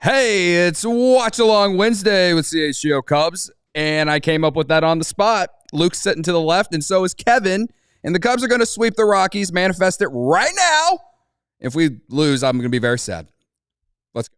Hey, it's Watch Along Wednesday with CHGO Cubs, and I came up with that on the spot. Luke's sitting to the left, and so is Kevin, and the Cubs are going to sweep the Rockies, manifest it right now. If we lose, I'm going to be very sad. Let's go.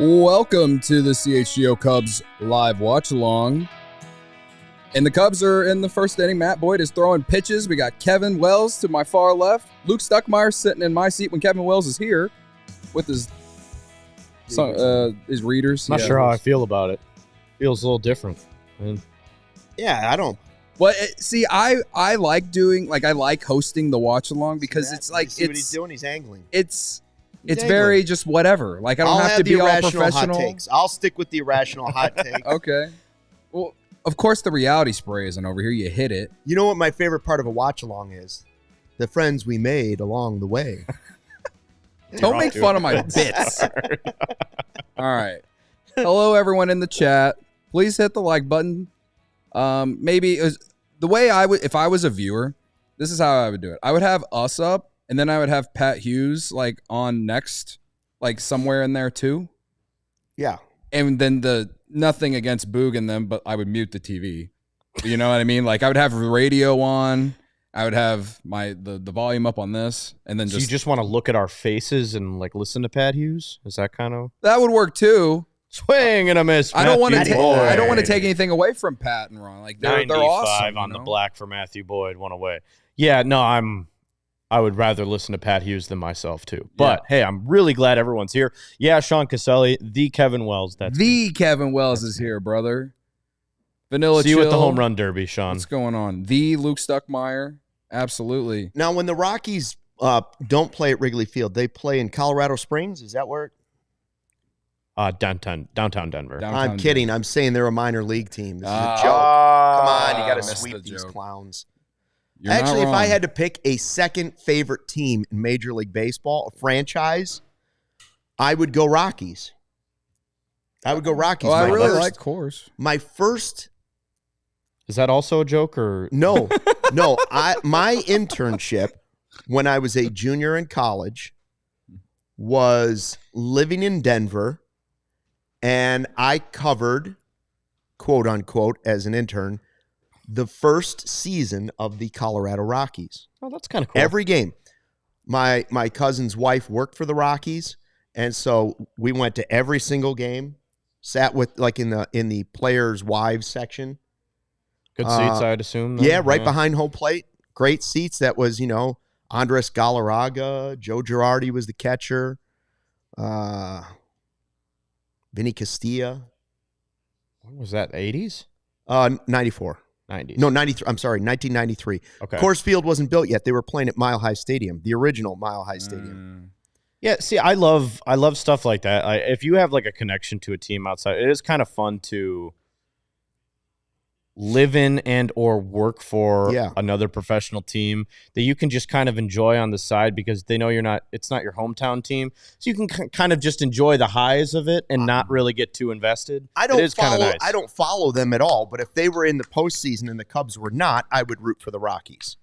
Welcome to the CHGO Cubs live watch along. And the Cubs are in the first inning. Matt Boyd is throwing pitches. We got Kevin Wells to my far left. Luke Stuckmeyer sitting in my seat when Kevin Wells is here with his readers. Not sure how I feel about it. Feels a little different. Yeah, I don't. Well, see, I like doing, I like hosting the watch along because it's like, see what he's doing? He's angling. It's very just whatever. Like, I don't have to be all professional. Hot takes. I'll stick with the irrational hot take. Okay. Well, of course, the reality spray isn't over here. You hit it. You know what my favorite part of a watch along is? The friends we made along the way. Don't make fun of my bits. All right. Hello, everyone in the chat. Please hit the like button. Maybe it was, the way I would, if I was a viewer, this is how I would do it. I would have us up. And then I would have Pat Hughes on next, somewhere in there too. Yeah. And then nothing against Boog and them, but I would mute the TV. You know what I mean? I would have radio on. I would have the volume up on this, and then so you just want to look at our faces and listen to Pat Hughes? Is that kind of that would work too? Swing and a miss. I don't want to take anything away from Pat and Ron. They're awesome. On the black for Matthew Boyd, one away. Yeah, no, I would rather listen to Pat Hughes than myself, too. But, Hey, I'm really glad everyone's here. Yeah, Sean Caselli, the Kevin Wells. Kevin Wells is here, brother. Vanilla See Chill. you at the home run derby, Sean. What's going on? The Luke Stuckmeyer. Absolutely. Now, when the Rockies don't play at Wrigley Field, they play in Colorado Springs? Is that where? Downtown Denver. I'm kidding. I'm saying they're a minor league team. This is a joke. Come on, you got to sweep these clowns. Actually, if I had to pick a second favorite team in Major League Baseball, a franchise, I would go Rockies. Oh, I really like Coors. My first. Is that also a joke or no? My internship when I was a junior in college was living in Denver, and I covered, quote unquote, as an intern, the first season of the Colorado Rockies. Oh, that's kind of cool. Every game. My cousin's wife worked for the Rockies, and so we went to every single game. Sat with in the players' wives section. Good seats, I'd assume. Though. Yeah, right behind home plate. Great seats. That was Andres Galarraga, Joe Girardi was the catcher. Vinny Castilla. When was that? 80s? 94. 90s. No, 93. I'm sorry, 1993. Okay. Coors Field wasn't built yet. They were playing at Mile High Stadium, the original Mile High Stadium. Yeah, see, I love stuff like that. If you have a connection to a team outside, it is kind of fun to live in and or work for another professional team that you can just kind of enjoy on the side because they know it's not your hometown team. So you can kind of just enjoy the highs of it and not really get too invested. I don't follow them at all, but if they were in the postseason and the Cubs were not, I would root for the Rockies.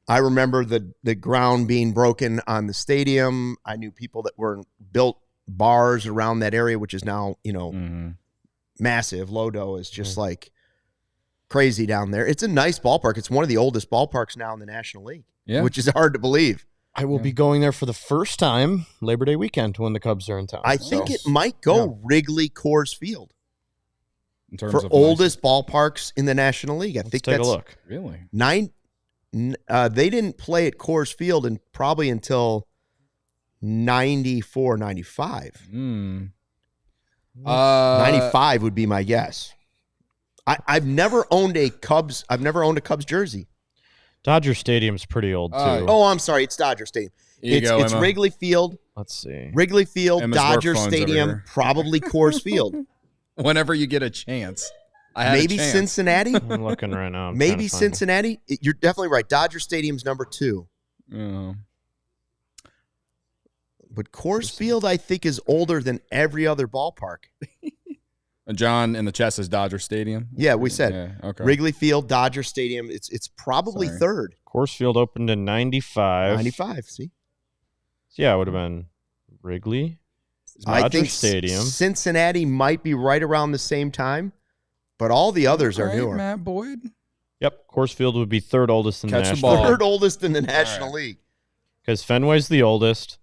I remember the ground being broken on the stadium. I knew people that were built bars around that area, which is now, massive. Lodo is just crazy down there. It's a nice ballpark. It's one of the oldest ballparks now in the National League, which is hard to believe. I will be going there for the first time Labor Day weekend when the Cubs are in town. I think it might go Wrigley Coors Field in terms of oldest ballparks in the National League. Let's take a look. Really? They didn't play at Coors Field probably until 94, 95. 95 would be my guess. I've never owned a Cubs jersey. Dodger Stadium's pretty old too. Oh, I'm sorry. It's Dodger Stadium. It's Wrigley Field. Let's see. Wrigley Field, Emma's Dodger work phone's Stadium, probably Coors Field. Whenever you get a chance. Maybe Cincinnati. I'm looking right now. Maybe Cincinnati. You're definitely right. Dodger Stadium's number 2. Yeah. But Coors Field, I think, is older than every other ballpark. John in the chat says Dodger Stadium. Yeah, we said okay. Wrigley Field, Dodger Stadium. It's probably third. Coors Field opened in 95. 95, see? So yeah, it would have been Wrigley, I Dodger think Stadium. Cincinnati might be right around the same time, but all the others are newer. Matt Boyd. Yep, Coors Field would be third oldest in the Catch the National ball. Third oldest in the National League. Because Fenway's the oldest.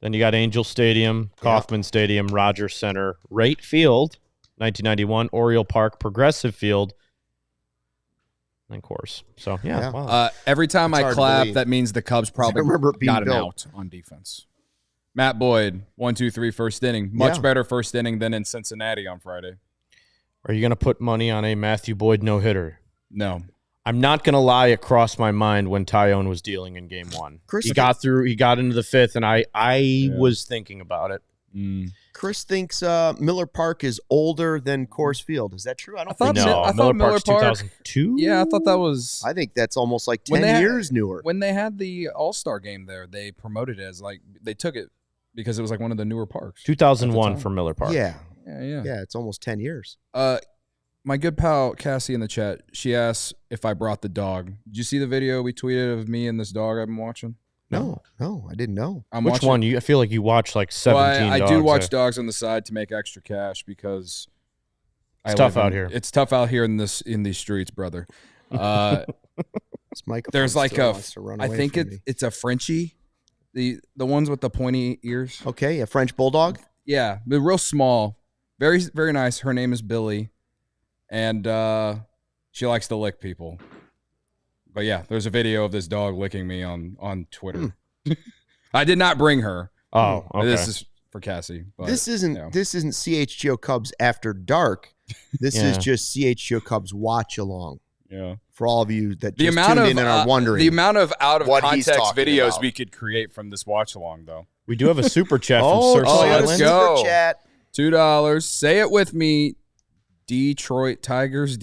Then you got Angel Stadium, Kauffman Stadium, Rogers Center, Wright Field, 1991, Oriole Park, Progressive Field, and Coors. So, yeah. Wow. Every time It's I hard to clap, believe. that means the Cubs probably got an out on defense. Matt Boyd, 1-2-3 first inning. Much better first inning than in Cincinnati on Friday. Are you going to put money on a Matthew Boyd no-hitter? No. I'm not going to lie, it crossed my mind when Tyone was dealing in game 1. He got into the 5th, and I was thinking about it. Chris thinks Miller Park is older than Coors Field. Is that true? I thought Miller Park's 2002? Yeah, I thought that was... I think that's almost like 10 years newer. When they had the All-Star game there, they promoted it as like... They took it because it was like one of the newer parks. 2001 for Miller Park. Yeah, Yeah, it's almost 10 years. My good pal Cassie in the chat, she asked if I brought the dog. Did you see the video we tweeted of me and this dog I've been watching? No, I didn't know. Which one? I feel like you watch like 17 I dogs. do watch dogs on the side to make extra cash because it's tough out here. It's tough out here in these streets, brother. There's like I think it's a Frenchie, the ones with the pointy ears. Okay, a French bulldog. Yeah, but real small, very very nice. Her name is Billy, and she likes to lick people. But yeah, there's a video of this dog licking me on Twitter. I did not bring her. Oh, okay. This is for Cassie. But, this isn't CHGO Cubs After Dark. This is just CHGO Cubs Watch Along. Yeah. For all of you that just tuned in and are wondering. The amount of out of context videos about. we could create from this watch along, though. We do have a super chat from Searchlight Island. Let's go. Super chat. $2. Say it with me. Detroit Tigers.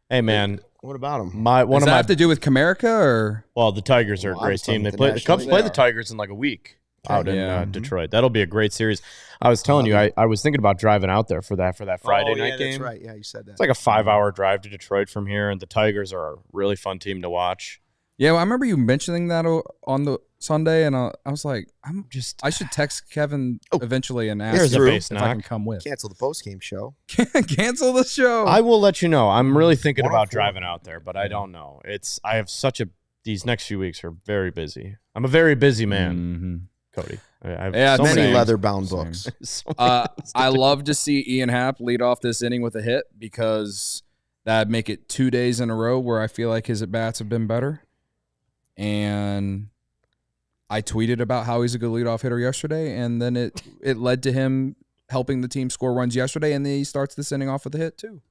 Hey man, what about them? Does that have to do with Comerica or? Well, the Tigers are a great team. The Cubs play the Tigers in like a week out in Detroit. That'll be a great series. I was telling you, I was thinking about driving out there for that Friday night game. That's right. Yeah, you said that. It's like a 5-hour drive to Detroit from here, and the Tigers are a really fun team to watch. Yeah, well, I remember you mentioning that on the Sunday, and I was like, I should text Kevin eventually and ask if I can come with. Cancel the postgame show. Cancel the show. I will let you know. I'm really thinking about driving out there, but I don't know. I have these next few weeks are very busy. I'm a very busy man, Cody. I have so many leather-bound books. I love to see Ian Happ lead off this inning with a hit because that'd make it 2 days in a row where I feel like his at-bats have been better. And I tweeted about how he's a good leadoff hitter yesterday, and then it led to him helping the team score runs yesterday, and then he starts this inning off with a hit too.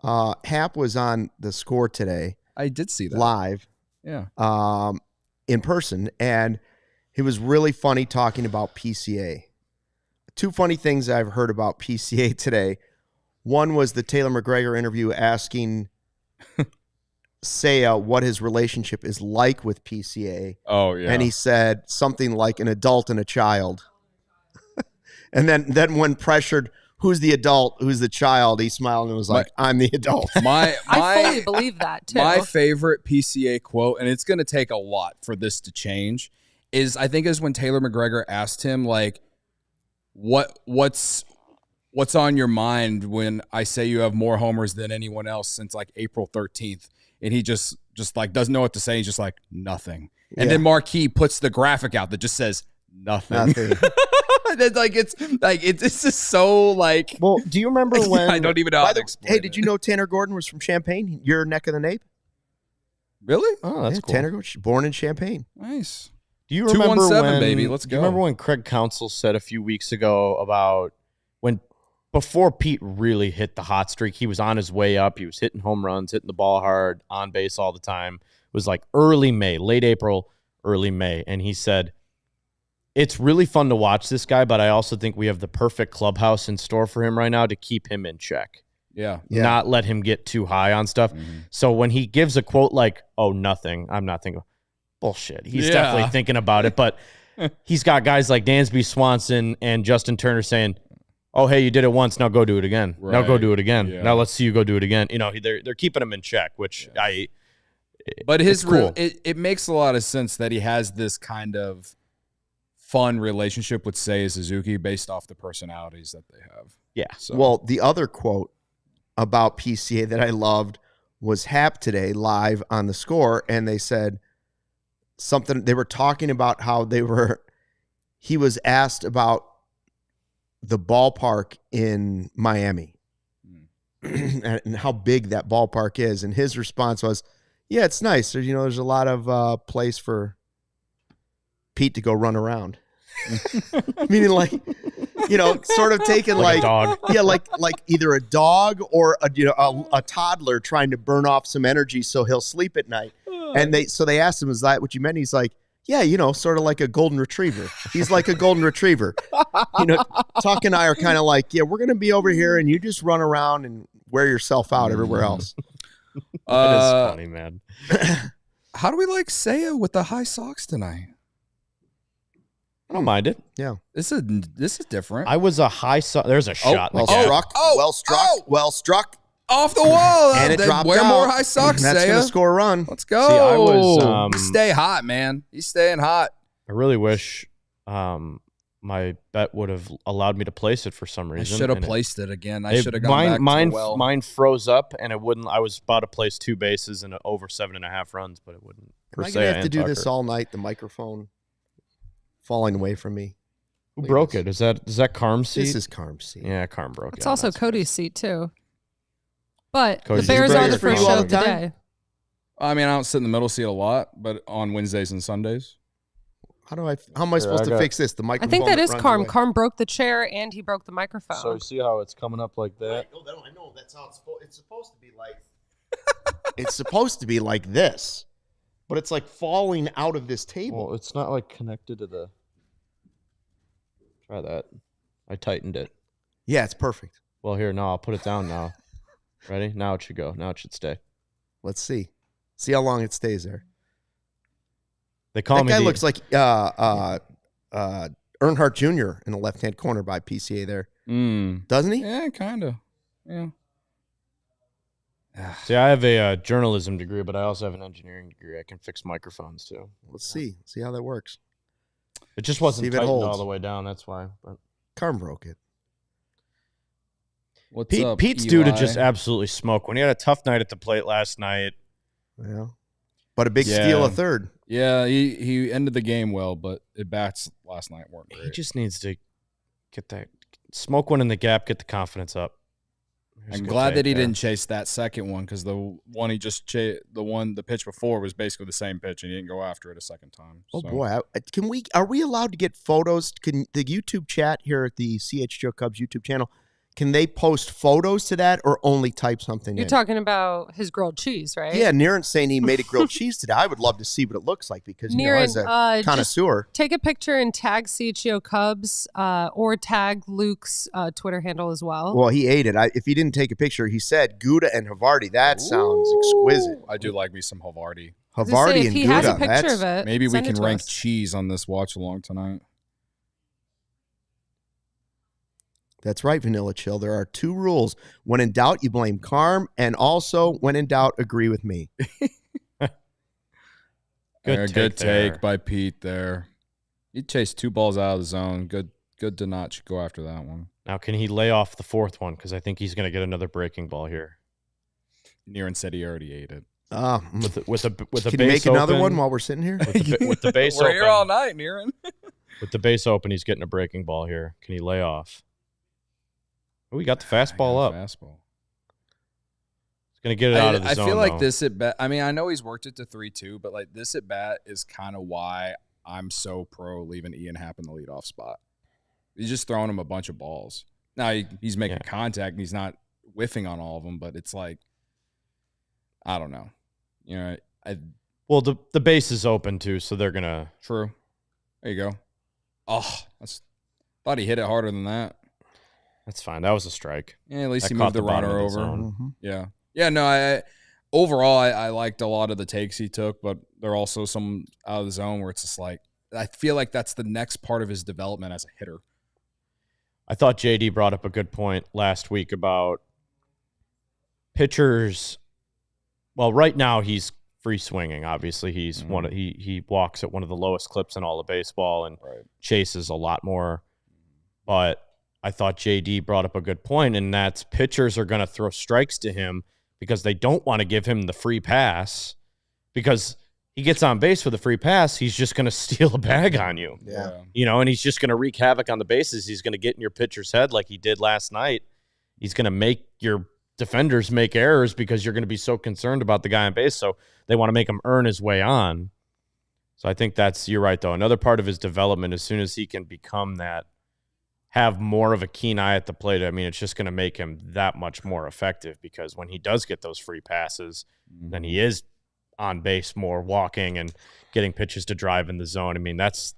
Happ was on the Score today. I did see that. Live. Yeah. In person, and he was really funny talking about PCA. 2 funny things I've heard about PCA today. One was the Taylor McGregor interview asking Seiya what his relationship is like with PCA. Oh, yeah. And he said something like an adult and a child. And then when pressured, who's the adult, who's the child, he smiled and was like, I'm the adult. I fully believe that, too. My favorite PCA quote, and it's going to take a lot for this to change, is when Taylor McGregor asked him, like, what's on your mind when I say you have more homers than anyone else since, like, April 13th? And he just like doesn't know what to say. He's just like, nothing. And then Marquis puts the graphic out that just says nothing. It's just so like. Well, do you remember when? I don't even know how to explain. Hey, did you know Tanner Gordon was from Champaign? Your neck of the nape? Really? Oh, that's cool. Tanner Gordon, born in Champaign. Nice. Do you remember 217, baby? Let's go. Do you remember when Craig Counsell said a few weeks ago about when before Pete really hit the hot streak, he was on his way up. He was hitting home runs, hitting the ball hard, on base all the time. It was like early May, late April, early May. And he said, it's really fun to watch this guy, but I also think we have the perfect clubhouse in store for him right now to keep him in check. Yeah. Not let him get too high on stuff. Mm-hmm. So when he gives a quote like, oh, nothing, I'm not thinking, bullshit. He's definitely thinking about it. But he's got guys like Dansby Swanson and Justin Turner saying, oh, hey, you did it once. Now go do it again. Right. Now go do it again. Yeah. Now let's see you go do it again. You know, they're keeping him in check, which But his cool. It makes a lot of sense that he has this kind of fun relationship with Seiya Suzuki based off the personalities that they have. Yeah. So. Well, the other quote about PCA that I loved was Happ today live on The Score, and they said something. They were talking about how he was asked about the ballpark in Miami and how big that ballpark is. And his response was, yeah, it's nice. There's a lot of place for Pete to go run around. Meaning sort of taking like a dog. Yeah, like either a dog or a toddler trying to burn off some energy so he'll sleep at night. And they asked him, is that what you meant? He's like, yeah, sort of like a golden retriever. He's like a golden retriever. Tuck and I are kind of like, yeah, we're going to be over here and you just run around and wear yourself out everywhere else. That is funny, man. How do we like Seiya with the high socks tonight? I don't mind it. Yeah. This is different. I was a high sock. There's a shot. Well struck. Well struck. Off the wall. And it dropped Wear out. more high socks, That's going to score a run. Let's go. See, I was, stay hot, man. He's staying hot. I really wish my bet would have allowed me to place it for some reason. I should have placed it again. I should have gone back to the well. Mine froze up, and it wouldn't. I was about to place 2 bases and over 7.5 runs, but it wouldn't. Am I going to have to do this all night? The microphone falling away from me. Who broke it? Is that Carm's seat? This is Carm's seat. Yeah, Carm broke it. It's also Cody's seat, too. But Cody's the Bears are the first show of the day. I mean, I don't sit in the middle seat a lot, but on Wednesdays and Sundays. How am I supposed to fix this? The microphone. I think that is Carm. Carm broke the chair and he broke the microphone. So you see how it's coming up like that? I know. That's how it's supposed to be like. It's supposed to be like this, but it's like falling out of this table. Well, it's not like connected to the. Try that. I tightened it. Yeah, it's perfect. Well, here, no, I'll put it down now. Ready? Now it should go. Now it should stay. Let's see. See how long it stays there. They call me. That guy looks like Earnhardt Jr. in the left-hand corner by PCA there. Doesn't he? Yeah, kind of. Yeah. See, I have a journalism degree, but I also have an engineering degree. I can fix microphones, too. Let's see. See how that works. It just wasn't tightened all the way down. That's why. But Carm broke it. What's up, Pete's Eli? due to just absolutely smoke. When he had a tough night at the plate last night. Yeah. But a big steal, a third. Yeah, he ended the game well, but at bats last night weren't great. He just needs to get that smoke one in the gap, get the confidence up. I'm glad that he didn't chase that second one because the one he just the pitch before was basically the same pitch and he didn't go after it a second time. Oh boy, are we allowed to get photos? Can the YouTube chat here at the CHGO Cubs YouTube channel? Can they post photos to that or only type something You're in? talking about his grilled cheese, right? Yeah, Niren's saying he made a grilled cheese today. I would love to see what it looks like because Niren, as a connoisseur. Take a picture and tag CHGO Cubs or tag Luke's Twitter handle as well. Well, he ate it. If he didn't take a picture, he said Gouda and Havarti. That sounds exquisite. I do like me some Havarti. Havarti and Gouda. If he has a picture of it, maybe we can rank cheese on this watch along tonight. That's right, Vanilla Chill. There are 2 rules. When in doubt, you blame Carm, and also, when in doubt, agree with me. Good take by Pete there. He chased 2 balls out of the zone. Good to not go after that one. Now, can he lay off the 4th one? Because I think he's going to get another breaking ball here. Niren said he already ate it. With a Can base you make another open, one while we're sitting here? With the base We're open. here all night, Niren. With the base open, he's getting a breaking ball here. Can he lay off? Oh, he got the fastball up. Fastball. He's going to get it out of the zone, I feel like though. this at bat. I mean, I know he's worked it to 3-2, but like this at bat is kind of why I'm so pro leaving Ian Happ in the leadoff spot. He's just throwing him a bunch of balls. Now he's making contact and he's not whiffing on all of them, but it's like, I don't know. You know, well, the base is open too, so they're gonna. True. There you go. Oh, thought he hit it harder than that. That's fine. That was a strike. Yeah, at least he moved the runner over. Mm-hmm. Yeah. Yeah, no, overall, I liked a lot of the takes he took, but there are also some out of the zone where it's just like, I feel like that's the next part of his development as a hitter. I thought JD brought up a good point last week about pitchers. Well, right now he's free swinging. Obviously, he's he walks at one of the lowest clips in all of baseball and chases a lot more. But I thought JD brought up a good point, and that's pitchers are going to throw strikes to him because they don't want to give him the free pass, because he gets on base with a free pass, he's just going to steal a bag on you. Yeah. You know, and he's just going to wreak havoc on the bases. He's going to get in your pitcher's head like he did last night. He's going to make your defenders make errors because you're going to be so concerned about the guy on base, so they want to make him earn his way on. So I think you're right, though. Another part of his development, as soon as he can become that, have more of a keen eye at the plate, I mean, it's just going to make him that much more effective, because when he does get those free passes, then he is on base more, walking and getting pitches to drive in the zone. I mean, that's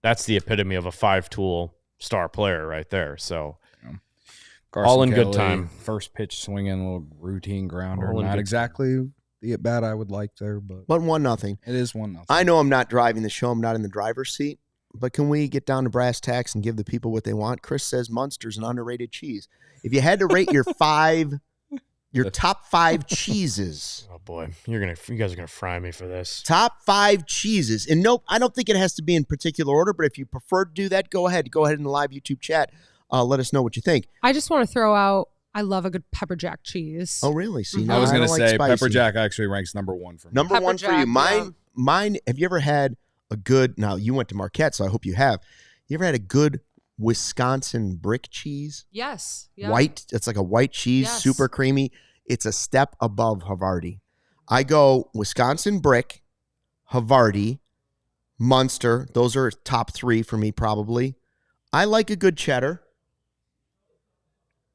the epitome of a 5-tool star player right there. So all in good time. First pitch swinging, a little routine grounder. Not exactly the at bat I would like there, but 1-0. It is 1-0. I know I'm not driving the show. I'm not in the driver's seat. But can we get down to brass tacks and give the people what they want? Chris says Munster's an underrated cheese. If you had to rate your top 5 cheeses. Oh boy, you guys are gonna fry me for this. Top 5 cheeses, and nope, I don't think it has to be in particular order. But if you prefer to do that, go ahead in the live YouTube chat. Let us know what you think. I just want to throw out, I love a good pepper jack cheese. Oh really? See, I was gonna say like pepper jack actually ranks number 1 for me. Number Pepper 1 jack, for you. Mine. Have you ever had a good? Now you went to Marquette, so I hope you have. You ever had a good Wisconsin brick cheese? Yes. Yep. White. It's like a white cheese, super creamy. It's a step above Havarti. I go Wisconsin brick, Havarti, Munster. Those are top 3 for me, probably. I like a good cheddar.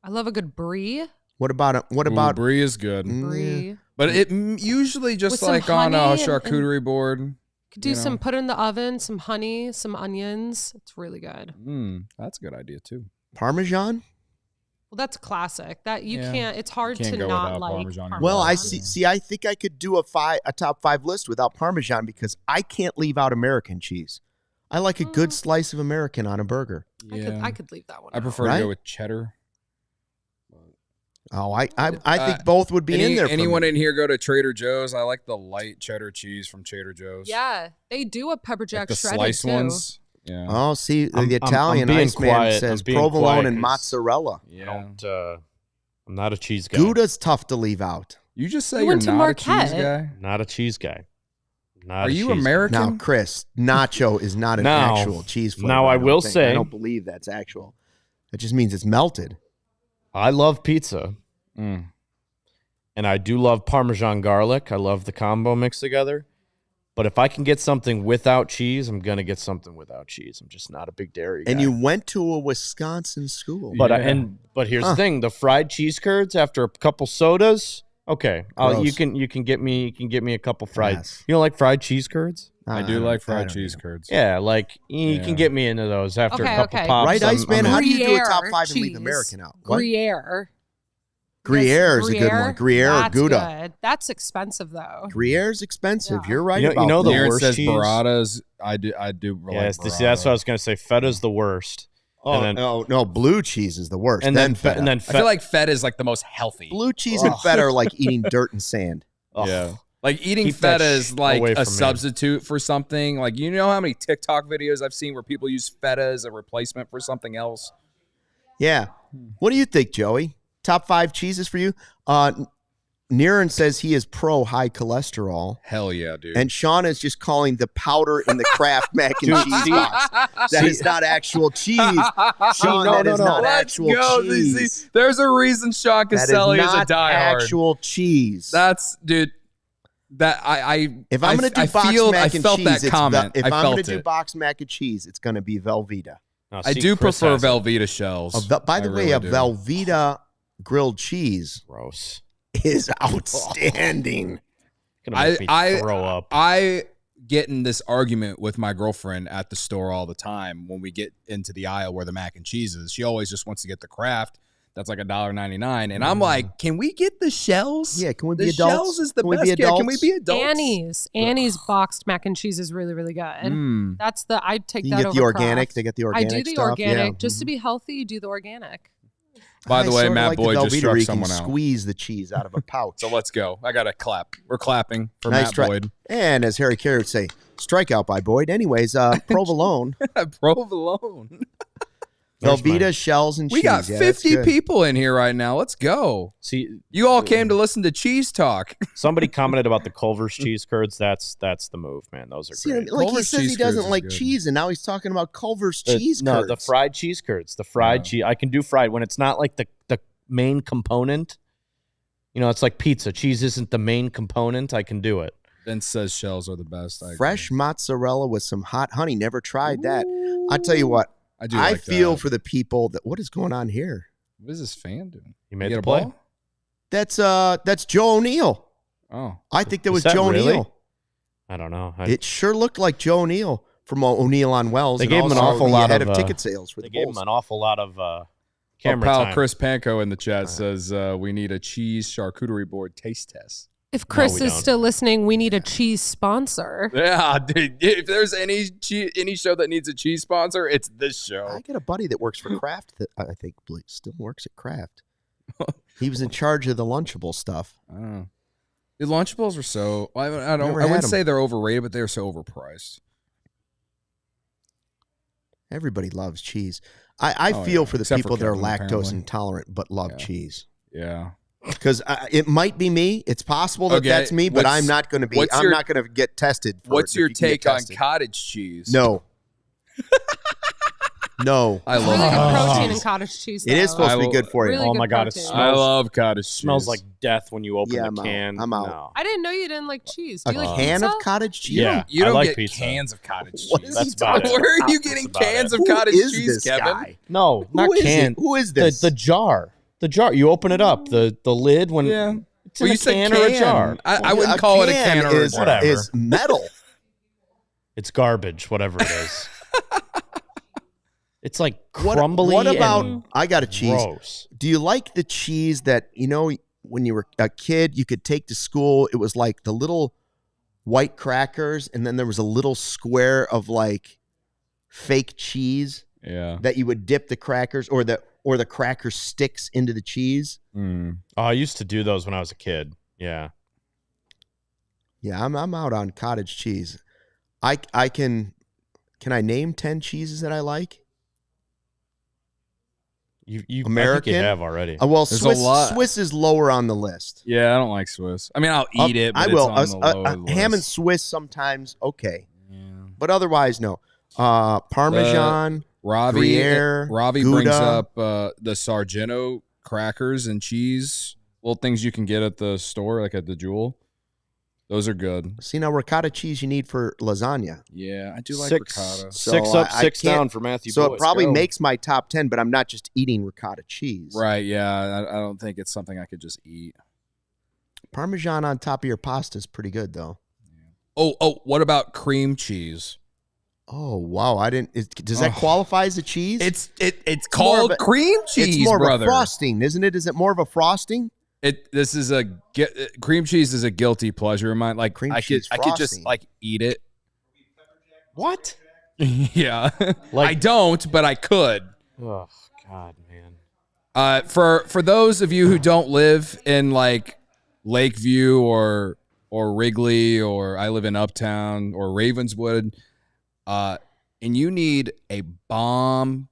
I love a good brie. What about brie is good. Brie. But it usually just With like on a charcuterie board. Could do some, put it in the oven, some honey, some onions. It's really good. That's a good idea too. Parmesan? Well, that's classic. That you can't. It's hard to go not without like Parmesan. Well, I see. I think I could do a top 5 list without Parmesan, because I can't leave out American cheese. I like a good slice of American on a burger. Yeah. I could leave that one. I prefer to go with cheddar. Oh, I think both would be in there. Anyone in here go to Trader Joe's? I like the light cheddar cheese from Trader Joe's. Yeah, they do a pepper jack like the shredded slice too. ones. Yeah. Oh, see, the Italian Iceman says provolone and mozzarella. Yeah. I'm not a cheese guy. Gouda's tough to leave out. You just say you're not a cheese guy? Not a cheese guy. Are you American? Now, Chris, nacho is not an actual cheese flavor. Now, I will say, I don't believe that's actual. That just means it's melted. I love pizza. And I do love Parmesan garlic. I love the combo mixed together. But if I can get something without cheese, I'm going to get something without cheese. I'm just not a big dairy guy. And you went to a Wisconsin school. But but here's the thing, the fried cheese curds after a couple sodas, okay. You can get me a couple fried. Yes. You don't like fried cheese curds? I do like fried cheese curds. Yeah, like you can get me into those after a couple pops. Right, Iceman? How do you do a top 5 and leave American out? What? Gruyere is a good one. Gruyere or Gouda. Good. That's expensive though. Gruyere's expensive. Yeah. You're right. You know the Darren worst says cheese. burratas. I do. Yes, that's what I was going to say. Feta's the worst. Oh, no, blue cheese is the worst. And then feta. I feel like feta is like the most healthy. Blue cheese and feta are like eating dirt and sand. Yeah. Like eating feta is like a substitute for something. Like, you know how many TikTok videos I've seen where people use feta as a replacement for something else? Yeah. What do you think, Joey? Top 5 cheeses for you? Niren says he is pro high cholesterol. Hell yeah, dude. And Sean is just calling the powder in the Kraft mac and cheese box. That is not actual cheese. Sean, that is not actual cheese. See, there's a reason Sean Caselli is a diehard. Actual cheese. That's, dude. That if I'm going to do box mac and cheese, that comment. If I'm going to do box mac and cheese, it's going to be Velveeta. No, I see, do Chris prefer has it. Velveeta shells. By the way, really a do. Velveeta grilled cheese Gross. is outstanding. Gonna make me throw up. I get in this argument with my girlfriend at the store all the time when we get into the aisle where the mac and cheese is. She always just wants to get the Kraft. That's like $1.99. And I'm like, can we get the shells? Yeah, can we be the adults? shells is the Can we best. be Yeah, can we adults? be adults? Annie's boxed mac and cheese is really, really good. That's I'd take You that get over the organic. Kraft. They get the organic I do the stuff. organic. Yeah. Just to be healthy, you do the organic. By the way, sorta Matt like the Boyd just Velveeta struck where you someone can out. squeeze the cheese out of a pouch. So let's go. I got to clap. We're clapping for Nice Matt try. Boyd. And as Harry Carey would say, strikeout by Boyd. Anyways, provolone, Provolone. Velveeta shells and cheese. We got Yeah, that's 50 good. people in here right now. Let's go. See, You all came to listen to Cheese Talk. somebody commented about the Culver's cheese curds. That's the move, man. Those are See, great. like he Culver's says he cheese curds doesn't is like good. cheese, and now he's talking about Culver's cheese No, curds. the fried cheese curds. The fried cheese. I can do fried when it's not like the main component. You know, it's like pizza. Cheese isn't the main component. I can do it. Vince says shells are the best. I agree. Fresh mozzarella with some hot honey. Never tried that. I tell you what, I do. I like feel that. for the people that. What is going on here? What is this fan doing? You made get the a play? ball? That's Joe O'Neill. Oh, I think that was Is that Joe really? O'Neill. I don't know. It sure looked like Joe O'Neill from O'Neill on Wells. They and gave him an also awful the lot head of, of ticket sales for They the gave Bulls. him an awful lot of our camera pal time. Chris Panko in the chat says we need a cheese charcuterie board taste test. If Chris we is don't. still listening, we need a cheese sponsor. Yeah, dude. If there's any show that needs a cheese sponsor, it's this show. I got a buddy that works for Kraft that I think still works at Kraft. He was in charge of the Lunchable stuff. Oh. The Lunchables are so I Never wouldn't had 'em. say they're overrated, but they're so overpriced. Everybody loves cheese. I Oh, feel yeah. for the Except for people that are Kevin, lactose apparently. intolerant but love Yeah. cheese. Yeah. Because it might be me. It's possible that Okay, that's me, but what's- I'm not going to be. what's I'm your- not going to get tested. For What's it your if you can get take on tested. cottage cheese? No. No. I Really love good cottage protein cheese. in cottage cheese. It is though. supposed to be will- good for you. Really Oh good my God, it protein. smells- I love cottage cheese. Smells like death when you open Yeah, the I'm out. can. I'm out. No. I didn't know you didn't like cheese. A Do you like can pizza? of cottage cheese? Yeah. You I don't like get pizza. cans of cottage What cheese. is That's he about talking it. Where are you That's getting about cans it. of cottage Who is cheese, this Kevin? guy? No, not Who is can. it? Who is this? The jar. The jar. You open it up. The lid when Yeah. it's in Well, a you said can or a jar. I wouldn't call it a can or a is, jar. Whatever. is metal. It's garbage, whatever it is. It's like What- crumbly. What about? and I got a cheese. gross. Do you like the cheese that when you were a kid you could take to school? It was like the little white crackers, and then there was a little square of like fake cheese Yeah. that you would dip the crackers or the cracker sticks into the cheese. Mm. Oh, I used to do those when I was a kid. Yeah. Yeah, I'm out on cottage cheese. I can I name 10 cheeses that I like? You American? I think you have already. Well, There's a lot. Swiss is lower on the list. Yeah, I don't like Swiss. I mean, I'll eat it, but I will. it's on the lower Ham and list. Swiss sometimes okay, Yeah. but otherwise no. Parmesan, Gruyere, Ravi Gouda. brings up the Sargento crackers and cheese, little things you can get at the store, like at the Jewel. Those are good. See now ricotta cheese you need for lasagna. Yeah, I do like six ricotta. six So up, I six can't- down for Matthew. So Boyd. it probably Go. makes my top 10, but I'm not just eating ricotta cheese. Right, yeah. I don't think it's something I could just eat. Parmesan on top of your pasta is pretty good though. Oh, what about cream cheese? Oh wow, I didn't. Does that qualify as a cheese? It's more called of a- cream cheese, It's more brother. of a frosting, isn't it? Is it more of a frosting? This is cream cheese is a guilty pleasure of mine. Like Cream I cheese could just frosting. like eat it. What? Yeah, Like- I don't, but I could. Oh God, man. For those of you who don't live in like Lakeview or Wrigley, or I live in Uptown or Ravenswood, and you need a bomb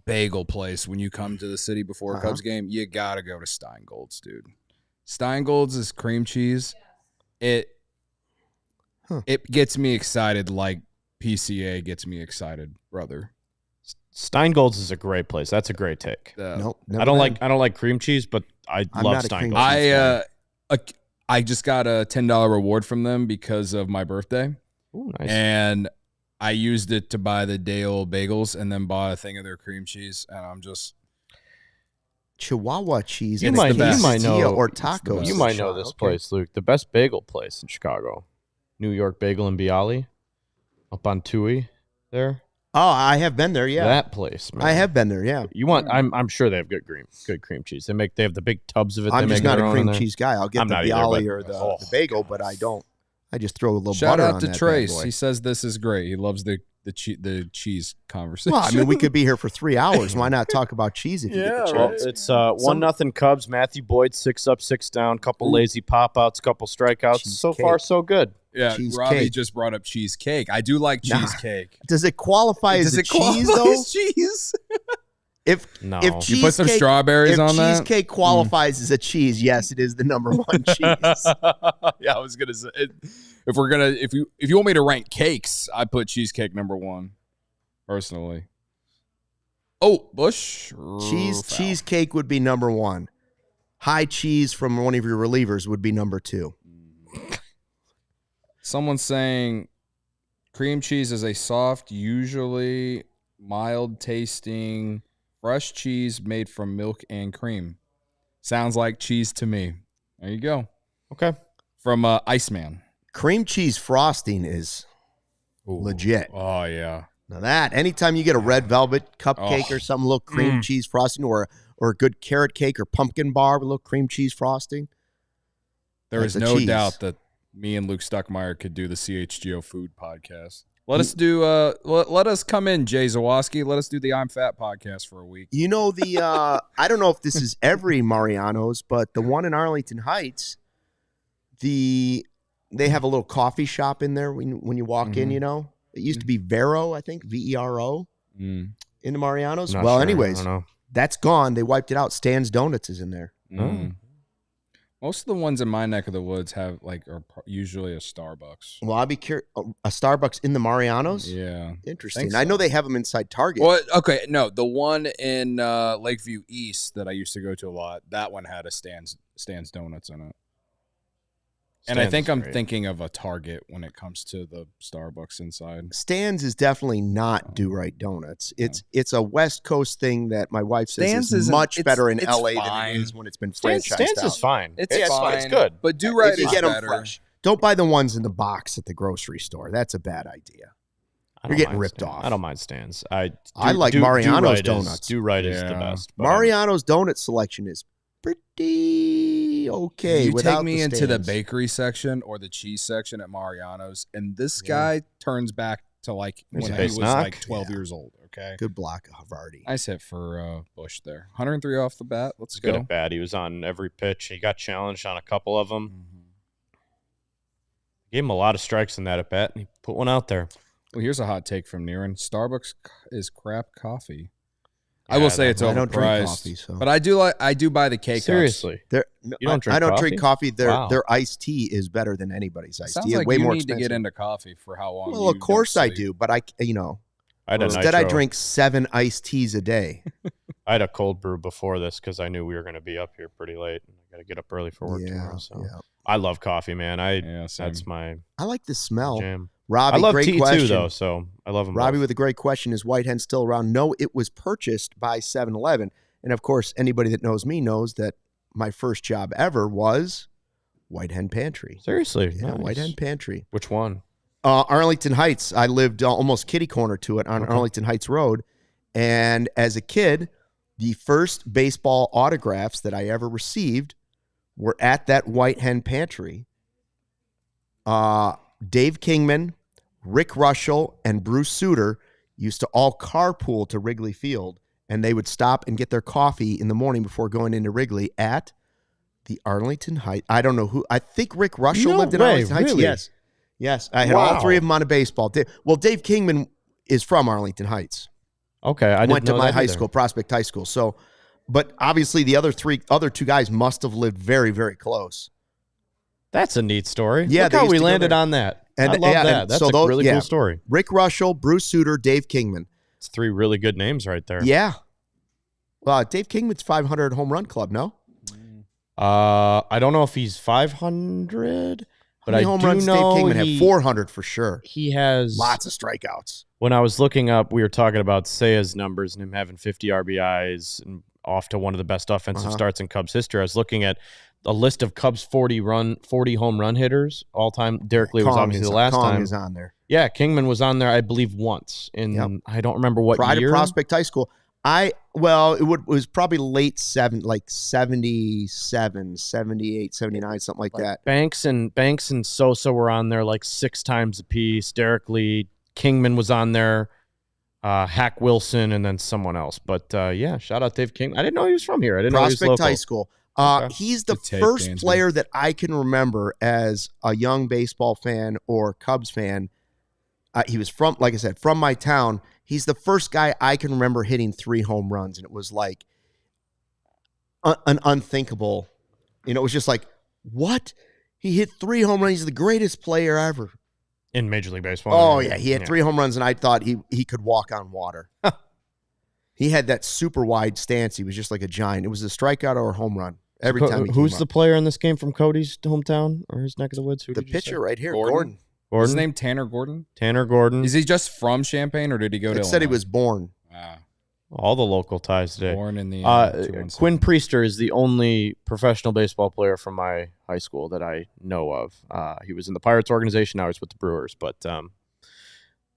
bagel place when you come to the city before a Cubs game, you gotta go to Steingold's, dude. Steingold's is cream cheese. It gets me excited like PCA gets me excited, brother. Steingold's is a great place. That's a great take. Nope. I don't like cream cheese, but I I'm love not a cream Steingold's. cheese I just got a $10 reward from them because of my birthday. Ooh, nice. And I used it to buy the day-old bagels and then bought a thing of their cream cheese, and I'm just Chihuahua cheese. You might know or tacos. You might know this place, Luke. The best bagel place in Chicago, New York Bagel and Bialy, up on Tui there. Oh, I have been there. Yeah, that place. Man. I have been there. Yeah. You want? I'm sure they have good cream cheese. They have the big tubs of it. I'm just not a cream cheese cheese guy. I'll get the Bialy or the bagel, but I don't. I just throw a little shout butter on out to that Trace. bad boy. He says this is great. He loves the cheese conversation. Well, I mean, we could be here for 3 hours. Why not talk about cheese if you get the chance? It's 1-0 Cubs. Matthew Boyd 6 up, 6 down. Couple lazy pop outs, couple strikeouts. So far, so good. Yeah, Robbie just brought up cheesecake. I do like cheesecake. Does it qualify as a cheese though? Cheese. If you put some strawberries on that, cheesecake qualifies as a cheese, yes, it is the number one cheese. Yeah, I was gonna say if you want me to rank cakes, I put cheesecake number 1, personally. Oh, Bush cheesecake would be number 1. High cheese from one of your relievers would be number 2. Someone's saying cream cheese is a soft, usually mild tasting, fresh cheese made from milk and cream. Sounds like cheese to me. There you go. Okay. From Iceman. Cream cheese frosting is legit. Oh, yeah. Now that, anytime you get a red velvet cupcake or some little cream cheese frosting or a good carrot cake or pumpkin bar with a little cream cheese frosting. There is no doubt that me and Luke Stuckmeyer could do the CHGO food podcast. Let us come in, Jay Zawoski. Let us do the I'm Fat podcast for a week. You know, I don't know if this is every Mariano's, but the one in Arlington Heights, they have a little coffee shop in there when you walk in, you know. It used to be Vero, I think, Vero in the Mariano's. Well, anyways, that's gone. They wiped it out. Stan's Donuts is in there. Most of the ones in my neck of the woods are usually a Starbucks. Well, I'll be curious. A Starbucks in the Mariano's? Yeah. Interesting. So. I know they have them inside Target. Well, okay, no. The one in Lakeview East that I used to go to a lot, that one had a Stan's Donuts in it. And I think I'm thinking of a Target when it comes to the Starbucks inside. Stan's is definitely not Do Right Donuts. It's a West Coast thing that my wife says is much better in LA than it is when it's been franchised Stan's out. is fine. It's fine. It's good. But Do Right is get better. Them fresh. Don't buy the ones in the box at the grocery store. That's a bad idea. You're getting ripped off. I don't mind Stan's. I like Mariano's Donuts. Do Right is the best. Mariano's donut selection is pretty okay. You take me into the bakery section or the cheese section at Mariano's, and this guy turns back to like when he was like 12 years old. Okay, good block of Havarti. Nice hit for Bush there. 103 off the bat. Let's go. Good at bat. He was on every pitch. He got challenged on a couple of them. Gave him a lot of strikes in that at bat, and he put one out there. Well, here's a hot take from Niren. Starbucks is crap coffee. I will say it's overpriced. I don't drink coffee, but I do buy the K-Cups. Seriously, you don't drink coffee? I don't drink coffee. Their iced tea is better than anybody's iced tea. Like way you more need expensive. to get into coffee for how long? Well, of course I do, but instead I drink 7 iced teas a day. I had a cold brew before this because I knew we were going to be up here pretty late. I got to get up early for work tomorrow. So I love coffee, man. That's my. I like the smell. Jam. Robbie, I love great tea question. too, though. So I love them. Robbie both. with a great question: is White Hen still around? No, it was purchased by 7-Eleven, and of course, anybody that knows me knows that my first job ever was White Hen Pantry. Seriously, yeah, nice. White Hen Pantry. Which one? Arlington Heights. I lived almost kitty corner to it on Arlington Heights Road, and as a kid, the first baseball autographs that I ever received were at that White Hen Pantry. Dave Kingman, Rick Russell, and Bruce Sutter used to all carpool to Wrigley Field, and they would stop and get their coffee in the morning before going into Wrigley at the Arlington Heights. I don't know who. I think Rick Russell lived in Arlington Heights. Really? Yes. I had all 3 of them on a baseball. Dave Kingman is from Arlington Heights. Okay, I went to my high school, Prospect High School. So, but obviously the other 2 guys must have lived very, very close. That's a neat story. Yeah, look how we landed on that. And I love that. That's a really cool story. Rick Russell, Bruce Sutter, Dave Kingman. It's 3 really good names right there. Yeah. Well, Dave Kingman's 500 home run club, no? I don't know if he's 500. But How many home runs Dave Kingman have? 400 for sure. He has lots of strikeouts. When I was looking up, we were talking about Seiya's numbers and him having 50 RBIs and off to one of the best offensive starts in Cubs history. I was looking at a list of Cubs 40 home run hitters all time. Derek Lee was obviously the last time. Kong is on there. Yeah, Kingman was on there, I believe, once in I don't remember what Pride year. of Prospect High School. It was probably late 77, 78, 79, something like that. Banks and Sosa were on there like 6 times apiece. Derek Lee, Kingman was on there, Hack Wilson, and then someone else. But shout out Dave King. I didn't know he was from here. I didn't know he was local. Prospect High School. He's the first Dansby. player that I can remember as a young baseball fan or Cubs fan. He was from, like I said, from my town. He's the first guy I can remember hitting 3 home runs, and it was like an unthinkable. It was just like, what? He hit 3 home runs. He's the greatest player ever. In Major League Baseball. Oh, yeah. He had 3 home runs, and I thought he could walk on water. He had that super wide stance. He was just like a giant. It was a strikeout or a home run every time. Who's the player in this game from Cody's hometown or his neck of the woods? The pitcher right here, Gordon. Gordon. His name Tanner Gordon? Tanner Gordon. Is he just from Champaign, or did he go to It said he was born. All the local ties today. Born in the Quinn Priester is the only professional baseball player from my high school that I know of. He was in the Pirates organization. Now he's with the Brewers. But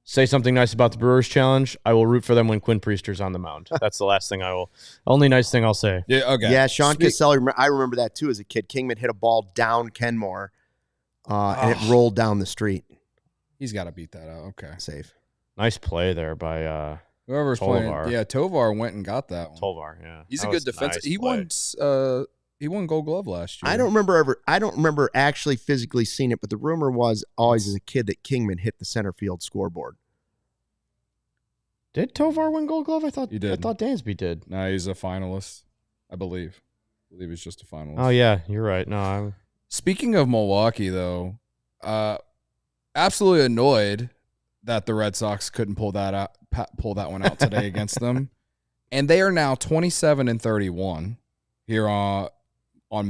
say something nice about the Brewers challenge. I will root for them when Quinn Priester's on the mound. That's the last thing only nice thing I'll say. Yeah, okay. Yeah, Sean Caselli, I remember that too as a kid. Kingman hit a ball down Kenmore, and it rolled down the street. He's got to beat that out. Okay. Safe. Nice play there by whoever's Tovar. playing. Yeah, Tovar went and got that one. Tovar, yeah. He's a good defensive. He won Gold Glove last year. I don't remember actually physically seeing it, but the rumor was always as a kid that Kingman hit the center field scoreboard. Did Tovar win Gold Glove? I thought he did. I thought Dansby did. No, he's a finalist, I believe. He's just a finalist. Oh yeah, you're right. No, Speaking of Milwaukee, though, absolutely annoyed that the Red Sox couldn't pull that one out today against them, and they are now 27-31 here on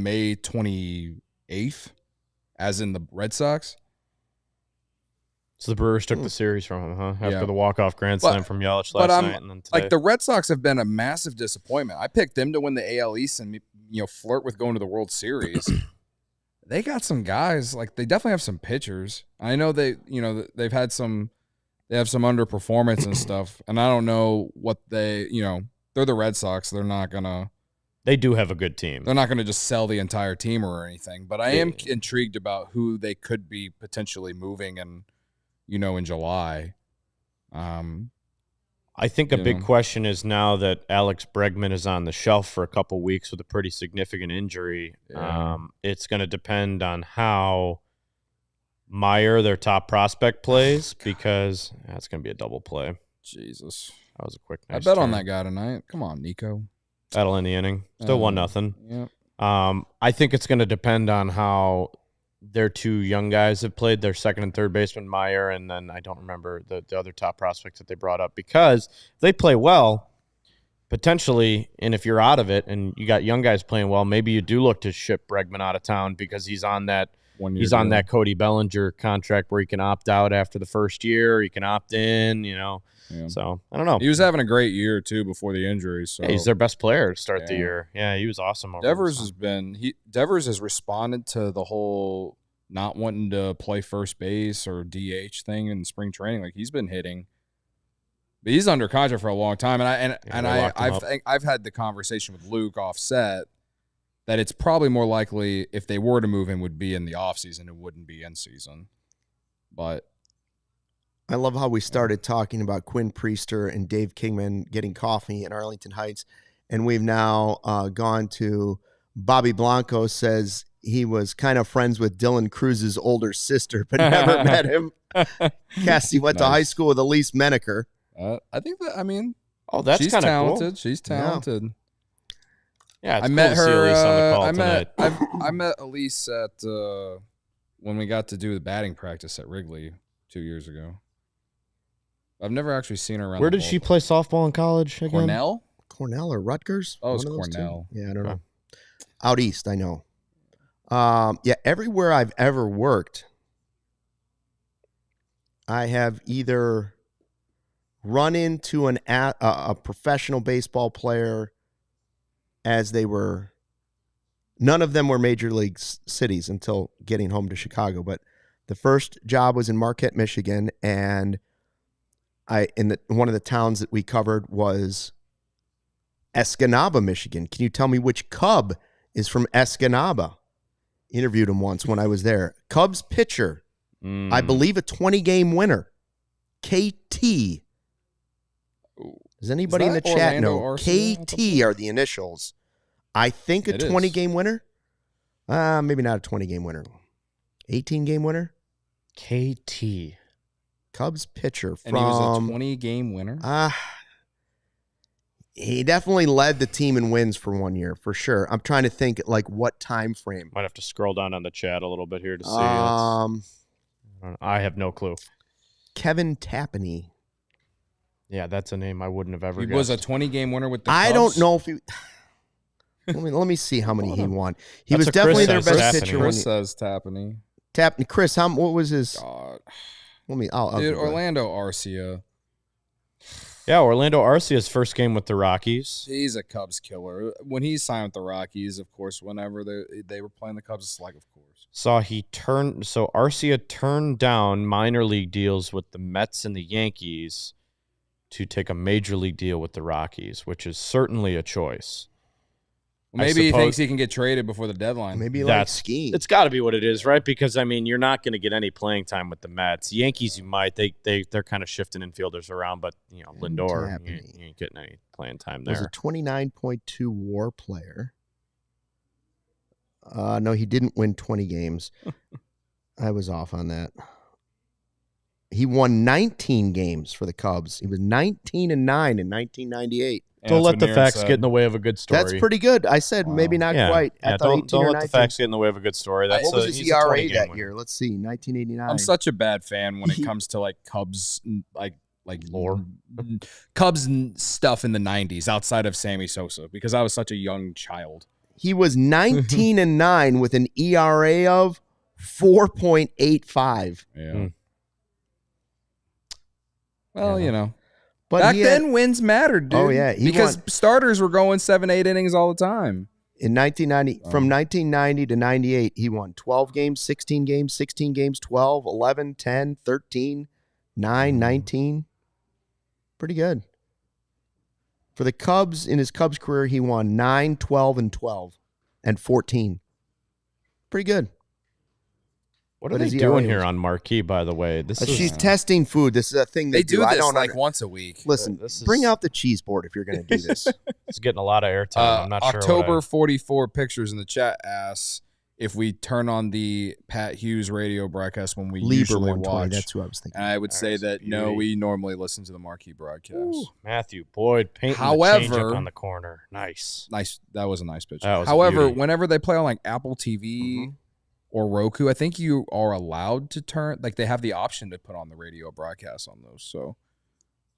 May 28th, as in the Red Sox. So the Brewers took the series from him, huh? After the walk-off grand slam from Yelich last night, and then today. Like, the Red Sox have been a massive disappointment. I picked them to win the AL East and flirt with going to the World Series. They got some guys, like, they definitely have some pitchers. I know they have some underperformance and stuff, and I don't know what they're the Red Sox. They do have a good team. They're not going to just sell the entire team or anything, but I am intrigued about who they could be potentially moving in July. I think a big question is now that Alex Bregman is on the shelf for a couple weeks with a pretty significant injury. Yeah. It's going to depend on how Meyer, their top prospect, plays because that's going to be a double play. Jesus. That was a quick. Nice I bet on that guy tonight. Come on, Nico. That'll end the inning. Still 1-0. Yeah. I think it's going to depend on how their 2 young guys have played, their second and third baseman, Meyer, and then I don't remember the other top prospects that they brought up, because if they play well, potentially, and if you're out of it and you got young guys playing well, maybe you do look to ship Bregman out of town because he's on that that Cody Bellinger contract where he can opt out after the first year, he can opt in, Yeah. So, I don't know. He was having a great year, too, before the injury. So. Yeah, he's their best player to start the year. Yeah, he was awesome. Devers has responded to the whole not wanting to play first base or DH thing in spring training. Like, he's been hitting. But he's under contract for a long time. And I've had the conversation with Luke offset that it's probably more likely if they were to move him would be in the offseason. It wouldn't be in season. But I love how we started talking about Quinn Priester and Dave Kingman getting coffee in Arlington Heights, and we've now gone to Bobby Blanco says he was kind of friends with Dylan Cruz's older sister, but never met him. Cassie went to high school with Elise Menaker. I think that, that's kind of talented. Cool. She's talented. Yeah, I met her. I met Elise at when we got to do the batting practice at Wrigley 2 years ago. I've never actually seen her around. Where did she play softball in college again? Cornell or Rutgers? Oh, it was Cornell. Yeah, I don't know. Out east, I know. Everywhere I've ever worked, I have either run into a professional baseball player as they were. None of them were major league cities until getting home to Chicago. But the first job was in Marquette, Michigan, and one of the towns that we covered was Escanaba, Michigan. Can you tell me which Cub is from Escanaba? Interviewed him once when I was there. Cubs pitcher, I believe a 20-game winner, KT. Does anybody in the chat know? KT are the initials. I think a 20-game winner. Maybe not a 20-game winner. 18-game winner. KT. Cubs pitcher from. And he was a 20-game winner? He definitely led the team in wins for 1 year, for sure. I'm trying to think, like, what time frame. Might have to scroll down on the chat a little bit here to see. I have no clue. Kevin Tapani. Yeah, that's a name I wouldn't have ever guessed. He was a 20-game winner with the Cubs? I don't know if he... let me see how many he won. He was definitely their best pitcher. Chris says Tapani. Chris, what was his... God. I'll Dude, Orlando Arcia. Yeah, Orlando Arcia's first game with the Rockies. He's a Cubs killer. When he signed with the Rockies, of course, whenever they were playing the Cubs, it's like, of course. So Arcia turned down minor league deals with the Mets and the Yankees to take a major league deal with the Rockies, which is certainly a choice. Maybe he thinks he can get traded before the deadline. Maybe he likes skiing. It's got to be what it is, right? Because, I mean, you're not going to get any playing time with the Mets. Yankees, you might. They're kind of shifting infielders around, but, Lindor, you ain't getting any playing time there. Was a 29.2 WAR player. No, he didn't win 20 games. I was off on that. He won 19 games for the Cubs. He was 19-9 in 1998. Don't let the facts get in the way of a good story. That's pretty good. I said maybe not quite. Don't let the facts get in the way of a good story. What was his ERA that year? Let's see, 1989. I'm such a bad fan when it comes to like Cubs, like lore, Cubs stuff in the 90s outside of Sammy Sosa because I was such a young child. He was 19-9 with an ERA of 4.85. Yeah. Well, But back then, wins mattered, dude. Oh, yeah. Because starters were going 7-8 innings all the time. In 1990, from 1990 to 98, he won 12 games, 16 games, 16 games, 12, 11, 10, 13, 9, 19. Pretty good. For the Cubs, in his Cubs career, he won 9, 12, and 12, and 14. Pretty good. What are they doing here on Marquee, by the way? She's testing food. This is a thing they do. This like once a week. Listen, bring out the cheese board if you're going to do this. It's getting a lot of airtime. I'm not sure. October 44 pictures in the chat asks if we turn on the Pat Hughes radio broadcast when we usually watch. That's who I was thinking. And I would say that no, we normally listen to the Marquee broadcast. Ooh, Matthew Boyd painting the changeup on the corner. Nice. That was a nice picture. However, whenever they play on like Apple TV. Or Roku, I think you are allowed to turn, like they have the option to put on the radio broadcast on those. So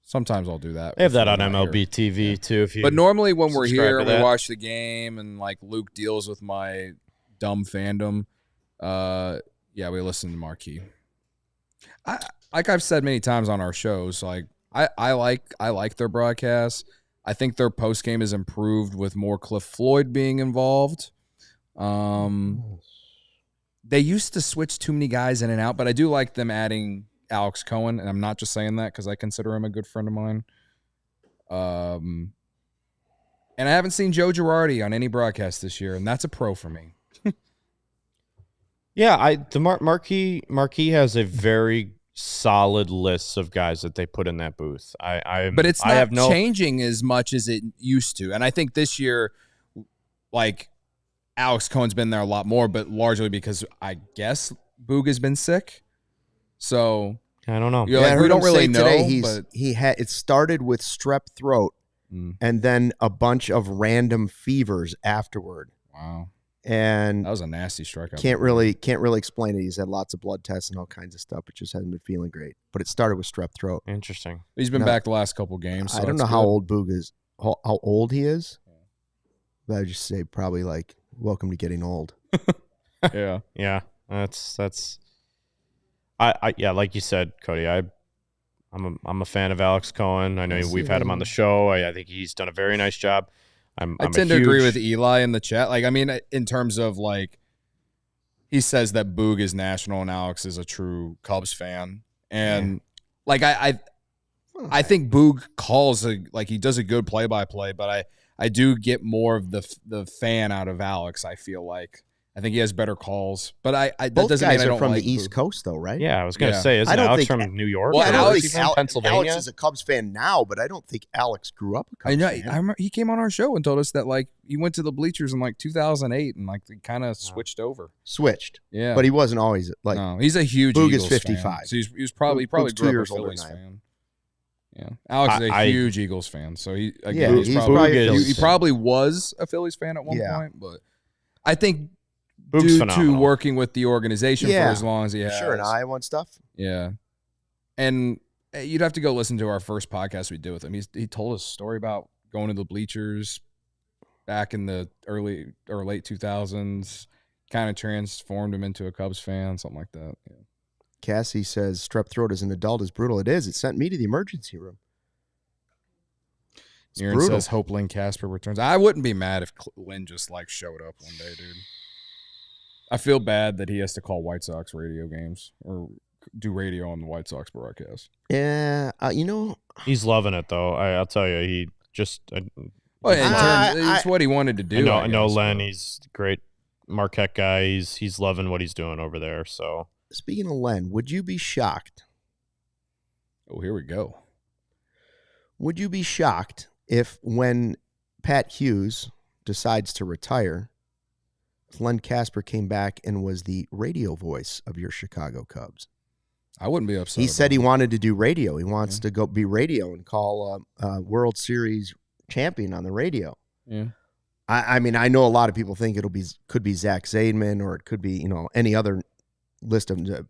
sometimes I'll do that. They have that on MLB TV too. But normally when we're here, we watch the game and like Luke deals with my dumb fandom. We listen to Marquee. Like I've said many times on our shows, like I like their broadcasts. I think their post game is improved with more Cliff Floyd being involved. They used to switch too many guys in and out, but I do like them adding Alex Cohen, and I'm not just saying that because I consider him a good friend of mine. And I haven't seen Joe Girardi on any broadcast this year, and that's a pro for me. Marquee has a very solid list of guys that they put in that booth. But it's not changing as much as it used to, and I think this year, like. Alex Cohen's been there a lot more, but largely because I guess Boog has been sick. So I don't know. You're like, we don't really know. It started with strep throat and then a bunch of random fevers afterward. Wow. And that was a nasty strikeout. Can't really explain it. He's had lots of blood tests and all kinds of stuff, but just hasn't been feeling great. But it started with strep throat. Interesting. He's been back the last couple games. So I don't know how old Boog is. How old he is? But I would just say probably like welcome to getting old. Yeah. Yeah. That's. I yeah, like you said, Cody. I'm a fan of Alex Cohen. I know we've had him on the show. I think he's done a very nice job. I tend to agree with Eli in the chat. Like, I mean, in terms of like, he says that Boog is national and Alex is a true Cubs fan, and like I think Boog calls he does a good play-by-play, but I do get more of the fan out of Alex. I feel like I think he has better calls, but that both doesn't guys mean I are don't from like the East Boog. Coast, though, right? Yeah, I was going to say, isn't Alex from New York? Well, I don't Alex think from Pennsylvania. Alex is a Cubs fan now, but I don't think Alex grew up a Cubs fan. I remember he came on our show and told us that like he went to the bleachers in like 2008 and like they kind of switched over. Yeah, but he wasn't always like. No, he's a huge Boog Eagles is 55, fan. So he was probably Boog's 2 grew years up a older Phillies than I am. fan. Yeah, Alex is a huge Eagles fan. So he's he probably was a Phillies fan at one point, but I think Boog's due phenomenal. to working with the organization for as long as he has, sure, in Iowa and stuff. Yeah, and you'd have to go listen to our first podcast we did with him. He told us a story about going to the bleachers back in the early or late 2000s, kind of transformed him into a Cubs fan, something like that. Yeah. Cassie says strep throat as an adult is brutal. It is. It sent me to the emergency room. Aaron says hope Lynn Casper returns. I wouldn't be mad if Lynn just like showed up one day, dude. I feel bad that he has to call White Sox radio games or do radio on the White Sox broadcast. Yeah, he's loving it though. I'll tell you, he just. It's what he wanted to do. I know Len. He's a great Marquette guy. He's loving what he's doing over there. So speaking of Len, would you be shocked? Oh, here we go. Would you be shocked if when Pat Hughes decides to retire, Len Casper came back and was the radio voice of your Chicago Cubs? I wouldn't be upset. He said he wanted to do radio. He wants to go be radio and call a World Series champion on the radio. Yeah. I mean, I know a lot of people think could be Zach Zaidman, or it could be any other list of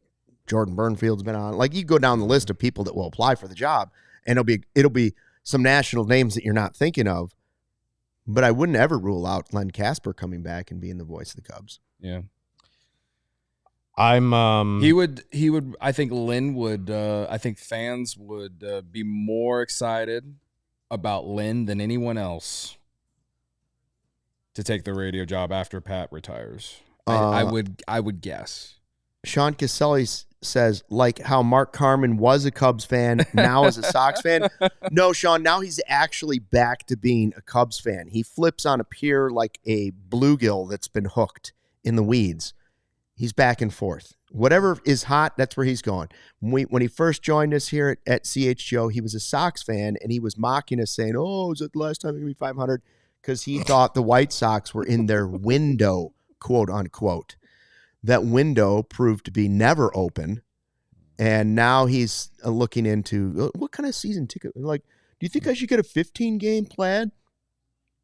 Jordan Burnfield's been on. Like, you go down the list of people that will apply for the job, and it'll be some national names that you're not thinking of. But I wouldn't ever rule out Len Casper coming back and being the voice of the Cubs. Yeah. He would I think Lynn would I think fans would be more excited about Lynn than anyone else to take the radio job after Pat retires. I would guess. Sean Caselli says, like how Mark Carman was a Cubs fan, now is a Sox fan. No, Sean, now he's actually back to being a Cubs fan. He flips on a pier like a bluegill that's been hooked in the weeds. He's back and forth. Whatever is hot, that's where he's going. When he first joined us here at CHGO, he was a Sox fan, and he was mocking us, saying, "Oh, is it the last time you're going to be 500?" Because he thought the White Sox were in their window, quote unquote. That window proved to be never open, and now he's looking into what kind of season ticket. Like, do you think I should get a 15-game plaid?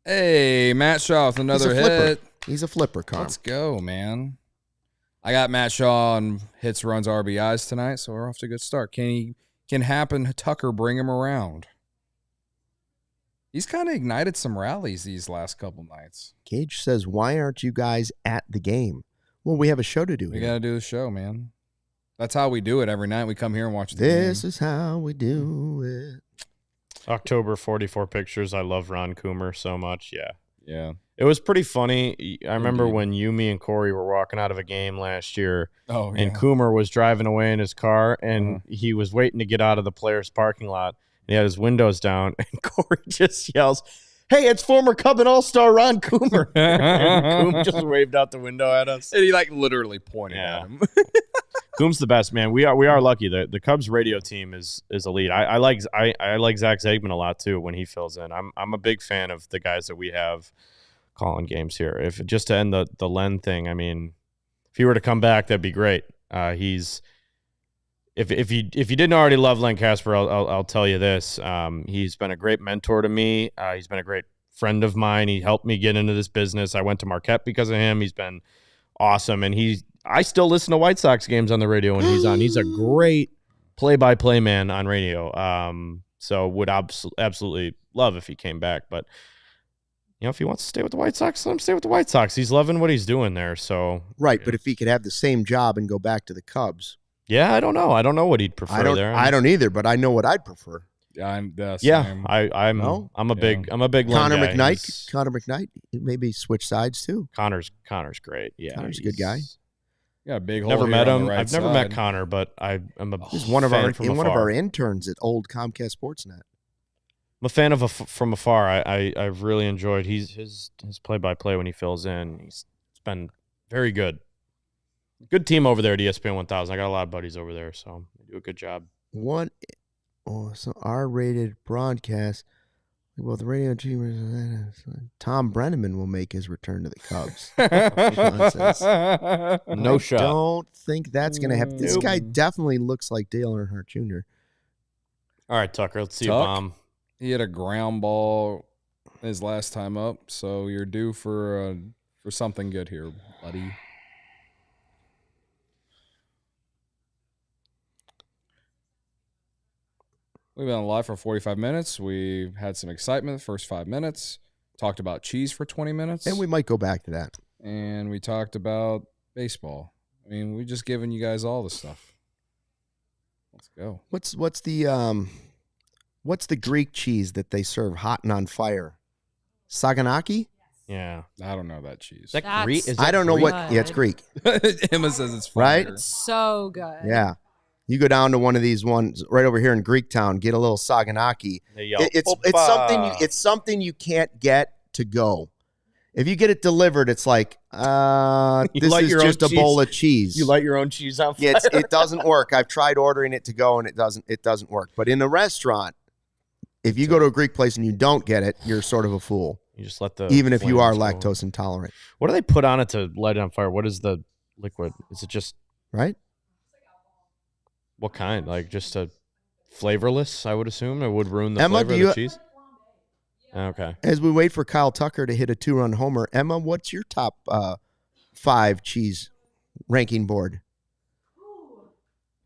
Hey, Matt Shaw with another hit. He's a flipper, Carm. Let's go, man. I got Matt Shaw on hits, runs, RBIs tonight, so we're off to a good start. Can Happ and Tucker bring him around? He's kind of ignited some rallies these last couple nights. Cage says, "Why aren't you guys at the game?" Well, we have a show to do. We got to do the show, man. That's how we do it every night. We come here and watch the This game. is how we do it. October 44 pictures. I love Ron Coomer so much. Yeah. Yeah. It was pretty funny. I remember when you, me, and Corey were walking out of a game last year, and Coomer was driving away in his car, and he was waiting to get out of the players' parking lot. And he had his windows down, and Corey just yells, "Hey, it's former Cub and All-Star Ron Coomer." And Coom just waved out the window at us. And he literally pointed at him. Coom's the best, man. We are lucky. The Cubs radio team is elite. I like Zach Zaidman a lot too when he fills in. I'm a big fan of the guys that we have calling games here. If just to end the Len thing, I mean, if he were to come back, that'd be great. If you didn't already love Len Casper, I'll tell you this. He's been a great mentor to me. He's been a great friend of mine. He helped me get into this business. I went to Marquette because of him. He's been awesome, and I still listen to White Sox games on the radio when he's on. He's a great play-by-play man on radio. So would absolutely love if he came back, but if he wants to stay with the White Sox, let him stay with the White Sox. He's loving what he's doing there. So right, but if he could have the same job and go back to the Cubs, I don't know. I don't know what he'd prefer there. I don't either, but I know what I'd prefer. Yeah, I'm a big Connor Lynn guy. McKnight. Connor McKnight. Maybe switch sides too. Connor's great. Yeah, Connor's a good guy. Yeah, big hole. Never met him. Right I've never met Connor, but I'm He's one of our interns at old Comcast Sportsnet. I'm a fan of from afar. I've really enjoyed his play-by-play when he fills in. It's been very good. Good team over there at ESPN 1000. I got a lot of buddies over there, so they do a good job. So R-rated broadcast. Well, the radio team, Tom Brenneman will make his return to the Cubs. No shot. I don't think that's going to happen. This guy definitely looks like Dale Earnhardt Jr. All right, Tucker, let's see a bomb. He had a ground ball his last time up, so you're due for something good here, buddy. We've been live for 45 minutes. We've had some excitement the first 5 minutes. Talked about cheese for 20 minutes. And we might go back to that. And we talked about baseball. I mean, we just giving you guys all the stuff. Let's go. What's the Greek cheese that they serve hot and on fire? Saganaki? Yeah. I don't know that cheese. Is that Greek? I don't know what. Yeah, it's Greek. Emma says it's fire. Right? So good. Yeah. You go down to one of these ones right over here in Greektown, get a little Saganaki. It's something you can't get to go. If you get it delivered, it's like this is just a bowl of cheese. You light your own cheese on fire. Yes, it doesn't work. I've tried ordering it to go and it doesn't work. But in a restaurant, if you go to a Greek place and you don't get it, you're sort of a fool. You just let even if you are lactose intolerant. What do they put on it to light it on fire? What is the liquid? Is it just right? What kind? Like just a flavorless, I would assume? It would ruin the flavor of the cheese? Okay. As we wait for Kyle Tucker to hit a 2-run homer, Emma, what's your top 5 cheese ranking board?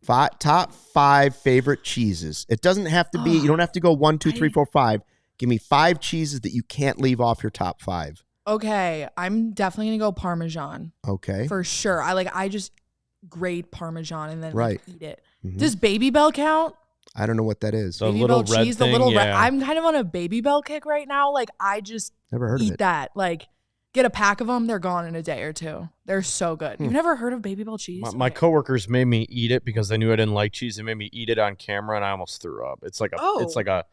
Top 5 favorite cheeses. It doesn't have to be, you don't have to go 1, 2, 3, 4, 5. Give me 5 cheeses that you can't leave off your top 5. Okay. I'm definitely going to go Parmesan. Okay. For sure. I just grate Parmesan and then eat it. Mm-hmm. Does Baby Bell count? I don't know what that is. The little red cheese, thing, the little red. I'm kind of on a Baby Bell kick right now. I just never heard eat of it. that. Get a pack of them. They're gone in a day or two. They're so good. You've never heard of Baby Bell cheese? My coworkers made me eat it because they knew I didn't like cheese. They made me eat it on camera, and I almost threw up. It's like a.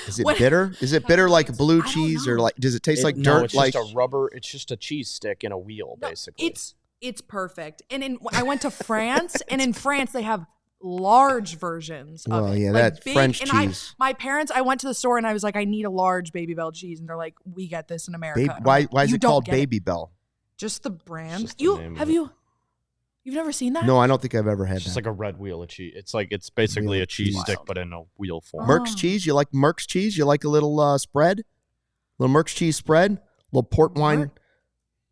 Is it bitter? Is it bitter like blue cheese or does it taste like dirt? It's just a rubber. It's just a cheese stick in a wheel, basically. It's perfect. And I went to France, and in France they have large versions of it. Yeah, that's French cheese. My parents, I went to the store and I was like, I need a large Baby Bell cheese, and they're like, we get this in America. Why is it called Baby Bell? Just the brand. You've never seen that? No, I don't think I've ever had it's that. just like a red wheel of cheese. It's basically a cheese stick, but in a wheel form. Merck's cheese. You like Merck's cheese? You like a little spread? Little Merck's cheese spread? A little port wine?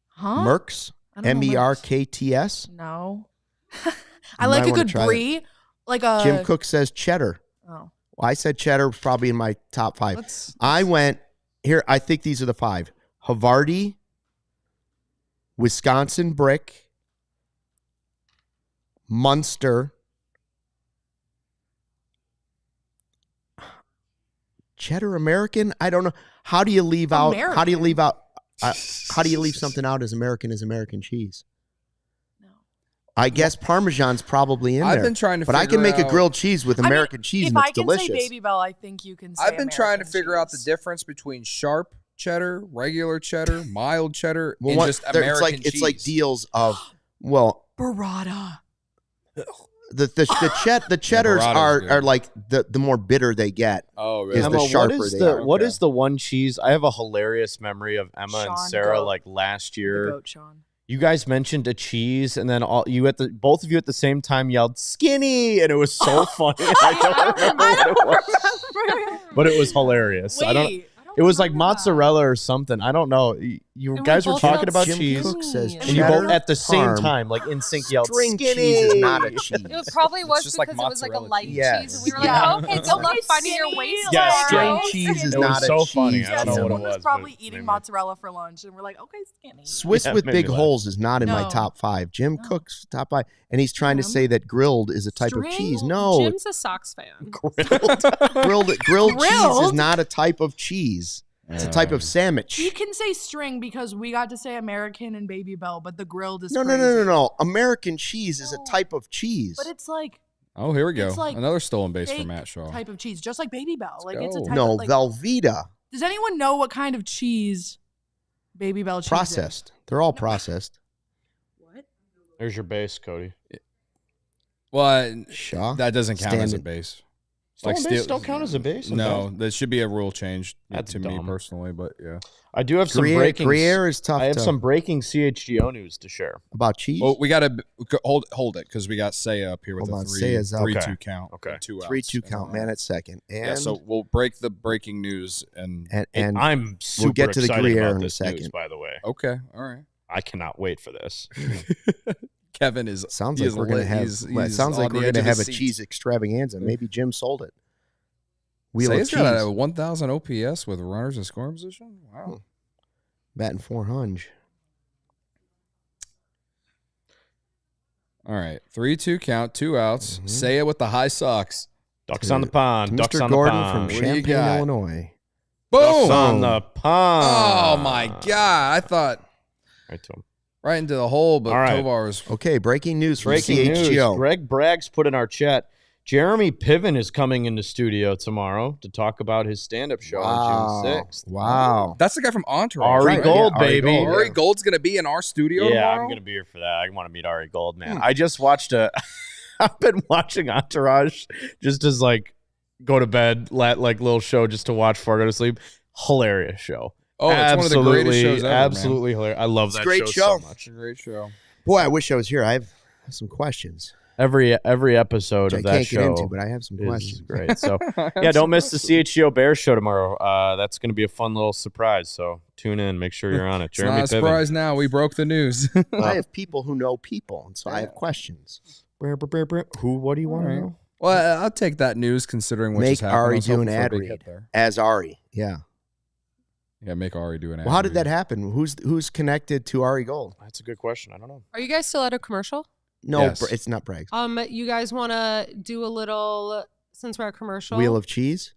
Huh? Merck's? MERKTS? No. I like a good brie. Jim Cook says cheddar. Oh. Well, I said cheddar was probably in my top 5. I went here. I think these are the 5. Havarti, Wisconsin Brick, Munster, Cheddar American. I don't know. How do you leave out? How do you leave out? How do you leave something out as American cheese? No. I guess Parmesan's probably in there. I've been trying to, but I can make a grilled cheese with American cheese, and it's delicious. If I can say Baby Bell, I think you can say I've been trying to figure out the difference between sharp cheddar, regular cheddar, mild cheddar, and just American cheese. It's like deals of burrata. The cheddars are like the more bitter they get. Oh, really? Is the sharper they are. What is the one cheese? I have a hilarious memory of Emma and Sarah last year. Goat Sean. You guys mentioned a cheese, and then both of you at the same time yelled "skinny," and it was so funny. I don't remember what it was, but it was hilarious. Wait, It was like mozzarella or something. I don't know. you And guys we were both talking yelled about skinny. cheese, Cook says and you both cheddar, at the same parm. time, like in sync, yelled String skinny. cheese is not a cheese. It probably was just because like it was like a mozzarella light cheese. Yes. cheese. And we were Yeah. like, okay, good luck finding your waist Yeah, tomorrow. String cheese is It was not so a funny. cheese. I don't know what Someone it was was, probably but eating maybe. mozzarella for lunch, and we're like, okay, skinny. Swiss Yeah, with made me big laugh. holes is not in my No. top 5. Jim No. Cook's top 5, and he's trying to Jim? say that grilled is a type of String? cheese. No, Jim's a Sox fan. grilled cheese is Grilled? not a type of cheese. It's a type of sandwich. He can say string because we got to say American and Baby Bell, but the grilled is No. crazy. American cheese is a No. type of cheese. But it's like Oh, here we go. It's like Another stolen base for fake Matt Shaw. type of cheese, just like Baby Bell. Like it's a go. type No, of like. Velveeta, Does anyone know what kind of cheese Baby Bell cheese processed. They're all processed. is? What? There's your base, Cody. Well, Shaw. that doesn't count as a Standard. base. Stolen Like base steal- don't count as a base. No, sometimes. that should be a rule change That's to me dumb. personally, but yeah. I do have some breaking. Gruyere is tough. I have to- some breaking CHGO news to share. about cheese. Well, we got to hold it because we got Seiya up here with Hold a on, Seiya's up. 3-2 Okay. count. Okay. 2 outs. 3-2 And count, then- man, at second, and Yeah, so we'll break the breaking news and and I'm super get to the excited Gruyere about in a this news, second. by the way. okay, all right. I cannot wait for this. Kevin is sounds he like is we're gonna lit. have. He's well, it sounds on like the we're edge gonna of have his a seat. cheese extravaganza. Maybe Jim sold it. Wheel of Seiya's cheese, got a 1,000 OPS with runners in scoring position. Wow. batting 400. All right, 3-2 count, 2 outs. Mhm. Seiya with the high socks. Ducks on the pond. Ducks Mr. on Gordon the pond. from What do you Champaign, got? Illinois. Ducks Boom! on the pond. Oh my God! I thought Right to him. right into the hole, but All right. Tovar was. Okay, breaking news from Breaking CHGO. news. Greg Braggs put in our chat. Jeremy Piven is coming into studio tomorrow to talk about his stand-up show on June 6th. Wow. That's the guy from Entourage. Ari right? Gold, Yeah, Ari baby. Gold, Ari Gold's gonna be in our studio Yeah, tomorrow. I'm gonna be here for that. I want to meet Ari Gold, man. I just watched I've been watching Entourage just as like go to bed, like little show just to watch before I go to sleep. Hilarious show. Oh, it's one of the greatest shows ever, man. Absolutely hilarious. I love It's a that great show show. so much. It's a great show. Boy, I wish I was here. I have some questions, Every episode which I of that can't show get into, but I have some is questions. great. So yeah, don't miss the CHGO Bears show tomorrow. That's going to be a fun little surprise. So tune in. Make sure you're on it. It's Jeremy not a Piven. surprise now. We broke the news. I have people who know people, and so I have questions. Who? What do you want to know? Well, I'll take that news considering what Make just happened. I Ari was do hoping an for a ad big read. hit there. As Ari. Yeah. Yeah, make Ari do an ad Well, how did read. that happen? Who's connected to Ari Gold? That's a good question. I don't know. Are you guys still at a commercial? No, Yes. it's not Braggs. You guys want to do a little, since we're at commercial, Wheel of Cheese?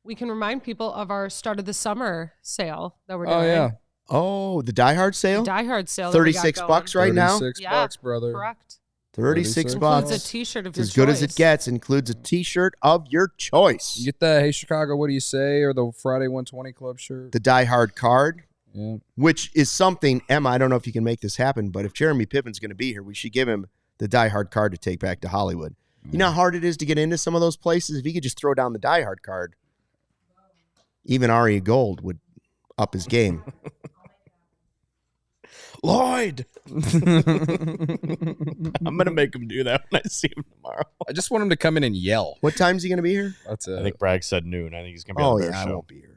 we can remind people of our start of the summer sale that we're doing. Oh yeah, Oh, the Die Hard sale? Die Hard sale. that we got 36 going. bucks right now? 36 Yeah, bucks, brother. Correct. 36 36 bucks. Includes a T-shirt of It's your as good as it choice. gets. Includes a T-shirt of your choice. You get the Hey Chicago, what do you say, or the Friday 120 Club shirt. The Die Hard card, Yeah. which is something, Emma, I don't know if you can make this happen, but if Jeremy Piven's going to be here, we should give him the Die Hard card to take back to Hollywood. You know how hard it is to get into some of those places? If he could just throw down the Die Hard card, even Ari Gold would up his game. Lloyd. I'm gonna make him do that when I see him tomorrow. I just want him to come in and yell. What time's he going to be here? That's it. I think Bragg said noon. I think he's gonna be Oh, on the yeah, Bears I show. won't be here.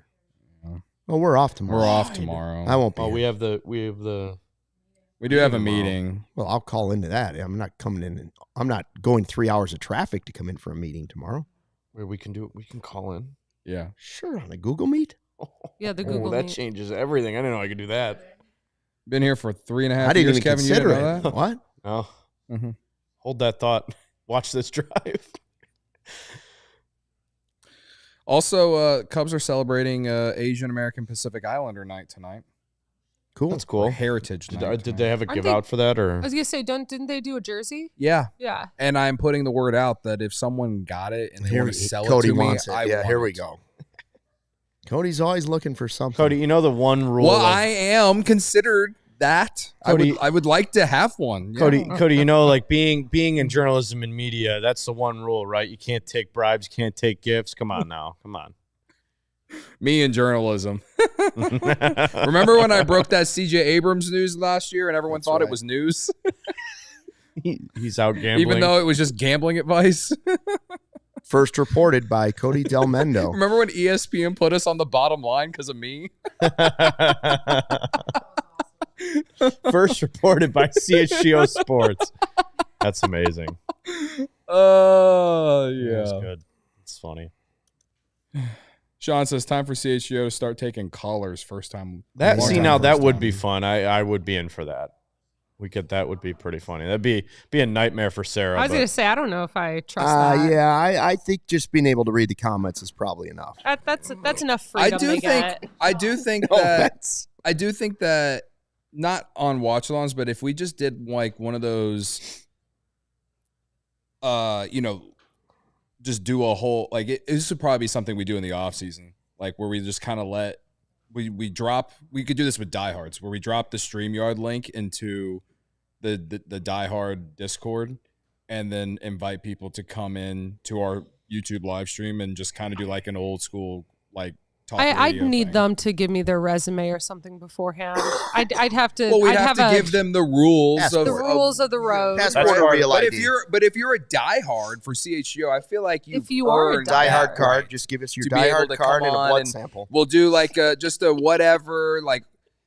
Oh, we're off tomorrow. We're off tomorrow. I won't be Oh, here. we have the. We do have a tomorrow. meeting. Well, I'll call into that. I'm not coming in. I'm not going 3 hours of traffic to come in for a meeting tomorrow. Where we can do it. We can call in. Yeah. Sure, on a Google Meet. Yeah, the Oh, Google that Meet. changes everything. I didn't know I could do that. Been here for 3.5 I didn't years, even Kevin. You consider didn't know it. that? What? No. Mm-hmm. Hold that thought. Watch this drive. Also, Cubs are celebrating Asian American Pacific Islander night tonight. Cool. That's cool. Heritage night. Did they have a Aren't give they- out for that or? I was gonna say, didn't they do a jersey? Yeah. Yeah. And I'm putting the word out that if someone got it and they Here want to sell Cody it to wants me, it. I Yeah, want here we it. go. Cody's always looking for something. Cody, you know the one rule. Well, of- I am considered that. Cody- I would like to have one. Yeah. Cody, you know, like being in journalism and media, that's the one rule, right? You can't take bribes, you can't take gifts. Come on now, come on. Me and journalism. Remember when I broke that CJ Abrams news last year and everyone That's thought right. it was news? He's out gambling. Even though it was just gambling advice. First reported by Cody Del Mendo. Remember when ESPN put us on the bottom line because of me? First reported by CHGO Sports. That's amazing. Oh, yeah. That's good. It's funny. Sean says, time for CHGO to start taking callers first time. That would be fun. I would be in for that. That would be pretty funny. That'd be a nightmare for Sarah. I was going to say, I don't know if I trust that. Yeah, I think just being able to read the comments is probably enough. That's enough freedom to get. I do think that not on watch-alongs, but if we just did like one of those, just do a whole, like this would probably be something we do in the off season, like where we just kind of we could do this with diehards, where we drop the StreamYard link into the diehard Discord, and then invite people to come in to our YouTube live stream and just kind of do like an old school talk. I'd need them to give me their resume or something beforehand. I'd have to. Well, we'd have to give them the rules of the road. That's a real ID. But if you're a diehard for CHGO, I feel like if you are a diehard card, just give us your diehard card and a blood sample. We'll do just a whatever.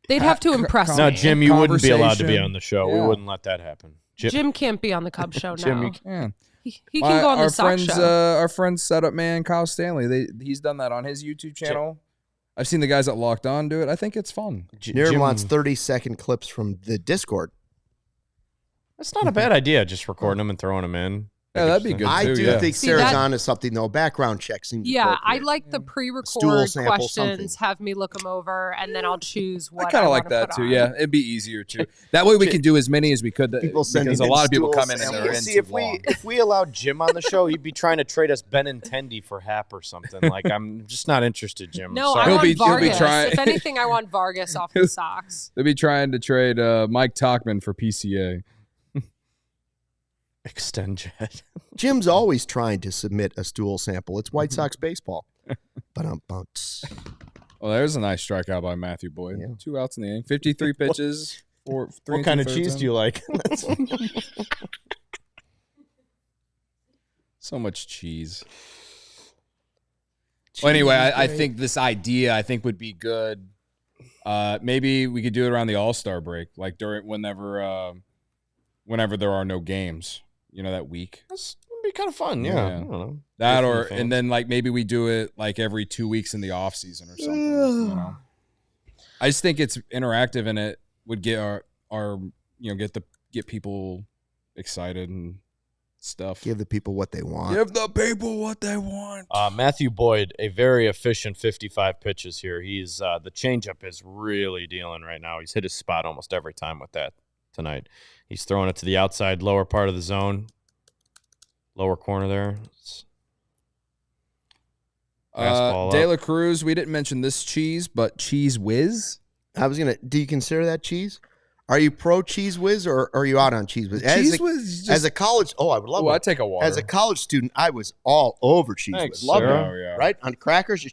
They'd have to impress me. No, Jim, you wouldn't be allowed to be on the show. Yeah. We wouldn't let that happen. Jim can't be on the Cubs show now. Jim, you can. He can go on the Sox show. Our friend Setup Man Kyle Stanley, he's done that on his YouTube channel. I've seen the guys at Locked On do it. I think it's fun. Jim wants 30-second clips from the Discord. That's not a bad idea, just recording them and throwing them in. Yeah, that'd be good, too. I do think Sarah's on to something, though. Background check seems appropriate. I like the pre-record questions, have me look them over, and then I'll choose what I kind of like that, too. Yeah, it'd be easier, too. That way we can do as many as we could, because a lot of people come in and they're in too long. If we allowed Jim on the show, he'd be trying to trade us Benintendi for Happ or something. I'm just not interested, Jim. No, I want Vargas. If anything, I want Vargas off the Sox. They'll be trying to trade Mike Tauchman for PCA. Extend jet. Jim's always trying to submit a stool sample. It's White Sox baseball. Well, there's a nice strikeout by Matthew Boyd. Yeah. 2 outs in the inning. 53 pitches. What kind of cheese do you like? So much cheese. Well, anyway, I think this idea would be good. Maybe we could do it around the All-Star break, whenever there are no games. That week. That'd be kind of fun, yeah. I don't know. That and then maybe we do it every 2 weeks in the off season or something. I just think it's interactive, and it would get get people excited and stuff. Give the people what they want. Give the people what they want. Matthew Boyd, a very efficient 55 pitches here. He's the changeup is really dealing right now. He's hit his spot almost every time with that tonight. He's throwing it to the outside lower part of the zone. Lower corner there. De La Cruz, we didn't mention this cheese, but Cheese Whiz. Do you consider that cheese? Are you pro Cheese Whiz or are you out on Cheese Whiz? As a college, I would love it. I'd take a water. As a college student, I was all over Cheese Whiz. Love it. Oh, yeah. Right? On crackers,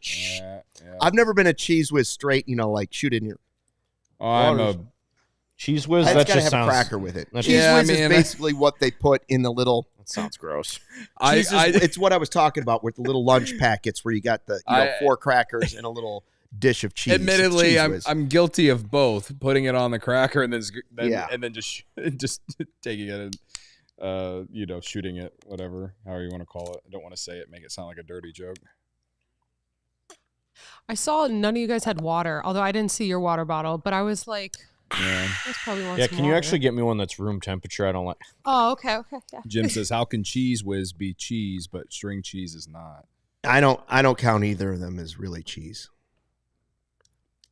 I've never been a Cheese Whiz straight, shoot it in your Cheese Whiz, that just have a cracker with it. Cheese Whiz is basically what they put in the little. That sounds gross. It's what I was talking about with the little lunch packets where you got the 4 crackers and a little dish of cheese. Admittedly, I'm guilty of both, putting it on the cracker and then just taking it and shooting it, whatever, however you want to call it. I don't want to say it, make it sound like a dirty joke. I saw none of you guys had water, although I didn't see your water bottle, but I was like. Yeah. Can you actually get me one that's room temperature? I don't like. Oh, okay. Yeah. Jim says, "How can Cheese Whiz be cheese, but string cheese is not?" I don't count either of them as really cheese.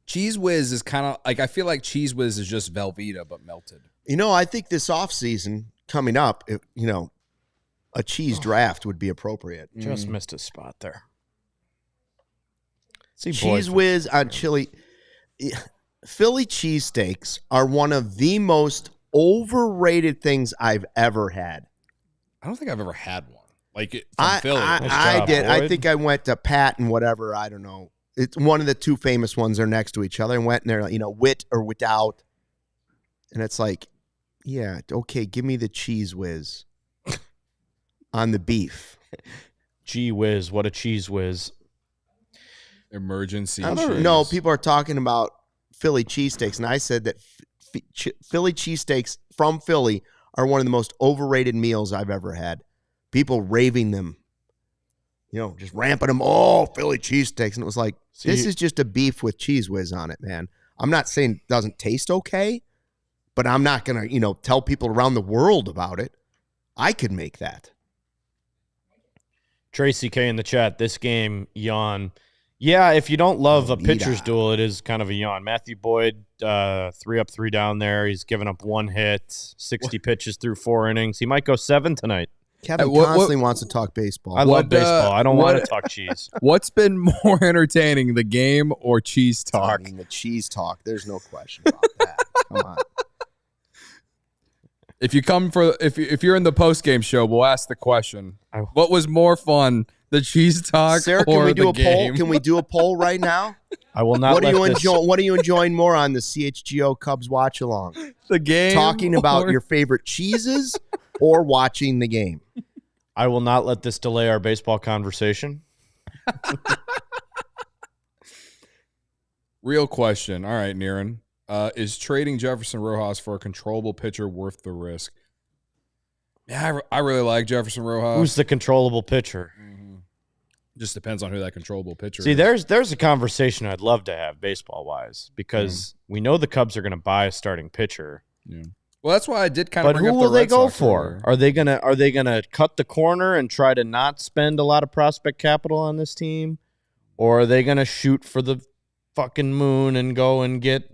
Cheese Whiz is kind of I feel like Cheese Whiz is just Velveeta but melted. I think this off season coming up, a cheese draft would be appropriate. Just missed a spot there. Cheese Whiz on chili. Philly cheesesteaks are one of the most overrated things I've ever had. I don't think I've ever had one. From Philly. I did. Boyd. I think I went to Pat and whatever. I don't know. It's one of the 2 famous ones are next to each other. And went in there, wit or without. And it's okay, give me the Cheese Whiz on the beef. Gee whiz, what a cheese whiz. Emergency. I don't know. People are talking about Philly cheesesteaks, and I said that Philly cheesesteaks from Philly are one of the most overrated meals I've ever had. People raving them, just ramping them. Oh, Philly cheesesteaks, and it was like, this is just a beef with cheese whiz on it, man. I'm not saying it doesn't taste okay, but I'm not gonna, tell people around the world about it. I could make that. Tracy K in the chat. This game, yawn. Yeah, if you don't love a pitcher's duel, it is kind of a yawn. Matthew Boyd, 3 up, 3 down there. He's given up 1 hit, 60 pitches through 4 innings. He might go 7 tonight. Kevin constantly wants to talk baseball. I love baseball. I don't want to talk cheese. What's been more entertaining, the game or cheese talk? I mean, the cheese talk. There's no question about that. Come on. If you're in the postgame show, we'll ask the question: what was more fun, the cheese talk Sarah, or can we do the a game? poll? Can we do a poll right now? I will not. What are you enjoying more on the CHGO Cubs watch along? The game, talking about your favorite cheeses, or watching the game? I will not let this delay our baseball conversation. Real question. All right, Niren. Is trading Jefferson Rojas for a controllable pitcher worth the risk? Yeah, I really like Jefferson Rojas. Who's the controllable pitcher? Mm-hmm. Just depends on who that controllable pitcher is. See, there's a conversation I'd love to have baseball-wise because we know the Cubs are going to buy a starting pitcher. Yeah. Well, that's why I did kind of. But who will they go for? Are they gonna cut the corner and try to not spend a lot of prospect capital on this team, or are they gonna shoot for the fucking moon and go and get,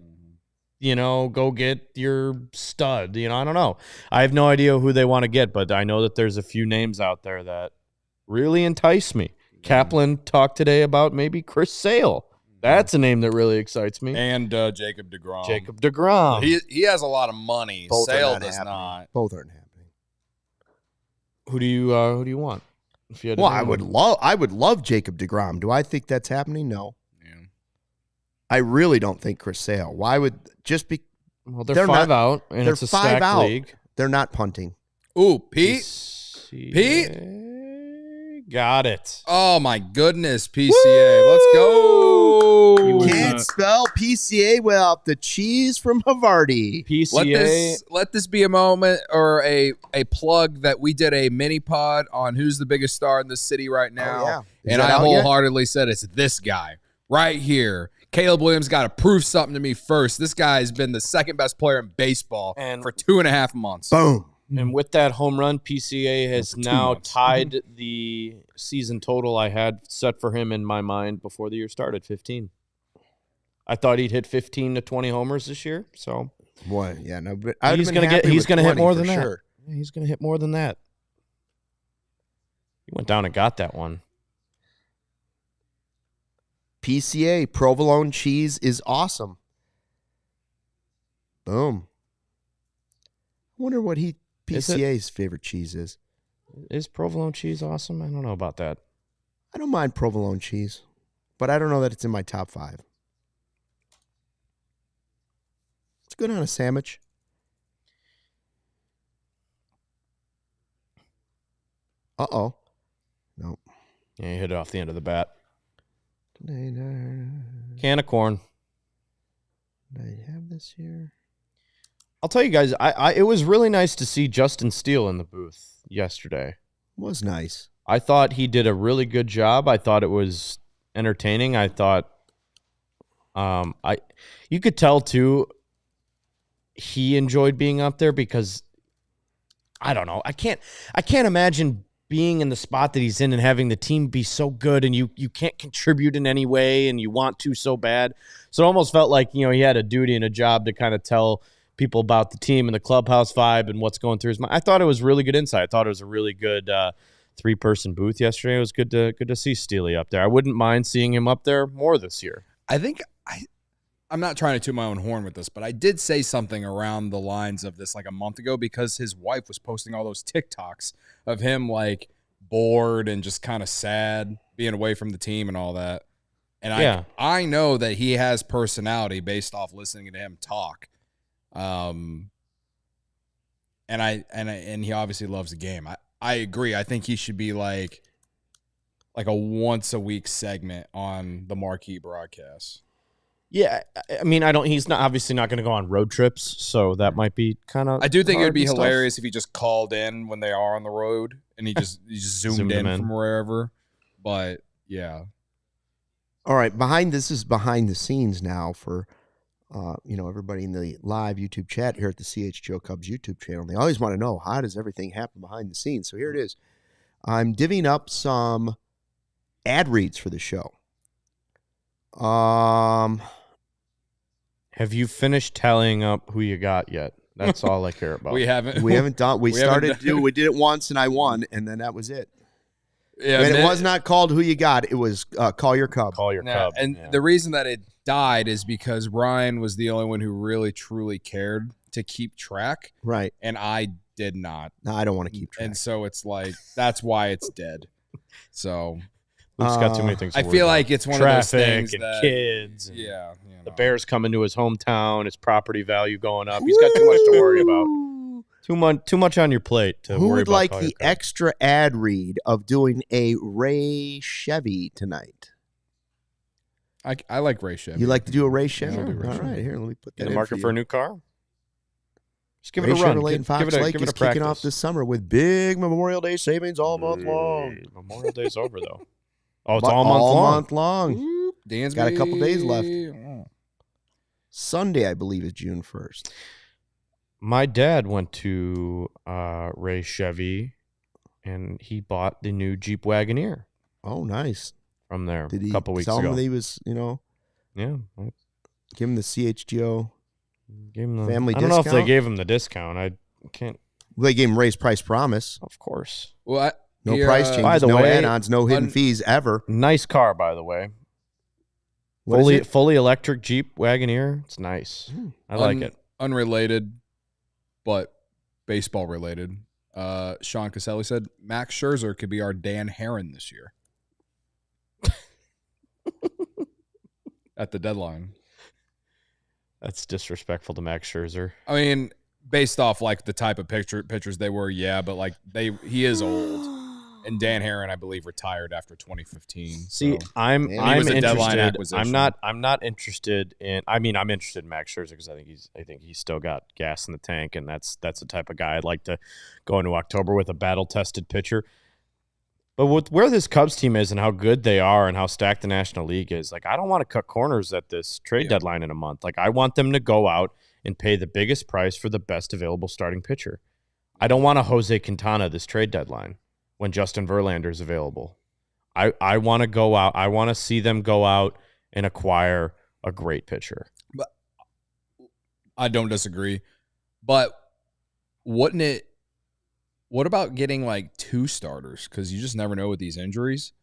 go get your stud? I don't know. I have no idea who they want to get, but I know that there's a few names out there that really entice me. Kaplan talked today about maybe Chris Sale. That's a name that really excites me. And Jacob DeGrom. Jacob DeGrom. He has a lot of money. Both Sale does not. Both aren't happening. Who do you want? If you had I would love Jacob DeGrom. Do I think that's happening? No. Yeah. I really don't think Chris Sale. Why would just be? Well, they're 5 out, and it's a stacked league. They're not punting. Ooh, Pete. Pete. Got it. Oh, my goodness, PCA. Woo! Let's go. Can't spell PCA without the cheese from Havarti. PCA. Let this be a moment or a plug that we did a mini pod on who's the biggest star in the city right now. Oh, yeah. And I wholeheartedly said it's this guy right here. Caleb Williams got to prove something to me first. This guy has been the second best player in baseball for 2.5 months. Boom. And with that home run, PCA has now tied the season total I had set for him in my mind before the year started, 15. I thought he'd hit 15 to 20 homers this year. So, boy, yeah, no, but he's going to hit more than that. Sure. Yeah, he's going to hit more than that. He went down and got that one. PCA provolone cheese is awesome. Boom. I wonder what PCA's favorite cheese is. Is provolone cheese awesome? I don't know about that. I don't mind provolone cheese, but I don't know that it's in my top 5. It's good on a sandwich. Uh-oh. Nope. Yeah, you hit it off the end of the bat. Can Can of corn. I have this here? I'll tell you guys, it was really nice to see Justin Steele in the booth yesterday. It was nice. I thought he did a really good job. I thought it was entertaining. I thought you could tell too he enjoyed being up there because I don't know. I can't imagine being in the spot that he's in and having the team be so good and you can't contribute in any way and you want to so bad. So it almost felt like, he had a duty and a job to kind of tell people about the team and the clubhouse vibe and what's going through his mind. I thought it was really good insight. I thought it was a really good 3-person booth yesterday. It was good to see Steely up there. I wouldn't mind seeing him up there more this year. I think I'm not trying to toot my own horn with this, but I did say something around the lines of this like a month ago because his wife was posting all those TikToks of him like bored and just kind of sad being away from the team and all that. And I know that he has personality based off listening to him talk. And he obviously loves the game. I agree. I think he should be like like a once a week segment on the marquee broadcast. Yeah, I mean, he's not obviously not going to go on road trips, so that might be kind of. I do think it would be hilarious if he just called in when they are on the road and he just zoomed in from wherever. But yeah. All right, this is behind the scenes now for everybody in the live YouTube chat here at the CHGO Cubs YouTube channel. They always want to know, how does everything happen behind the scenes? So here it is. I'm divvying up some ad reads for the show. Have you finished tallying up who you got yet? That's all I care about. We haven't done. We did it once, and I won, and then that was it. Yeah, and it was not called Who You Got. It was Call Your Cub. Call Your Cub. And the reason that it died is because Ryan was the only one who really, truly cared to keep track. Right. And I did not. No, I don't want to keep track. And so it's like, that's why it's dead. So Luke's got too many things to I worry feel about. like it's one Traffic of those things and that, kids. And yeah. the Bears coming to his hometown, his property value going up. He's got too much to worry about. Too much on your plate to worry about. Who would like the extra ad read of doing a Ray Chevy tonight? I like Ray Chevy. You like to do a Ray Chevy? Yeah, I'll do Ray All Chevy. right, here, let me put that in in the market for a new car? Just give Ray it a run. Chevrolet in Fox Lake is kicking off this summer with big Memorial Day savings all month long. Memorial Day's over, though. Oh, it's all month long. Dansby. Got a couple days left. Sunday, I believe, is June 1st. My dad went to Ray Chevy, and he bought the new Jeep Wagoneer. Oh, nice. From there Did he a couple weeks tell ago. him that he was, Yeah. give him the CHGO family discount? I don't know if they gave him the discount. I can't. Well, they gave him raised price promise. Of course. Well, no price changes, by the no way, add-ons, no hidden fees ever. Nice car, by the way. Fully electric Jeep Wagoneer. It's nice. I like it. Unrelated, but baseball related. Sean Caselli said Max Scherzer could be our Dan Herron this year. At the deadline. That's disrespectful to Max Scherzer. I mean, based off like the type of pitchers they were, yeah, but like he is old. And Dan Herron, I believe, retired after 2015. See, so. I'm interested. I'm not interested in. I mean, I'm interested in Max Scherzer because I think he's still got gas in the tank, and that's the type of guy I'd like to go into October with, a battle-tested pitcher. But with where this Cubs team is and how good they are and how stacked the National League is, like, I don't want to cut corners at this trade deadline in a month. Like, I want them to go out and pay the biggest price for the best available starting pitcher. I don't want a Jose Quintana this trade deadline when Justin Verlander is available. I want to go out. I want to see them go out and acquire a great pitcher. But I don't disagree. But wouldn't it? What about getting like 2 starters? Because you just never know with these injuries.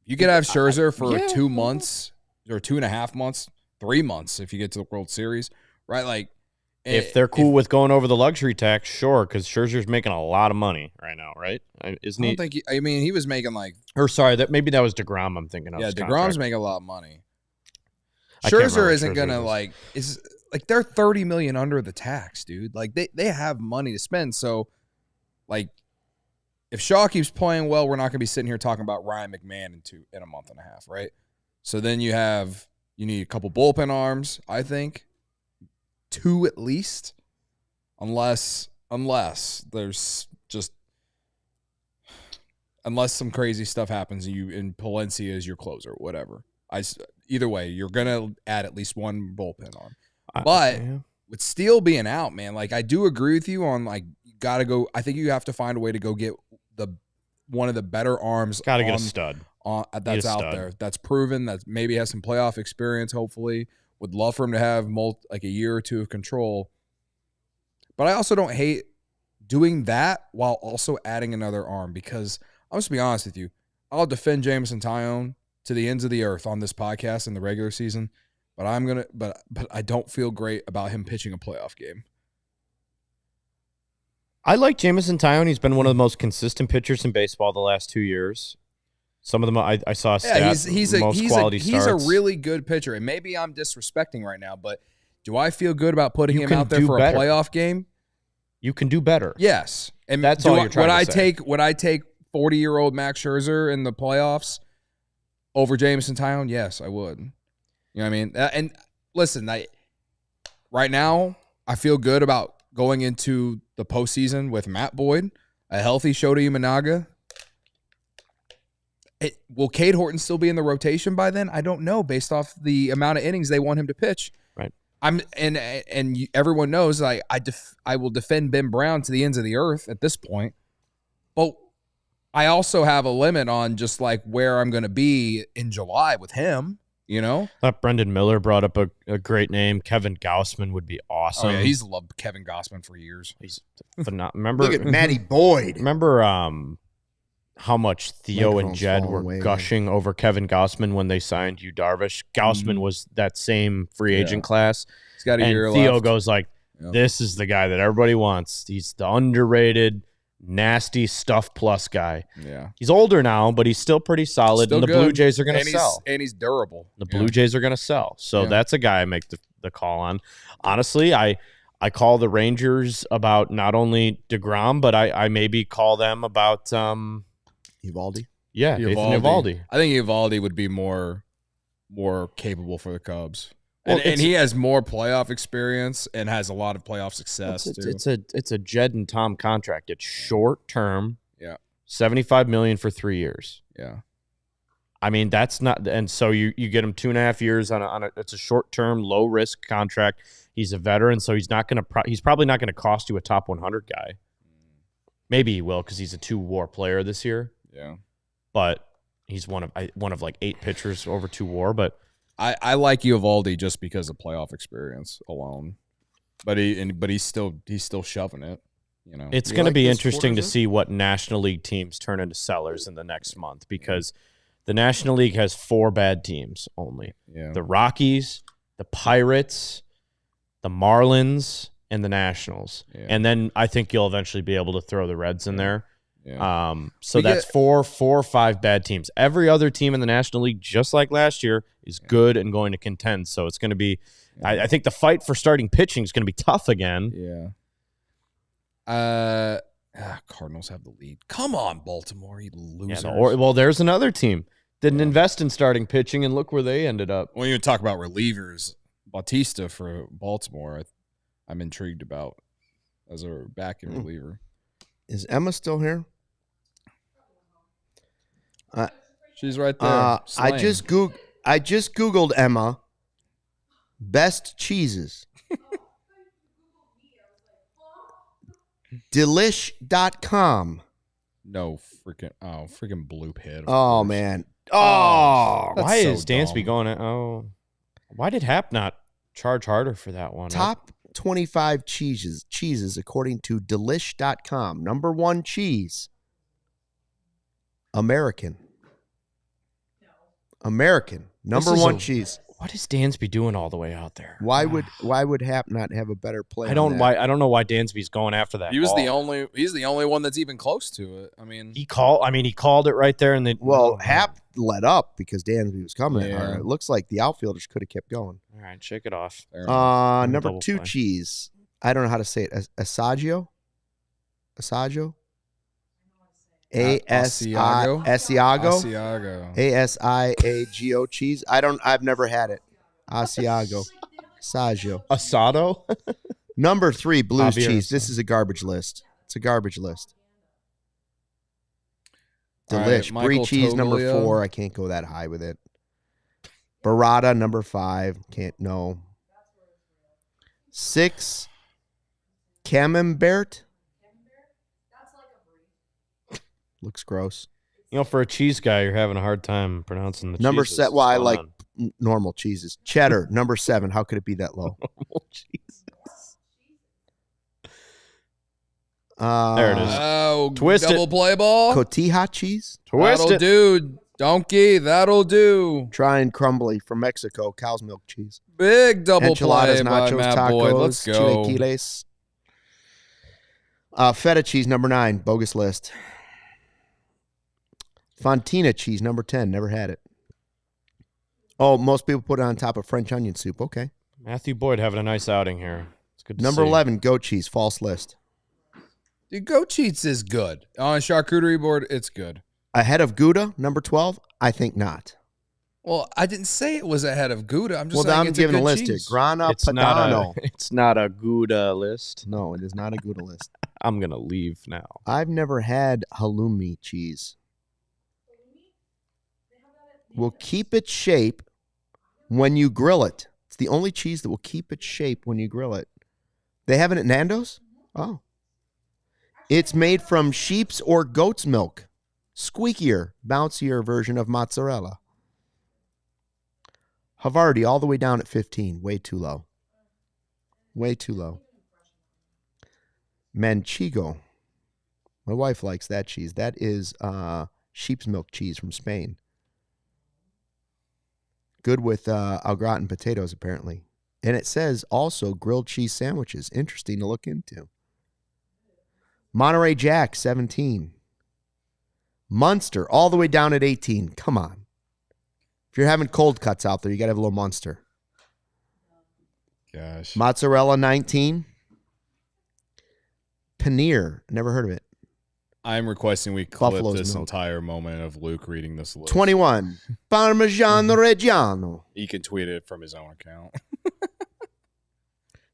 You could have Scherzer for 2 months or 2.5 months, 3 months if you get to the World Series, right? Like, if they're cool with going over the luxury tax, sure, because Scherzer's making a lot of money right now, right? Isn't he? I don't think he was making like. Or sorry, that was DeGrom. I'm thinking of. Yeah, DeGrom's making a lot of money. I can't Scherzer remember isn't gonna like is. Like, they're $30 million under the tax, dude. Like, they have money to spend. So, like, if Shaw keeps playing well, we're not going to be sitting here talking about Ryan McMahon in a month and a half, right? So then you need a couple bullpen arms, I think. 2 at least. Unless there's just unless some crazy stuff happens and Palencia is your closer, whatever. Either way, you're going to add at least 1 bullpen arm. But with Steele being out, man, like, I do agree with you on, like, you got to go. I think you have to find a way to go get one of the better arms. Got to get a stud. That's out there. That's proven. That maybe has some playoff experience, hopefully. Would love for him to have like a year or 2 of control. But I also don't hate doing that while also adding another arm, because I'm just be honest with you. I'll defend Jameson Taillon to the ends of the earth on this podcast in the regular season. But but I don't feel great about him pitching a playoff game. I like Jameson Taillon. He's been one of the most consistent pitchers in baseball the last 2 years. Some of them I saw a stat. He's a really good pitcher. And maybe I'm disrespecting right now, but do I feel good about putting him out there for a playoff game? You can do better. Yes, and that's all you're trying to say. Would I take 40-year-old Max Scherzer in the playoffs over Jameson Taillon? Yes, I would. You know what I mean? And listen, right now, I feel good about going into the postseason with Matt Boyd, a healthy Shota Imanaga. Will Cade Horton still be in the rotation by then? I don't know, based off the amount of innings they want him to pitch. Right. And everyone knows I will defend Ben Brown to the ends of the earth at this point. But I also have a limit on just like where I'm going to be in July with him. You know, I thought Brendan Miller brought up a great name. Kevin Gausman would be awesome. Oh yeah, he's loved Kevin Gausman for years. He's phenomenal. Remember, look at Matty Boyd. Remember how much Theo and Jed were gushing over Kevin Gausman when they signed Yu Darvish. Gausman was that same free agent class. He's got a year left. Theo goes like, this is the guy that everybody wants. He's the underrated, nasty stuff plus guy. Yeah. He's older now, but he's still pretty solid. Still and the good. Blue Jays are going to sell. And he's durable. The Blue Jays are going to sell. So that's a guy I make the call on. Honestly, I call the Rangers about not only DeGrom, but I maybe call them about Eovaldi. Yeah, Eovaldi. I think Eovaldi would be more capable for the Cubs. Well, and he has more playoff experience and has a lot of playoff success too. It's a Jed and Tom contract. It's short term. Yeah. $75 million for 3 years. Yeah. I mean, that's not, and so you get him 2.5 years on a it's a short term, low risk contract. He's a veteran, so he's probably not gonna cost you a top 100 guy. Maybe he will because he's a 2-WAR player this year. Yeah. But he's one of like 8 pitchers over 2 WAR. But I like Eovaldi just because of playoff experience alone. But he's still shoving it. You know, it's going to be interesting to see what National League teams turn into sellers in the next month because the National League has 4 bad teams only. Yeah. The Rockies, the Pirates, the Marlins, and the Nationals. Yeah. And then I think you'll eventually be able to throw the Reds in there. Yeah. So that's 4 or 5 bad teams. Every other team in the National League, just like last year, is good and going to contend. So it's going to be I think the fight for starting pitching is going to be tough again. Yeah. Cardinals have the lead. Come on, Baltimore, you losers. Yeah, well, there's another team. Didn't invest in starting pitching, and look where they ended up. When you talk about relievers, Bautista for Baltimore, I'm intrigued about as a back-end reliever. Is Emma still here? She's right there. I just Googled Emma. Best cheeses. Delish.com. No freaking blue pit. Oh man. Oh, why is Dansby going? Why did Happ not charge harder for that one? Top 25 cheeses according to Delish.com. Number 1 cheese. American. Number 1 cheese. What is Dansby doing all the way out there? Why would Happ not have a better play? I don't know why Dansby's going after that. He's the only one that's even close to it. I mean, he called it right there, and then Happ let up because Dansby was coming. Yeah. It looks like the outfielders could have kept going. All right, shake it off. Number 2 cheese. I don't know how to say it. Asagio. Asiago. Asiago cheese. I've never had it. Asiago. Asado. Number 3 Blues cheese. This is a garbage list. It's a garbage list. Delish. Right, Brie cheese number 4. I can't go that high with it. Burrata number 5. Can't no. 6 Camembert. Looks gross. You know, for a cheese guy, you're having a hard time pronouncing the number cheeses. 7. Well, I like normal cheeses. Cheddar, number 7. How could it be that low? Normal cheese. There it is. Oh, twist double play ball. Cotija cheese. That'll do. Donkey, that'll do. Try and crumbly from Mexico. Cow's milk cheese. Big double enchiladas, play nachos, by Matt tacos, Boyd. Let's go. Chilaquiles. Feta cheese, number 9. Bogus list. Fontina cheese, number 10. Never had it. Oh, most people put it on top of French onion soup. Okay. Matthew Boyd having a nice outing here. It's good to Number see. 11, goat cheese. False list. Dude, goat cheese is good. On a charcuterie board, it's good. Ahead of Gouda, number 12? I think not. Well, I didn't say it was ahead of Gouda. I'm just saying I'm it's giving a a good list cheese. here. Grana It's Padano. it's not a Gouda list. No, it is not a Gouda list. I'm going to leave now. I've never had halloumi cheese. Will keep its shape when you grill it. It's the only cheese that will keep its shape when you grill it. They have it at Nando's? Oh. It's made from sheep's or goat's milk. Squeakier, bouncier version of mozzarella. Havarti all the way down at 15. Way too low. Way too low. Manchego. My wife likes that cheese. That is sheep's milk cheese from Spain. Good with au gratin potatoes, apparently. And it says also grilled cheese sandwiches. Interesting to look into. Monterey Jack, 17. Munster, all the way down at 18. Come on. If you're having cold cuts out there, you got to have a little Munster. Gosh. Mozzarella, 19. Paneer, never heard of it. I'm requesting we clip Buffalo's this milk. entire moment of Luke reading this list. 21. Parmigiano Reggiano. He can tweet it from his own account.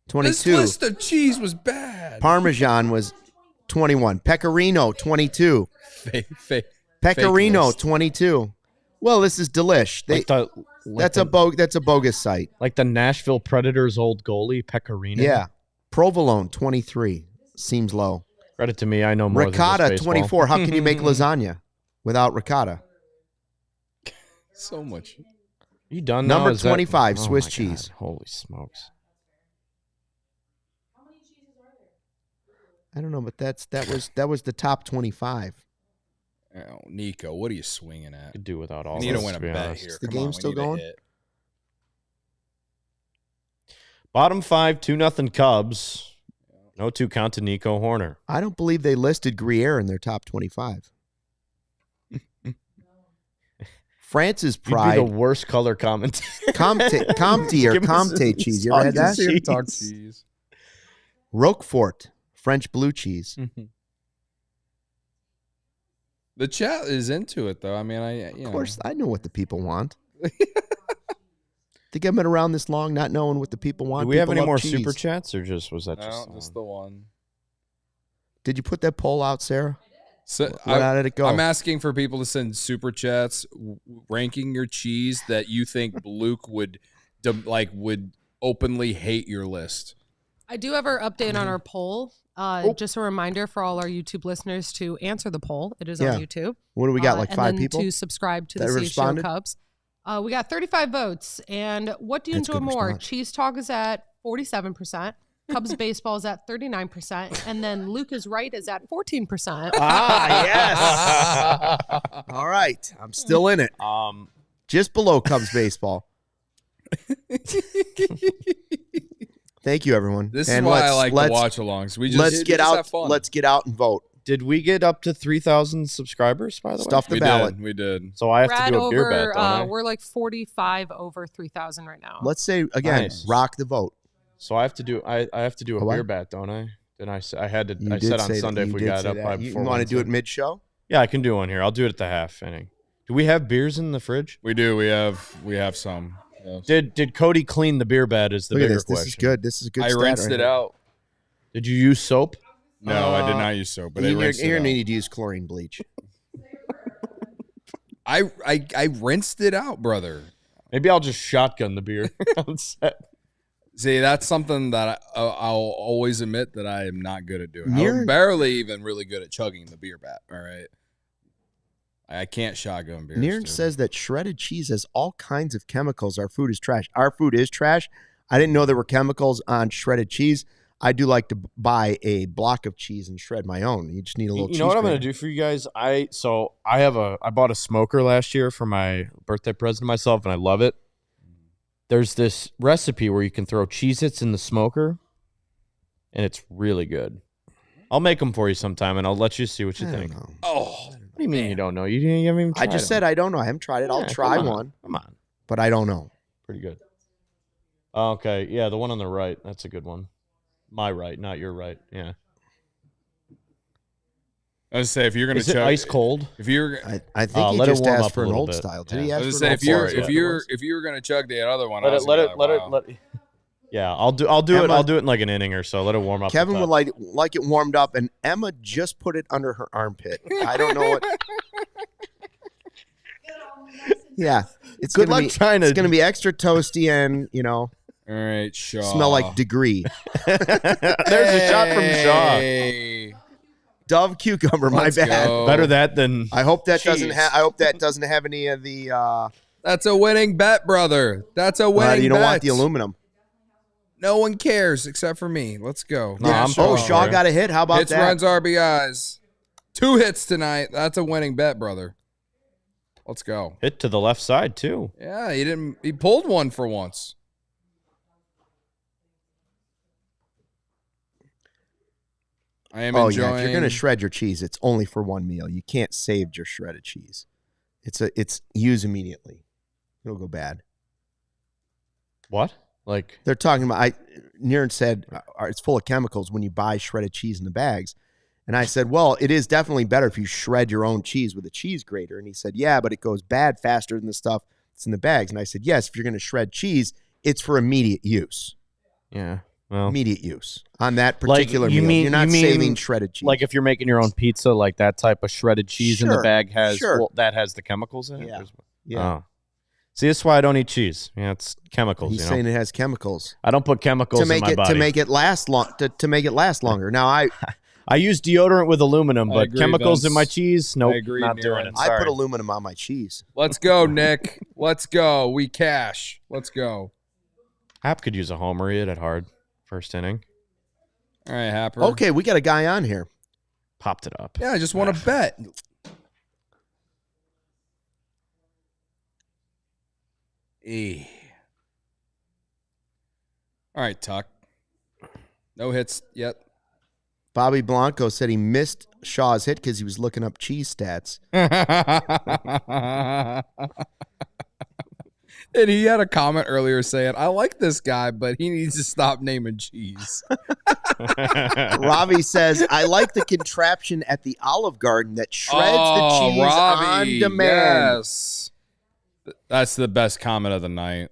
22. This list of cheese was bad. Parmesan was 21. Pecorino, 22. Fake Pecorino, list. 22. Well, this is delish. That's a bogus site. Like the Nashville Predators old goalie, Pecorino. Yeah. Provolone, 23. Seems low. Credit to me, I know more Ricotta, than just baseball. 24. How can you make lasagna without ricotta? So much. You done now? Number Is that- 25, Oh Swiss my cheese. God. Holy smokes. I don't know, but that was the top 25. Oh, Nico, what are you swinging at? Could do without all We need this, to win to a be bet honest. here. Is the Come game on, we still need a going? hit. Bottom 5, 2-0 Cubs. No 2 count to Nico Horner. I don't believe they listed Gruyere in their top 25. France's You'd be pride. the worst color commentator. Comte or Give us Comte some cheese. You ever had that? cheese. Roquefort, French blue cheese. The chat is into it, though. I mean, Of course, I know what the people want. Think I've been around this long not knowing what the people want. Do we have People any love more cheese. super chats, or was that No, just just the one. Did you put that poll out, Sarah? So How did it go? I'm asking for people to send super chats ranking your cheese that you think Luke would openly hate your list. I do have our update on our poll. Just a reminder for all our YouTube listeners to answer the poll. It is on YouTube. What do we got, like and 5 then people? to subscribe to the that CHGO responded? Cubs. We got 35 votes. And what do you That's enjoy good more? response. Cheese Talk is at 47%. Cubs baseball is at 39%. And then Luke is Right is at 14%. Ah, yes. All right. I'm still in it. Just below Cubs baseball. Thank you, everyone. This And is why I let's- like let's- to watch alongs. We just Let's get just out. have fun. Let's get out and vote. Did we get up to 3,000 subscribers, by the way? Stuff the we ballot. did. We did. So I have We're to at do a beer over, bet, don't I? we're like 45 over 3,000 right now. Let's say again, Nice. rock the vote. So I have to do I have to do a What? beer bet, don't I? Then I had to. You I did said on say Sunday that. if You we did got say up that. by You before want to do it Wednesday. mid-show? Yeah, I can do one here. I'll do it at the half inning. Do we have beers in the fridge? We do. We have some. Yes. Did Cody clean the beer bed? Is the Look at bigger this. This question. is good. This is a good. I stat rinsed right it here. out. Did you use soap? No, I did not use soap, but I You're rinsed it gonna out. need to use chlorine bleach. I rinsed it out, brother. Maybe I'll just shotgun the beer on set. See, that's something that I'll always admit that I am not good at doing. You're- I'm barely even really good at chugging the beer bat. All right, I can't shotgun beers. Nieren dude. says that shredded cheese has all kinds of chemicals. Our food is trash. Our food is trash. I didn't know there were chemicals on shredded cheese. I do like to buy a block of cheese and shred my own. You just need a little cheese. You know what I'm going to grater. do for you guys? I bought a smoker last year for my birthday present to myself, and I love it. There's this recipe where you can throw Cheez-Its in the smoker, and it's really good. I'll make them for you sometime, and I'll let you see what you I think. don't know. Oh, What do you mean you don't know? You haven't even I tried just them. said I don't know. I haven't tried it. I'll Yeah, try come on. one, Come on. but I don't know. Pretty good. Okay, yeah, the one on the right. That's a good one. My right, not your right. Yeah. I was say if you're gonna Is it chug ice cold? if you're I think he let it just warm asked up for a an little old bit. style. Did Yeah. he I ask was for gonna an say old style? if you were gonna chug the other one, Let I it was let gonna it be let like, it wow. let it. Yeah, I'll do it. I'll do it in like an inning or so. Let it warm up. Kevin would like it warmed up, and Emma just put it under her armpit. I don't know what. Yeah, it's Good gonna luck trying to- It's gonna be extra toasty and All right, Shaw. smell like degree. There's a shot from Shaw. Hey. Dove cucumber. My Let's bad. go. Better that than I hope that doesn't Cheese. have. I hope that doesn't have any of the. That's a winning bet, brother. That's a winning bet. You don't want the aluminum. No one cares except for me. Let's go. No, I'm Oh, for Shaw it. got a hit. How about Hits, that? runs, RBIs. 2 hits tonight. That's a winning bet, brother. Let's go. hit to the left side too. Yeah, he pulled one for once. I am Oh enjoying. yeah, if you're gonna shred your cheese, it's only for one meal. You can't save your shredded cheese. It's use immediately. It'll go bad. What? Like They're talking about. Niren said it's full of chemicals when you buy shredded cheese in the bags, and I said, well, it is definitely better if you shred your own cheese with a cheese grater. And he said, yeah, but it goes bad faster than the stuff that's in the bags. And I said, yes, if you're going to shred cheese, it's for immediate use. yeah. Well, Immediate use on that particular you meal. mean- You're not you mean saving shredded cheese. like if you're making your own pizza, like that type of shredded cheese in the Sure, bag has sure. well, that has the chemicals in it. Yeah. Or is- Yeah. Oh. See, that's why I don't eat cheese. Yeah, it's chemicals. He's you know? saying it has chemicals I don't put chemicals to make in my it body. to make it last long to make it last longer. Now I use deodorant with aluminum, I but agree, chemicals in Vince. my cheese, nope, I agree, not doing Niren. it. I Sorry. put aluminum on my cheese. Let's go, Nick. Let's go. We cash. Let's go. Happ could use a homer. He hit it hard first inning. All right, Happer. Okay, we got a guy on here. Popped it up. Yeah, I just want to bet. All right, Tuck. No hits yet. Bobby Blanco said he missed Shaw's hit because he was looking up cheese stats. And he had a comment earlier saying, I like this guy, but he needs to stop naming cheese. Ravi says, I like the contraption at the Olive Garden that shreds the cheese on demand. Yes. That's the best comment of the night.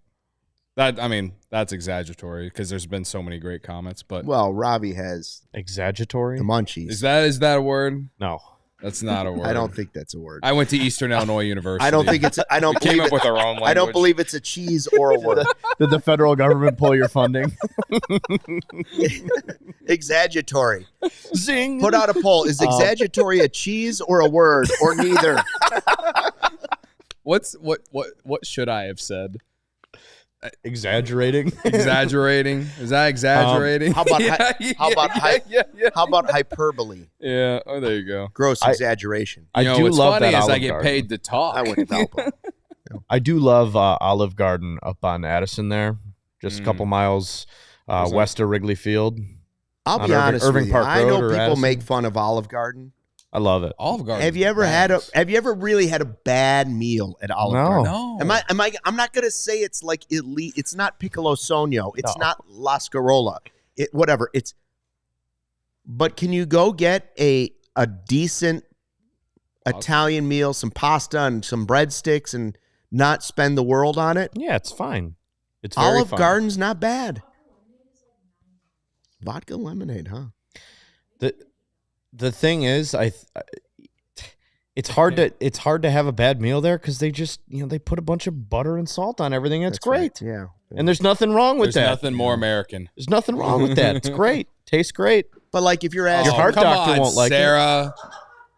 That's exaggeratory because there's been so many great comments, but Well, Ravi has Exaggeratory? the munchies. is that a word? No. That's not a word. I don't think that's a word. I went to Eastern Illinois University. I don't think it's. I don't We came believe up it. with our own language. I don't believe it's a cheese or a word. Did the federal government pull your funding? Exaggeratory. Zing. Put out a poll. Is exaggeratory a cheese or a word or neither? What should I have said? Exaggerating. Exaggerating? Is that exaggerating? How about yeah. how about hyperbole? Yeah. Oh, there you go. Gross exaggeration. I You know, do what's love funny that is I Olive get Garden. paid to talk. I went to Valpo. I do love Olive Garden up on Addison there, just a couple miles west of Wrigley Field. I'll On be honest Irving with you. Park I Road know or people Addison? make fun of Olive Garden. I love it. Olive Garden. Have you ever really had a bad meal at Olive No. Garden? No. I'm not gonna say it's like elite. It's not Piccolo Sonio. It's not La Scarola. Whatever. But can you go get a decent Italian meal, some pasta and some breadsticks, and not spend the world on it? Yeah, it's fine. It's very Olive fun. Garden's not bad. Vodka lemonade, huh? The thing is, it's hard to have a bad meal there because they just they put a bunch of butter and salt on everything. And it's That's great. right. Yeah. And there's nothing wrong with There's that. nothing more American. There's nothing wrong with that. It's great. Tastes great. But like if you're asking, Your heart come doctor on, won't like it. Sarah.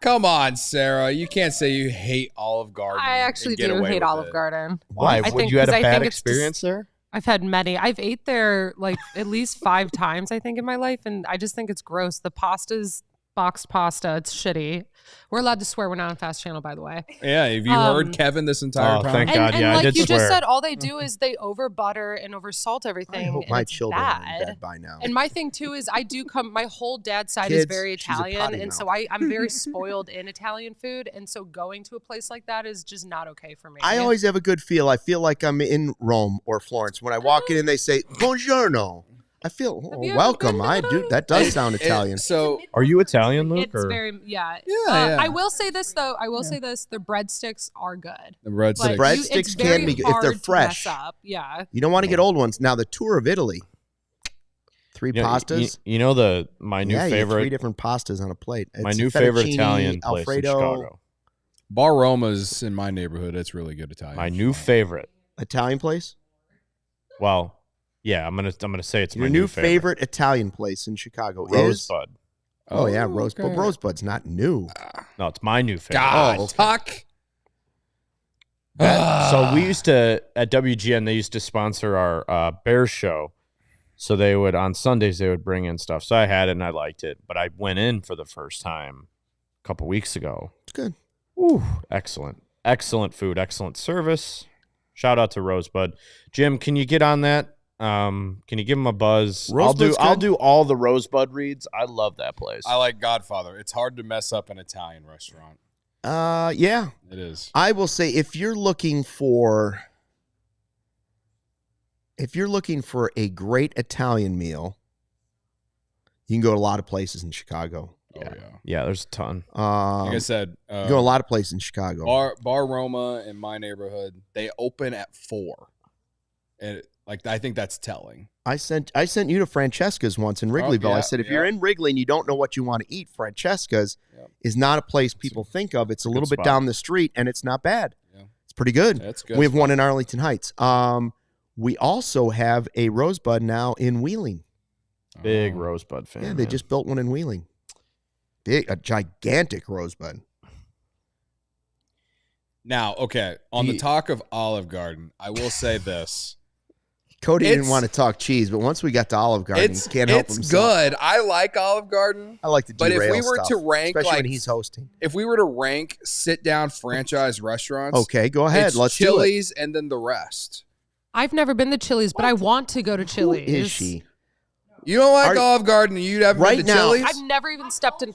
Come on, Sarah. You can't say you hate Olive Garden. I actually and get do away hate with Olive it. Garden. Why? I think- You had a 'cause I bad think it's just- experience there? I've had many. I've ate there like at least 5 times, I think, in my life, and I just think it's gross. The pasta's boxed pasta. It's shitty. We're allowed to swear. We're not on Fast Channel, by the way. Yeah, have you heard Kevin this entire Oh, time? thank God. And Yeah, I like did you swear. just said, all they do is they over butter and over salt everything. I hope and my it's children are in bad. bed by now. And my thing too is I do come. My whole dad's side is Kids, very she's a Italian, potty and mouth. so I'm very spoiled in Italian food, and so going to a place like that is just not okay for me. I always have a good feel. I feel like I'm in Rome or Florence. When I walk in and they say, Buongiorno, I feel you ever welcome. been to I do. Italy? That does sound Italian. So Are you Italian, Luke? It's or? very yeah. Yeah. I will say this though. I will say this: the breadsticks are good. the red But sticks. breadsticks it's can very be good if they're hard to fresh. mess up. Yeah. You don't want to get old ones. Now the tour of Italy. 3 You know, pastas. You know my new You get favorite. 3 different pastas on a plate. My It's new favorite fettuccine, Italian place Alfredo, in Chicago. Bar Roma's in my neighborhood. It's really good Italian. My new favorite. Italian place. Well, yeah, I'm gonna say it's Your my new favorite. favorite Italian place in Chicago is. Rosebud. Oh yeah, Rosebud. okay. But Rosebud's not new. No, it's my new favorite. God, Oh, okay. Tuck. So we used to at WGN. They used to sponsor our Bears show. So they would on Sundays they would bring in stuff. So I had it and I liked it, but I went in for the first time a couple weeks ago. It's good. Ooh, excellent food, excellent service. Shout out to Rosebud. Jim, can you get on that? Can you give him a buzz? Rosebud's I'll good. do all the Rosebud reads. I love that place. I like Godfather. It's hard to mess up an Italian restaurant. Yeah. It is. I will say if you're looking for a great Italian meal, you can go to a lot of places in Chicago. Oh, yeah. Yeah, there's a ton. Like I said, you go to a lot of places in Chicago. Bar Roma in my neighborhood, they open at 4. And I think that's telling. I sent you to Francesca's once in Wrigleyville. yeah, I said, if you're in Wrigley and you don't know what you want to eat, Francesca's is not a place people think of. It's a little bit spot. down the street, and it's not bad. Yeah. It's pretty good. That's good. We have one in Arlington Heights. We also have a Rosebud now in Wheeling. Big Rosebud fan. Yeah, they man. just built one in Wheeling. A gigantic Rosebud. Now, okay, on the talk of Olive Garden, I will say this. Cody didn't It's- want to talk cheese, but once we got to Olive Garden, he can't help himself. It's good. I like Olive Garden. I like to But if derail we were stuff, to rank, especially like, when he's hosting. If we were to rank sit-down franchise restaurants, Okay, go ahead. it's Let's do it. Chili's and then the rest. I've never been to Chili's, but I want to go to Who Chili's. is she? You don't like Are- Olive Garden, you haven't Right been to now- Chili's? I've never even stepped in.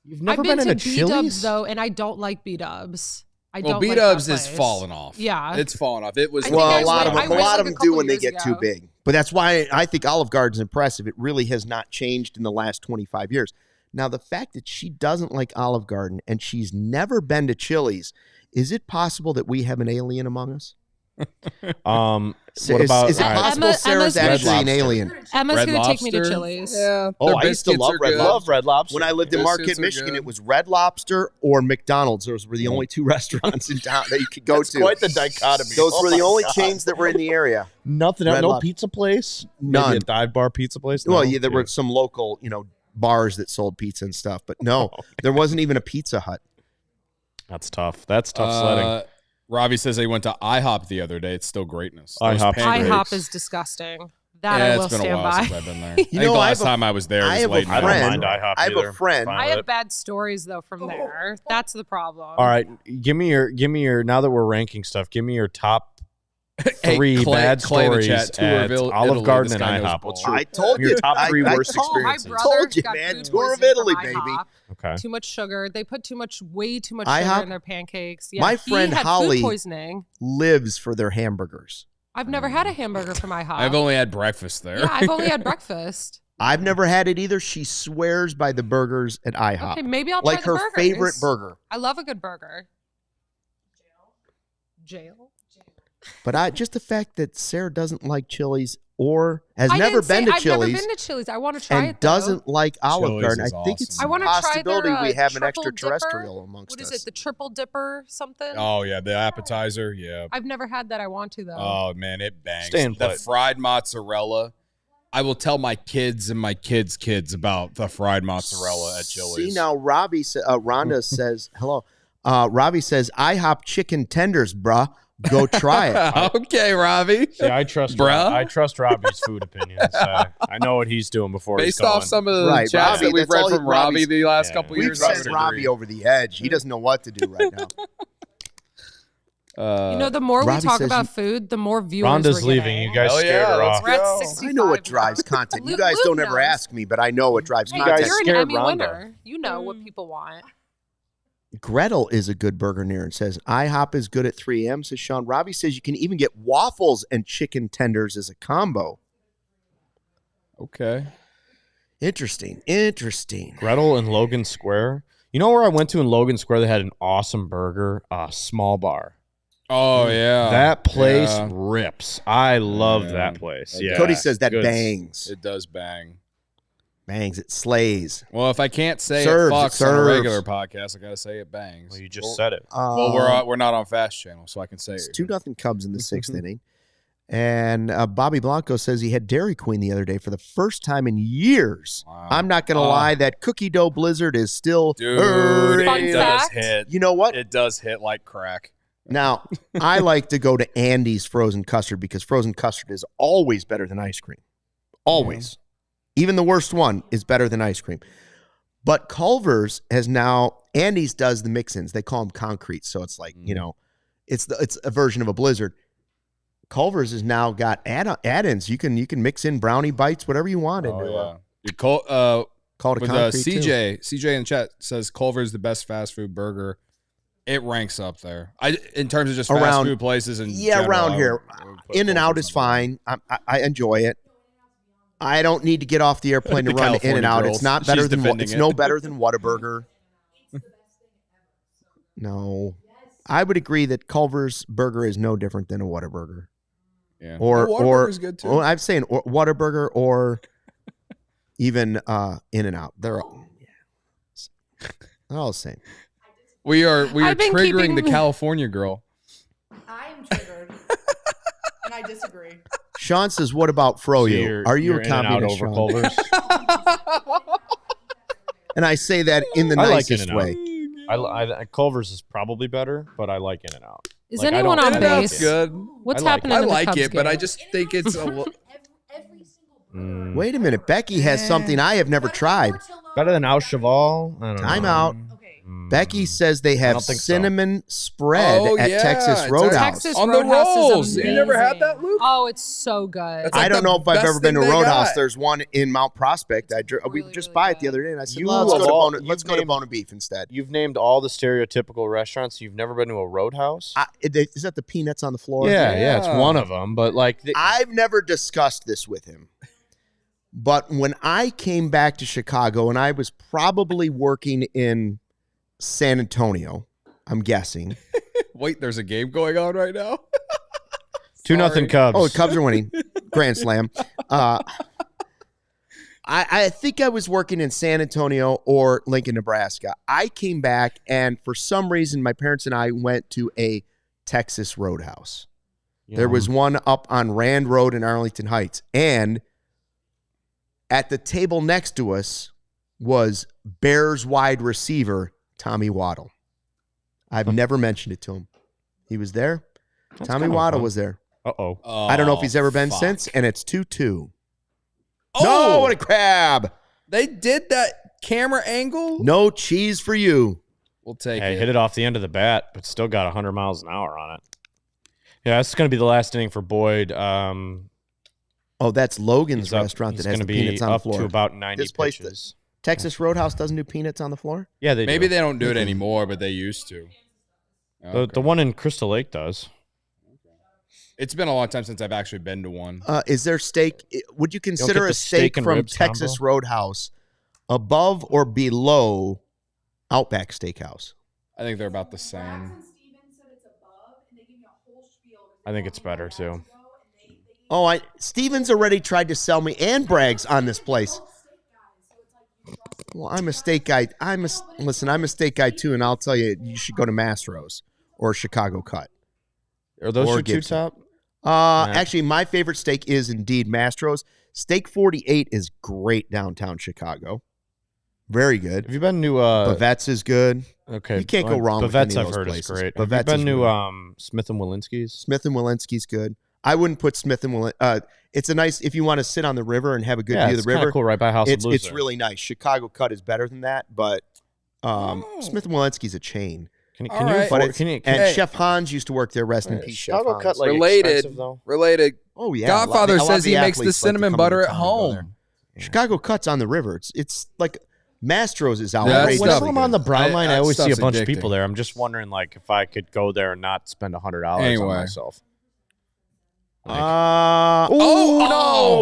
You've never I've been in to a B-Dubs Chili's? though, and I don't like B-Dubs. Well, don't B-Dubs like is that place. falling off. Yeah. It's falling off. It was I think Well, I a lot of went- them, I a lot went of like them a do when they couple get years too ago. big. But that's why I think Olive Garden's impressive. It really has not changed in the last 25 years. Now, the fact that she doesn't like Olive Garden and she's never been to Chili's, is it possible that we have an alien among us? What about is it all right, possible Emma's Sarah's Red actually an Lobster. alien? Emma's Red gonna take me to Lobster? Chili's. Yeah. Oh, their I used to biscuits love are Red good. love Red Lobster. When I lived in Biscuits Marquette, are Michigan, good. it was Red Lobster or McDonald's. Those were the only 2 restaurants in town that you could go That's to. quite the dichotomy. Those Oh were the my only God. chains that were in the area. Nothing else. Red No Lobster. pizza place. None. Maybe a dive bar pizza place. Well, No? yeah, there were some local, bars that sold pizza and stuff, but no, there wasn't even a Pizza Hut. That's tough. That's tough sledding. Robbie says they went to IHOP the other day. It's still greatness. Those IHOP's pancakes- IHOP is disgusting. That yeah, I will it's been a stand while by. since I've been there. I You think know, the I last have a- time I was there I was have a late I don't night. friend- mind IHOP I have a either. friend- Fine I with have it. bad stories though from there. That's the problem. All right, give me your. Now that we're ranking stuff, give me your top Hey, 3 Clay- bad Clay in the stories chat, tour at of Olive Italy, Garden this and guy knows IHOP. ball. What's your, I told your you. top 3 I worst told- My experiences? brother Told you, got man. food Tour of poisoning Italy, from baby. IHOP. Okay. Too much sugar. They put way too much IHOP? sugar in their pancakes. Yeah, My he friend had Holly- food poisoning. Lives for their hamburgers. I've never had a hamburger from IHOP. I've only had breakfast there. Yeah, I've only had breakfast. I've never had it either. She swears by the burgers at IHOP. Okay, maybe I'll like try the her burgers. favorite burger. I love a good burger. Jail. But just the fact that Sarah doesn't like Chili's or has I never didn't say- been to I've Chili's never been to Chili's. I want to try and it though. doesn't like Olive Chili's Garden, I is think it's awesome. I a want to try possibility their we have an triple extraterrestrial dipper. amongst What is us. it? The triple dipper something? Oh yeah, the appetizer. Yeah. I've never had that. I want to though. Oh man, it bangs. Staying The put. fried mozzarella. I will tell my kids and my kids' kids about the fried mozzarella at Chili's. See now, Robbie, Rhonda says hello. Robbie says IHOP chicken tenders, bruh. Go try it. Okay, Robbie. See, I trust Bruh. I trust Robbie's food opinions. I know what he's doing before he's Based going. off some of the Right, chats Robbie, that we've that's all read from Robbie Robbie's- the last Yeah. couple We've years, I sent would Robbie agree. over the edge. He doesn't know what to do right now. The more we Robbie talk says about you- food, the more viewers Rhonda's we're leaving. getting. You guys Hell scared yeah, her let's off. We're at go. 65. I know what drives content. You guys don't ever knows. ask me, but I know what drives Hey, You guys content. you're an scared Emmy Rhonda. winner. You know what people want. Gretel is a good burger near and says IHOP is good at 3 a.m. Says Sean. Robbie says you can even get waffles and chicken tenders as a combo. Okay. Interesting. Gretel in Logan Square. You know where I went to in Logan Square? They had an awesome burger, Small Bar. Oh, yeah. That place rips. I love that place. Yeah. Cody says that bangs. It does bang. Bangs. It slays. Well, if I can't say Serves, it it fucks on a serves. regular podcast, I got to say it bangs. Well, you just said it. Well, we're not on Fast Channel, so I can say It's it. 2-0 Cubs in the 6th inning. And Bobby Blanco says he had Dairy Queen the other day for the first time in years. Wow. I'm not going to lie. That cookie dough blizzard is still... Dude, Fun it does fact. hit. You know what? It does hit like crack. Now, I like to go to Andy's frozen custard because frozen custard is always better than ice cream. Always. Even the worst one is better than ice cream. But Culver's has now, Andy's does the mix-ins. They call them concrete. So it's like, it's a version of a blizzard. Culver's has now got add-ins. You can mix in brownie bites, whatever you want. Call it a concrete CJ in the chat says Culver's the best fast food burger. It ranks up there. In terms of just fast food places and around here. In-N-Out is fine. I enjoy it. I don't need to get off the airplane to run to In-N-Out. It's not better than no better than Whataburger. No, I would agree that Culver's burger is no different than a Whataburger. Yeah, Whataburger's good too. Well, I'm saying Whataburger or even In-N-Out. They're all the same. We are I've been triggering keeping- the California girl. I'm triggered. And I disagree. Sean says, "What about Froyo? Are you a In-N-Out communist?" over Sean? Culver's? And I say that in the I like nicest In-N-Out. way. Culver's is probably better, but I like In-N-Out. Is Like, I anyone don't- on In-N-Out's base? good. What's I like happening I in the like Cubs it, but game? I just think it's a little. Wait a minute, Becky has something I have never tried. Better than Au Cheval? I don't know. Time out. Becky says they I have don't think so. cinnamon spread at Texas it's Roadhouse. Texas On the Roadhouse rolls. is You amazing. never had that, Luke? Oh, it's so good. That's I like don't the know if I've best ever been to thing they Roadhouse. got. There's one in Mount Prospect. We really, just really by it good. the other day, and I said, You well, love let's go to Bona Beef instead. You've named all the stereotypical restaurants. You've never been to a Roadhouse? Is that the peanuts on the floor? Yeah, it's one of them. But like, I've never discussed this with him. But when I came back to Chicago, and I was probably working in San Antonio, I'm guessing. Wait, there's a game going on right now? 2-0 Cubs. Oh, the Cubs are winning. Grand Slam. I think I was working in San Antonio or Lincoln, Nebraska. I came back, and for some reason, my parents and I went to a Texas Roadhouse. There was one up on Rand Road in Arlington Heights. And at the table next to us was Bears wide receiver Tommy Waddle. I've never mentioned it to him. He was there. Tommy Waddle was there. Uh-oh. I don't know if he's ever been fuck. since, and it's 2-2. Oh, No, what a crab. They did that camera angle? No cheese for you. We'll take Hey, it. hit it off the end of the bat, but still got 100 miles an hour on it. Yeah, this is going to be the last inning for Boyd. Oh, that's Logan's He's up- restaurant he's that has gonna the be peanuts on the up floor. to about 90 This place, pitches. Texas Roadhouse doesn't do peanuts on the floor? Yeah, they Maybe do. they don't do it anymore, but they used to. The one in Crystal Lake does. It's been a long time since I've actually been to one. Is there steak? Would you get consider a the steak steak and from ribs Texas combo? Roadhouse above or below Outback Steakhouse? I think they're about the same. I think it's better, too. Oh, Steven's already tried to sell me and brags on this place. Well, I'm a steak guy. I'm a steak guy too, and I'll tell you, you should go to Mastro's or Chicago Cut. Are those Or your two Gibson. top? Actually, my favorite steak is indeed Mastro's. Steak 48 is great downtown Chicago. Very good. Have you been to Bavette's is good. Okay, You can't go wrong with Bavette's. any of I've those heard places. is great. Bavette's Have you been is to Smith and Walensky's? Smith and Walensky's good. I wouldn't put Smith and Walensky. It's a nice, if you want to sit on the river and have a good view of it's the river. kinda cool right by House of Blues. It's really nice. Chicago Cut is better than that, but Smith and Walensky's a chain. Can All you right. afford? But it's, Can you? and Hey. Chef Hans used to work there. Rest in peace, Chef Chicago Hans. Cut like Related. expensive, though? Oh yeah, Godfather A lot says of the he makes the athletes like to cinnamon come butter into at town and go there. home. Chicago Cut's on the river. It's like Mastro's is That outrageous. stuff- Whenever I'm on the Brown line, I always see a stuff's bunch of addicting. people there. I'm just wondering, like, if I could go there and not spend $100 on Anyway. myself. No,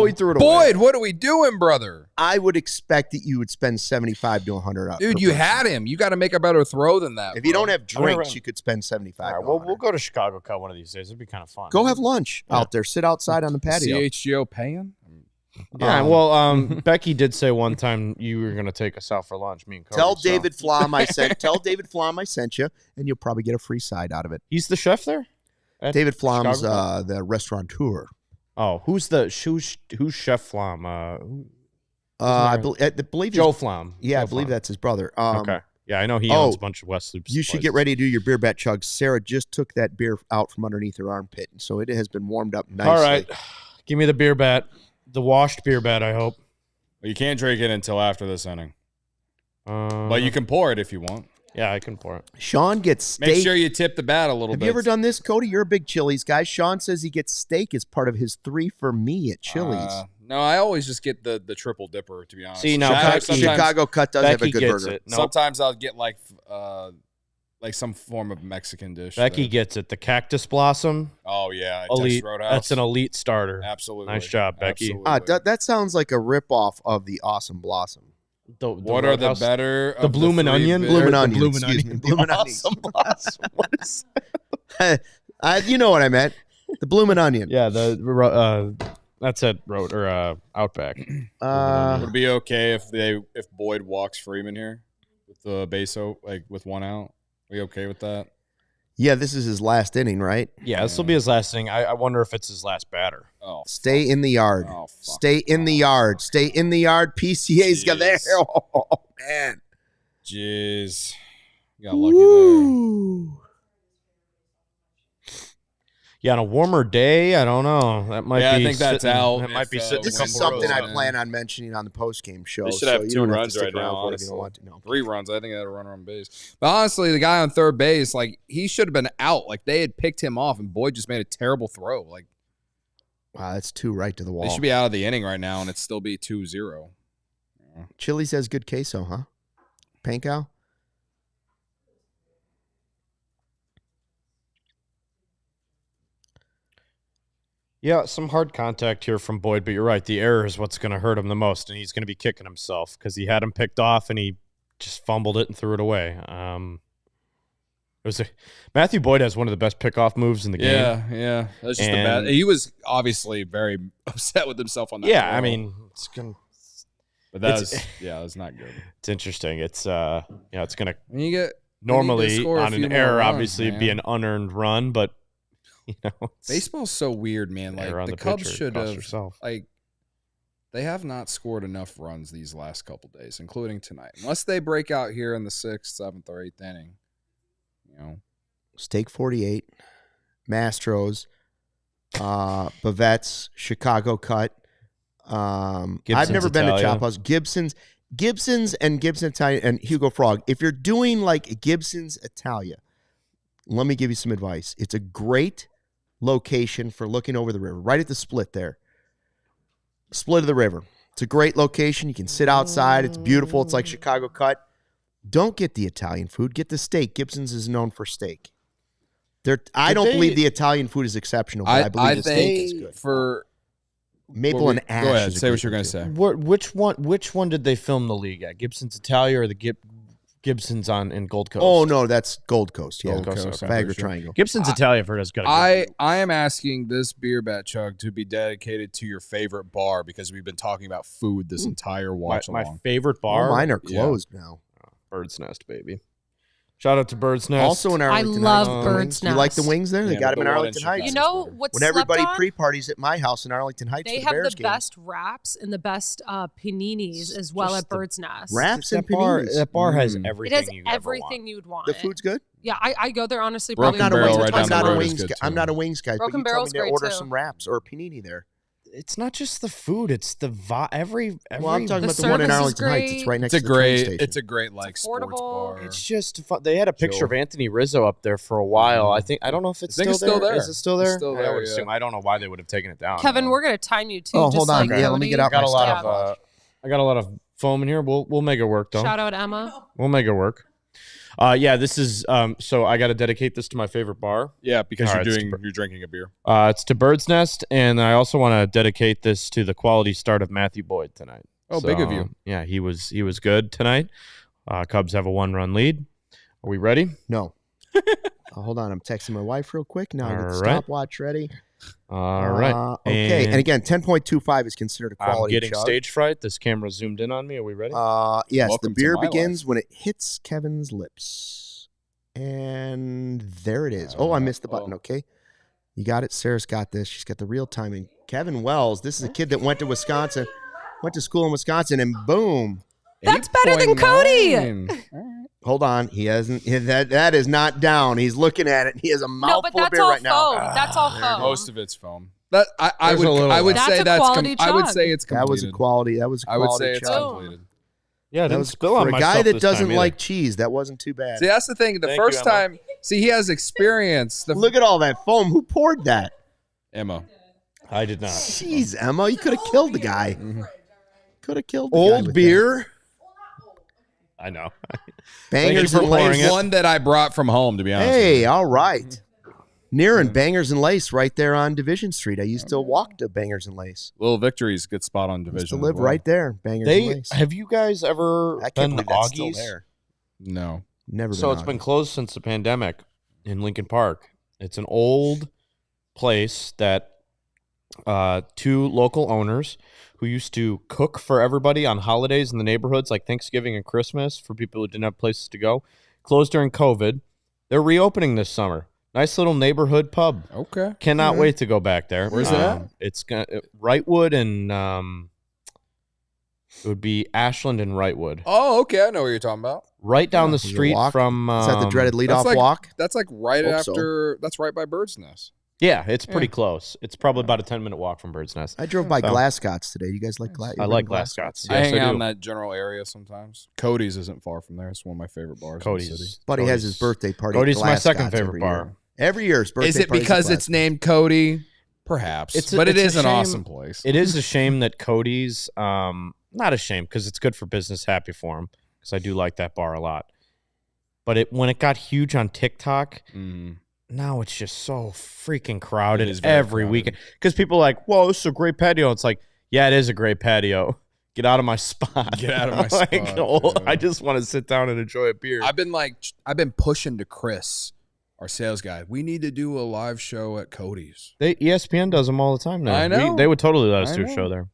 he threw it away. Boyd, what are we doing, brother? I would expect that you would spend 75 to 100 up. Dude, you had him. You got to make a better throw than that. If you don't have drinks, you could spend 75. All right, we'll go to Chicago Cup one of these days. It'd be kind of fun. Go have lunch out there. Sit outside on the patio. CHGO paying? Yeah, well, Becky did say one time you were going to take us out for lunch. Me and Cody, Tell David Flom I sent you, and you'll probably get a free side out of it. He's the chef there. David Flom's the restaurateur. Oh, who's Chef Flom? I believe Joe Flom. Yeah, Joe I believe Flom. that's his brother. Okay. Yeah, I know he owns a bunch of West Loops. You should get ready to do your beer bet chugs. Sarah just took that beer out from underneath her armpit, so it has been warmed up nicely. All right, give me the beer bat, the washed beer bat. I hope. Well, you can't drink it until after this inning, but you can pour it if you want. Yeah, I can pour it. Sean gets steak. Make sure you tip the bat a little bit. Have you ever done this, Cody? You're a big Chili's guy. Sean says he gets steak as part of his 3 for me at Chili's. No, I always just get the triple dipper, to be honest. See, now Chicago Cut does have a good burger. Nope. Sometimes I'll get like some form of Mexican dish. Becky gets it. The cactus blossom. Oh yeah, Elite. Roadhouse. That's an elite starter. Absolutely. Nice job, Becky. That sounds like a ripoff of the Awesome Blossom. What are the better? The Bloomin' Onion? Bloomin' Onion. Bloomin' Excuse Onion. me. Bloomin' Awesome Blossom. What is that? You know what I meant. The Bloomin' Onion. Yeah, that's at Road or Outback. Would it be okay if Boyd walks Freeman here with the base with one out? Are we okay with that? Yeah, this is his last inning, right? Yeah, this will be his last inning. I wonder if it's his last batter. Oh, stay in the yard. Oh, stay in the yard. Stay in the yard. PCA's got there. Oh, man. Jeez. You got lucky there. Yeah, on a warmer day, I don't know. That might be. I think that's out. That might be sitting. This is something I plan on mentioning on the postgame show. They should have 2 runs right now. Honestly. 3 runs. I think they had a runner on base. But honestly, the guy on third base, he should have been out. They had picked him off, and Boyd just made a terrible throw. Wow, that's 2 right to the wall. They should be out of the inning right now, and it'd still be 2-0. Yeah. Chili's has good queso, huh? Panko? Yeah, some hard contact here from Boyd, but you're right. The error is what's going to hurt him the most, and he's going to be kicking himself because he had him picked off and he just fumbled it and threw it away. Matthew Boyd has one of the best pickoff moves in the game. Yeah. That's just the bad. He was obviously very upset with himself on that. Yeah, throw. I mean, it's going. But that's not good. It's interesting. It's it's going to normally on an error, obviously, be an unearned run, but. Baseball's so weird, man. The Cubs should have they have not scored enough runs these last couple days, including tonight. Unless they break out here in the 6th, 7th, or 8th inning. Steak 48, Mastros, Bavette's, Chicago Cut. I've never been to Chop House. Gibson's and Gibson Italia and Hugo Frog. If you're doing Gibson's Italia, let me give you some advice. It's a great location for looking over the river, right at the split there. Split of the river. It's a great location. You can sit outside. It's beautiful. It's like Chicago Cut. Don't get the Italian food. Get the steak. Gibson's is known for steak. I don't believe the Italian food is exceptional, but I believe the steak is good. For Maple and Ash. Go ahead. Say what you're going to say. Which one did they film the league at? Gibson's Italia or the Gibson's in Gold Coast? Oh, no, that's Gold Coast. Yeah, Gold Coast. Bagger Triangle. Gibson's Italia for has got. I am asking this beer bat chug to be dedicated to your favorite bar because we've been talking about food this entire watch along. My favorite bar. Mine are closed now. Bird's Nest, baby. Shout out to Bird's Nest. Also in Arlington I Heights. love Bird's Nest. You like the wings there? They got them in Arlington Heights. You know what's when everybody slept on? pre-parties at my house in Arlington Heights They for the have Bears the game. best wraps and the best paninis as well at Bird's Nest. Wraps and paninis. That bar has It everything. has you ever everything want. you'd want. The food's good? Yeah, I go there honestly. Broken probably Barrel once or right twice down a the road month. is good, I'm too. not a wings guy, Broken but you told Barrel's me to great, order too. some wraps or a panini there. It's not just the food; it's the every. Well, I'm talking The about the one in service is Arlington Heights. It's great. right next It's to the train a station. great sports affordable. bar. It's just fun. They had a picture of Anthony Rizzo up there for a while. I don't know if it's still there. Is it still there? It's still I there, would assume. I don't know why they would have taken it down. Kevin, we're gonna time you too. Oh, just hold on. like Yeah, let me get out I got my a lot stopwatch. of. I got a lot of foam in here. We'll make it work though. Shout out Emma. We'll make it work. Yeah, this is so I got to dedicate this to my favorite bar. Yeah, because All right, you're drinking a beer. It's to Bird's Nest, and I also want to dedicate this to the quality start of Matthew Boyd tonight. Oh, big of you. Yeah, he was good tonight. Cubs have a 1-run lead. Are we ready? No. Hold on. I'm texting my wife real quick. Now I get the All right. stopwatch ready. All right. Okay. And again, 10.25 is considered a quality I'm getting chug. stage fright. This camera zoomed in on me. Are we ready? Yes. Welcome the beer to my begins life. when it hits Kevin's lips. And there it is. Oh, I missed the button. Okay. You got it. Sarah's got this. She's got the real timing. Kevin Wells. This is a kid that went to Wisconsin, went to school in Wisconsin, and boom. That's better than Cody. 8.9. Hold on. He hasn't. That is not down. He's looking at it. He has a No, mouthful but of that's beer all right now. foam. That's all foam. Most of it's foam. That I There's a little would left. say That's a that's quality I would chug. say it's completed. That was a quality. That was a I would quality say it's chug. completed. Yeah, I That didn't was spill on for a myself guy that this time doesn't either. like cheese. That wasn't too bad. See, that's the thing. The Thank you, first Emma. time, he has experience. Look at all that foam. Who poured that? Emma. I did not. Jeez, Emma, you could have killed the guy. Could have killed the guy Old with beer. I know. that. Bangers for and pouring Lace. it. One that I brought from home, to be honest. Hey, all right. Near and Bangers and Lace right there on Division Street. I used to walk to Bangers and Lace. Little Victory's a good spot on I Division. used to as live well. right there, Bangers and Lace. Have you guys ever I can't been to believe that's still Augie's? there. No. Never So been it's been Augie's. closed since the pandemic in Lincoln Park. It's an old place that two local owners who used to cook for everybody on holidays in the neighborhoods like Thanksgiving and Christmas for people who didn't have places to go, closed during COVID. They're reopening this summer. Nice little neighborhood pub. Okay. Cannot wait to go back there. Where's it at? It's Wrightwood and it would be Ashland and Wrightwood. Oh, okay. I know what you're talking about. Right down the You street walk? from Is that the dreaded That's leadoff like, walk? That's like right Hope so. after. That's right by Bird's Nest. Yeah, it's pretty close. It's probably about a 10-minute walk from Bird's Nest. I drove by So- Glasgott's today. You guys like Glass? I like Glasgott's. I Yes, hang I out do. in that general area sometimes. Cody's isn't far from there. It's one of my favorite bars in the city. Cody's. Buddy has his birthday party. Cody's at my second Glasgott's favorite every bar. year. Every year, his birthday Is it party's at because it's Glasgott's. named Cody? Perhaps. But it it's is a an shame- awesome place. It is a shame that Cody's, not a shame because it's good for business, happy for him because I do like that bar a lot. But when it got huge on TikTok, now it's just so freaking crowded It is very every crowded. weekend because people are like, whoa, this is a great patio. It's like, yeah, it is a great patio. Get out of my spot. Get out of my Like, spot, oh, yeah. I just want to sit down and enjoy a beer. I've been pushing to Chris, our sales guy. We need to do a live show at Cody's. ESPN does them all the time now. I know. They would totally let us I do a know. show there.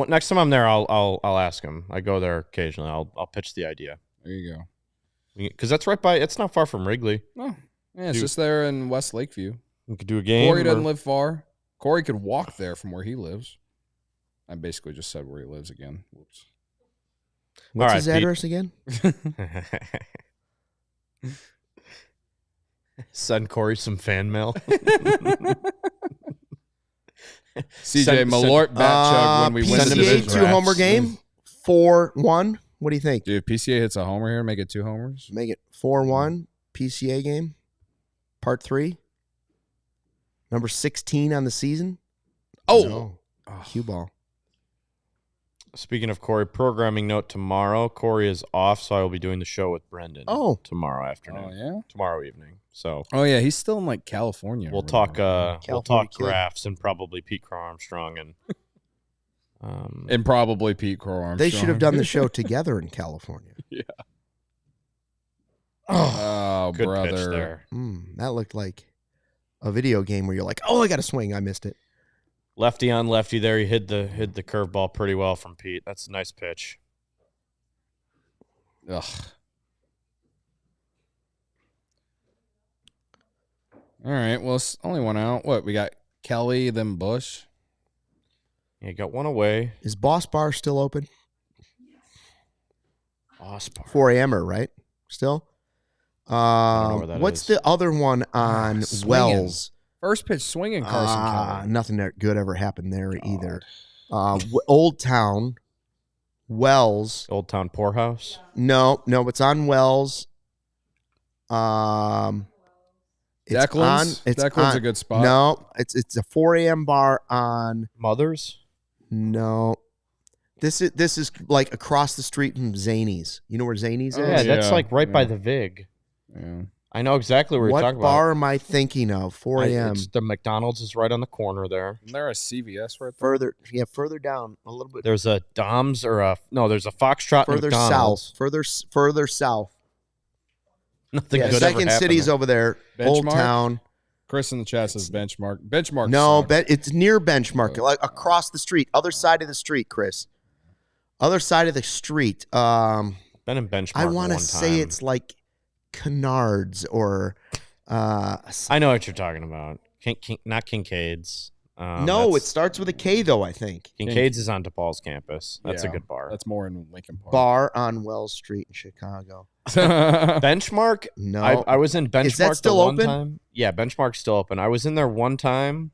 Next time I'm there, I'll ask him. I go there occasionally. I'll pitch the idea There you go. because that's right by. It's not far from Wrigley. No. Yeah, it's Dude. just there in West Lakeview. We could do a game. Corey or- doesn't live far. Corey could walk there from where he lives. I basically just said where he lives again. Whoops. What's All his right, Pete. address again? Send Corey some fan mail. CJ Send- Malort bat chug when we win the send him PCA his division. two-homer game, 4-1. What do you think? Dude, if PCA hits a homer here, make it 2 homers. Make it 4-1 PCA game, part 3. Number 16 on the season. Oh, Cue ball. Speaking of Corey, programming note tomorrow. Corey is off, so I will be doing the show with Brendan. Oh. Tomorrow afternoon. Oh, yeah? Tomorrow evening. So oh yeah, he's still in like California. we'll or talk. whatever. We'll California talk kid. graphs and probably Pete Crow-Armstrong and. And probably Pete Crow-Armstrong. They should have done the show together in California. Oh, Good brother. pitch there. That looked like a video game where you're like, oh, I got to swing. I missed it. Lefty on lefty there. He hid the curveball pretty well from Pete. That's a nice pitch. Ugh. All right. Well, it's only one out. What? We got Kelly, then Bush. Yeah, got one away. Is Boss Bar still open? Osbar. 4 a.m.er, right? Still? don't know where that What's is. the other one on Swinging. Wells? First pitch swinging Carson Kelly. Nothing that good ever happened there either. Old Town, Wells. Old Town Poorhouse. No, it's on Wells. It's Declan's? Declan's a good spot. No, it's a 4 a.m. bar on. Mothers. No, This is like across the street from Zany's. You know where Zany's is? Yeah, that's like right by the Vig. Yeah. I know exactly where you're talking about. What bar am I thinking of? 4 a.m. The McDonald's is right on the corner there. Isn't there a CVS right Further there? down a little bit. There's a Dom's there's a Foxtrot and Further McDonald's. south. Further south. Nothing good ever Second happened City's there. over there. Old Benchmark? Town. Chris in the chat says Benchmark. Benchmark. No, it's near Benchmark, like across the street, other side of the street, Chris. Other side of the street. Been in Benchmark. I want to one say time. it's like Canards or. I know what you're talking about. Not Kincaid's. No, it starts with a K though. I think Kincaid's is on DePaul's campus. That's a good bar. That's more in Lincoln Park. bar on Wells Street in Chicago. Benchmark. No, I was in Benchmark. Is that still the one open? time. Yeah, Benchmark's still open. I was in there one time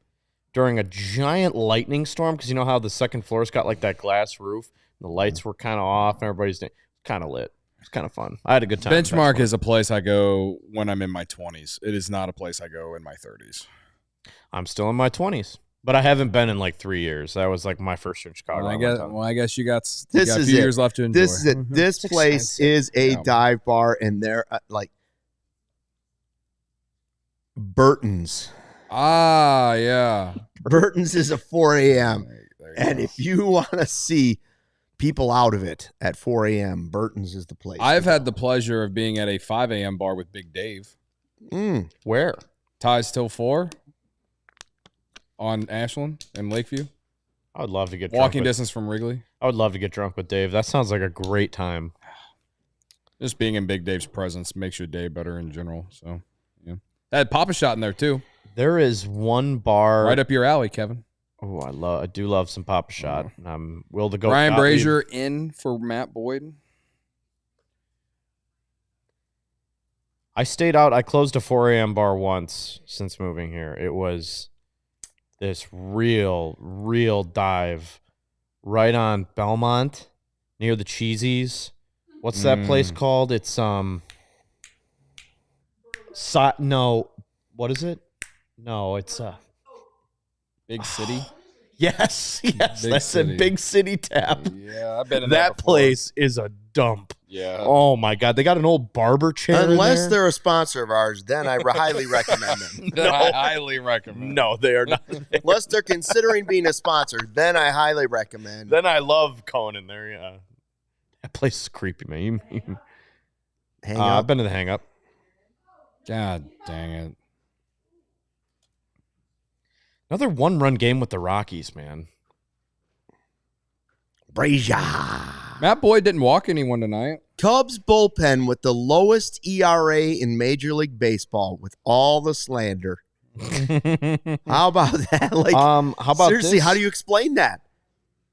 during a giant lightning storm because you know how the second floor's got like that glass roof. The lights were kind of off and everybody's kind of lit. It's kind of fun. I had a good time. Benchmark is a place I go when I'm in my 20s. It is not a place I go in my 30s. I'm still in my 20s, but I haven't been in like 3 years. That was like my first year in Chicago. I guess you got a This is few it. years left to enjoy. This is it. This It's place expensive. is a Yeah. dive bar, and they're like Burton's. Ah, yeah. Burton's is a 4 a.m. There you And go. if you want to see people out of it at 4 a.m., Burton's is the place. I've had the pleasure of being at a 5 a.m. bar with Big Dave. Where? Ties till 4 on Ashland and Lakeview. I would love to get Walking drunk distance from Wrigley. I would love to get drunk with Dave. That sounds like a great time. Just being in Big Dave's presence makes your day better in general. So, yeah. I had Papa Shot in there too. There is one bar Right up your alley, Kevin. Oh, I do love some Papa Shot. I'm will to go. Ryan Gottlieb. Brazier in for Matt Boyd. I stayed out. I closed a 4 a.m. bar once since moving here. It was this real dive right on Belmont near the Cheesies. What's that place called? It's no, what is it? No, it's Big City. yes, Big that's City. a Big City Tap. Yeah, I've been in That before. place is a dump. Yeah. Oh my God, they got an old barber chair. in Unless there. they're a sponsor of ours, then I highly recommend them. I highly recommend. No, they are not. Unless they're considering being a sponsor, then I highly recommend. Then I love Conan there. Yeah, that place is creepy, man. Hang I've up. been to the Hang Up. God dang it. Another one-run game with the Rockies, man. Brazier. Matt Boyd didn't walk anyone tonight. Cubs bullpen with the lowest ERA in Major League Baseball with all the slander. How about that? Like, how about seriously, this? how do you explain that?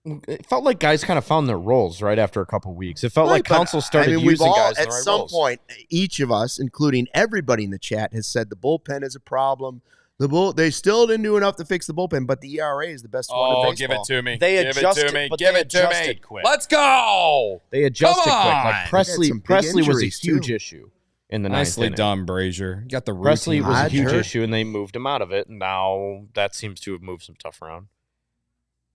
It felt like guys kind of found their roles right after a couple weeks. It felt like Right, but, Council started we've using all, guys in at the right some roles. point, each of us, including everybody in the chat, has said the bullpen is a problem. They still didn't do enough to fix the bullpen, but the ERA is the best one in Oh, baseball. give it to me. They give adjusted, it to me. but Give they it to me. adjusted quick. Let's go. They adjusted Come quick. on. Like Presley, some big Presley was a injuries, huge too. issue in the Nicely ninth inning. done, Brazier. You got the Presley routine. was a I'd huge heard. issue, and they moved him out of it. And now that seems to have moved some stuff around.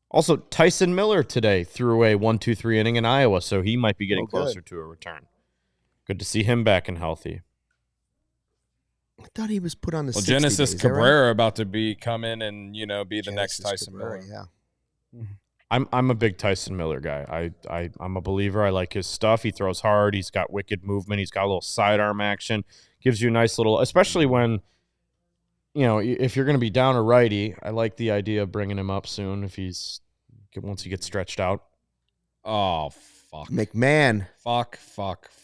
Also, Tyson Miller today threw a 1-2-3 inning in Iowa, so he might be getting Oh, good. closer to a return. Good to see him back and healthy. I thought he was put on the Well, 60 Genesis days, is that right? Cabrera about to come in and be the next Genesis Tyson Cabrera, Miller. yeah. I'm a big Tyson Miller guy. I'm a believer. I like his stuff. He throws hard. He's got wicked movement. He's got a little sidearm action. Gives you a nice little, especially when, if you're going to be down a righty. I like the idea of bringing him up soon once he gets stretched out. Oh, fuck. McMahon. Fuck.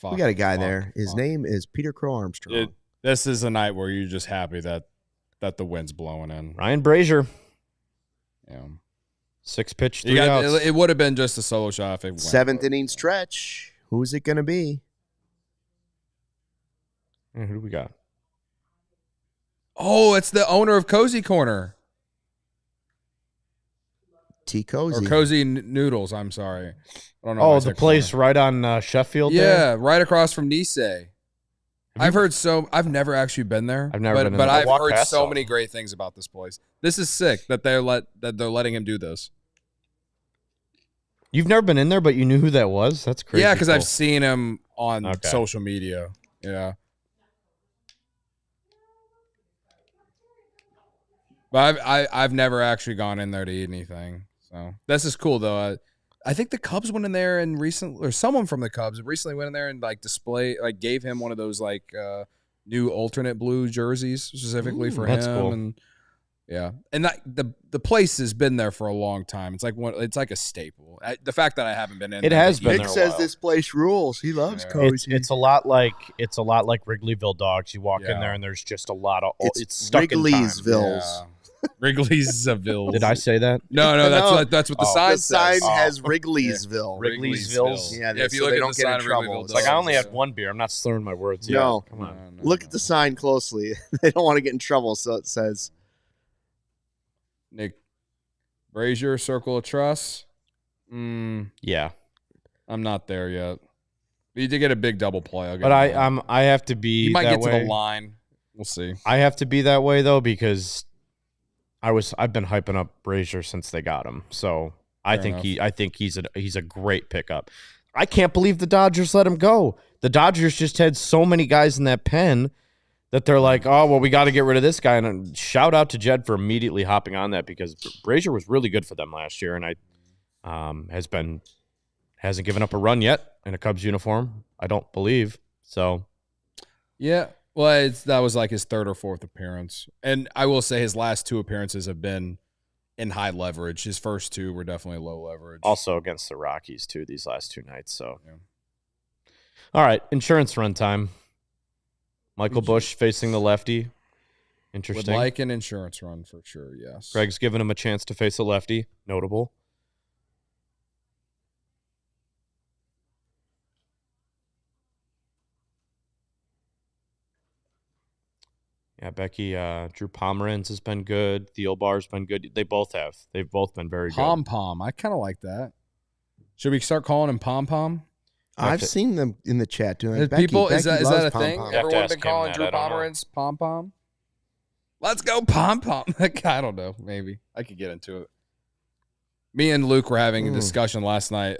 We got a guy fuck, there. His fuck. name is Peter Crow-Armstrong. This is a night where you're just happy that the wind's blowing in. Ryan Brazier, Yeah. 6 pitch, You 3 got, outs. it would have been just a solo shot if it went. 7th inning stretch. Who's it going to be? Who do we got? Oh, it's the owner of Cozy Corner. T. Cozy. Or Cozy Noodles, I'm sorry. I don't know. Oh, why I the said place corner. right on Sheffield there? Yeah, right across from Nisei. I've never actually been there. I've never been in but there. I I've walk heard past so all. many great things about this place. This is sick that they're letting him do this. You've never been in there, but you knew who that was? That's crazy. Yeah, because cool. I've seen him on social media. Yeah. But I've never actually gone in there to eat anything. So this is cool though. I think the Cubs went in there and recently, or someone from the Cubs recently went in there and gave him one of those new alternate blue jerseys specifically for him. Cool. And yeah, and the place has been there for a long time. It's like a staple. The fact that I haven't been in, it has been. Nick says this place rules. He loves cozy. It's a lot like Wrigleyville dogs. You walk in there and there's just a lot of it's stuck Wrigley'svilles. Yeah. Wrigley'sville. Did I say that? No, that's what the sign says. The sign has Wrigley'sville. Wrigleyville. Yeah, if you look at the sign of Wrigleyville, it's like I only had one beer. I'm not slurring my words. No, come on. Look at the sign closely. They don't want to get in trouble, so it says Nick Brazier, Circle of Trust. Yeah, I'm not there yet. You did get a big double play. But I have to be. You might that get way. to the line. We'll see. I have to be that way though because I've been hyping up Brazier since they got him. So I think he's a great pickup. I can't believe the Dodgers let him go. The Dodgers just had so many guys in that pen that they're like, oh well, we got to get rid of this guy. And shout out to Jed for immediately hopping on that because Brazier was really good for them last year, and hasn't given up a run yet in a Cubs uniform. I don't believe so. Yeah. Well, that was like his third or fourth appearance. And I will say his last two appearances have been in high leverage. His first two were definitely low leverage. Also against the Rockies, too, these last two nights. So, yeah. All right, insurance run time. Michael Busch facing the lefty. Interesting. Would like an insurance run for sure, yes. Craig's giving him a chance to face a lefty. Notable. Yeah, Becky, Drew Pomeranz has been good. Thielbar's been good. They both have. They've both been very good. Pom-Pom. I kind of like that. Should we start calling him Pom-Pom? I've seen them in the chat doing that. People, Becky is that a thing? Pom-Pom. Everyone been calling Drew Pomeranz Pom-Pom? Let's go Pom-Pom. I don't know. Maybe. I could get into it. Me and Luke were having a discussion last night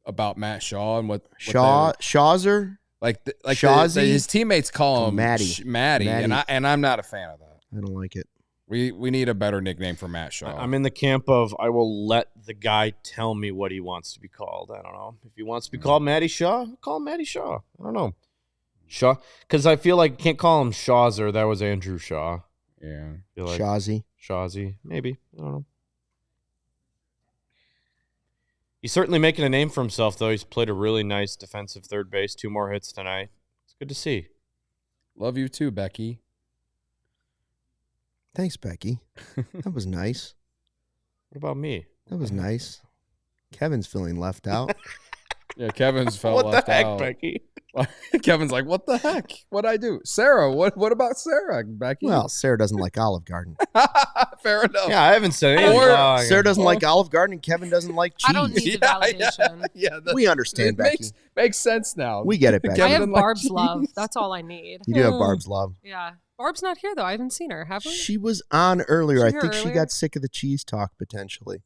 about Matt Shaw and what Shawzer? Like Shawzy? His teammates call him Matty, and I'm not a fan of that. I don't like it. We need a better nickname for Matt Shaw. I'm in the camp of I will let the guy tell me what he wants to be called. I don't know. If he wants to be called Matty Shaw, call him Matty Shaw. I don't know. Shaw, because I feel like you can't call him Shawzer. That was Andrew Shaw. Yeah. Like Shawzy. Maybe. I don't know. He's certainly making a name for himself, though. He's played a really nice defensive third base, 2 more hits tonight. It's good to see. Love you too, Becky. Thanks, Becky. That was nice. What about me? That was nice. Kevin's feeling left out. Yeah, Kevin's felt left out. What the heck, Becky? Kevin's like, what the heck? What'd I do? Sarah, what about Sarah, Becky? Well, Sarah doesn't like Olive Garden. Fair enough. Yeah, I haven't said anything. Sarah doesn't like Olive Garden and Kevin doesn't like cheese. I don't need the validation. Yeah, we understand, Becky. Makes sense now. We get it, Becky. I have Barb's love. That's all I need. You do have Barb's love. Yeah. Barb's not here, though. I haven't seen her, have we? She was on earlier. I think she earlier? got sick of the cheese talk, potentially.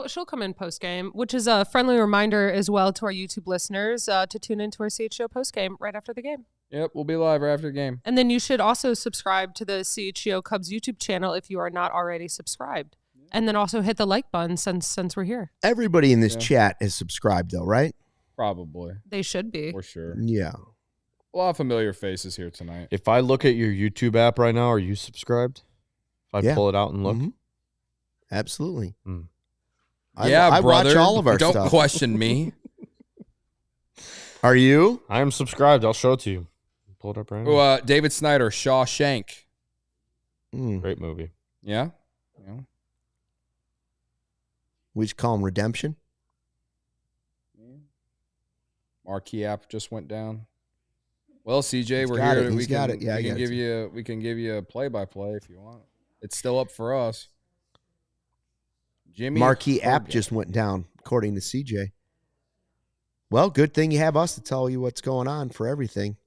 She'll come in post-game, which is a friendly reminder as well to our YouTube listeners to tune into our CHGO post-game right after the game. Yep, we'll be live right after the game. And then you should also subscribe to the CHGO Cubs YouTube channel if you are not already subscribed. And then also hit the like button since we're here. Everybody in this chat is subscribed, though, right? Probably. They should be. For sure. Yeah. A lot of familiar faces here tonight. If I look at your YouTube app right now, are you subscribed? If I pull it out and look? Mm-hmm. Absolutely. I watch all of our Don't stuff. question me. Are you? I am subscribed. I'll show it to you. Pull it up right now. David Snyder, Shawshank. Great movie. Yeah? We just call him Redemption. Marquee app just went down. Well, CJ, He's we're got here. it. He's got it. Yeah, we can give you a play-by-play if you want. It's still up for us. Jimmy Marquee app just went down, according to CJ. Well, good thing you have us to tell you what's going on for everything.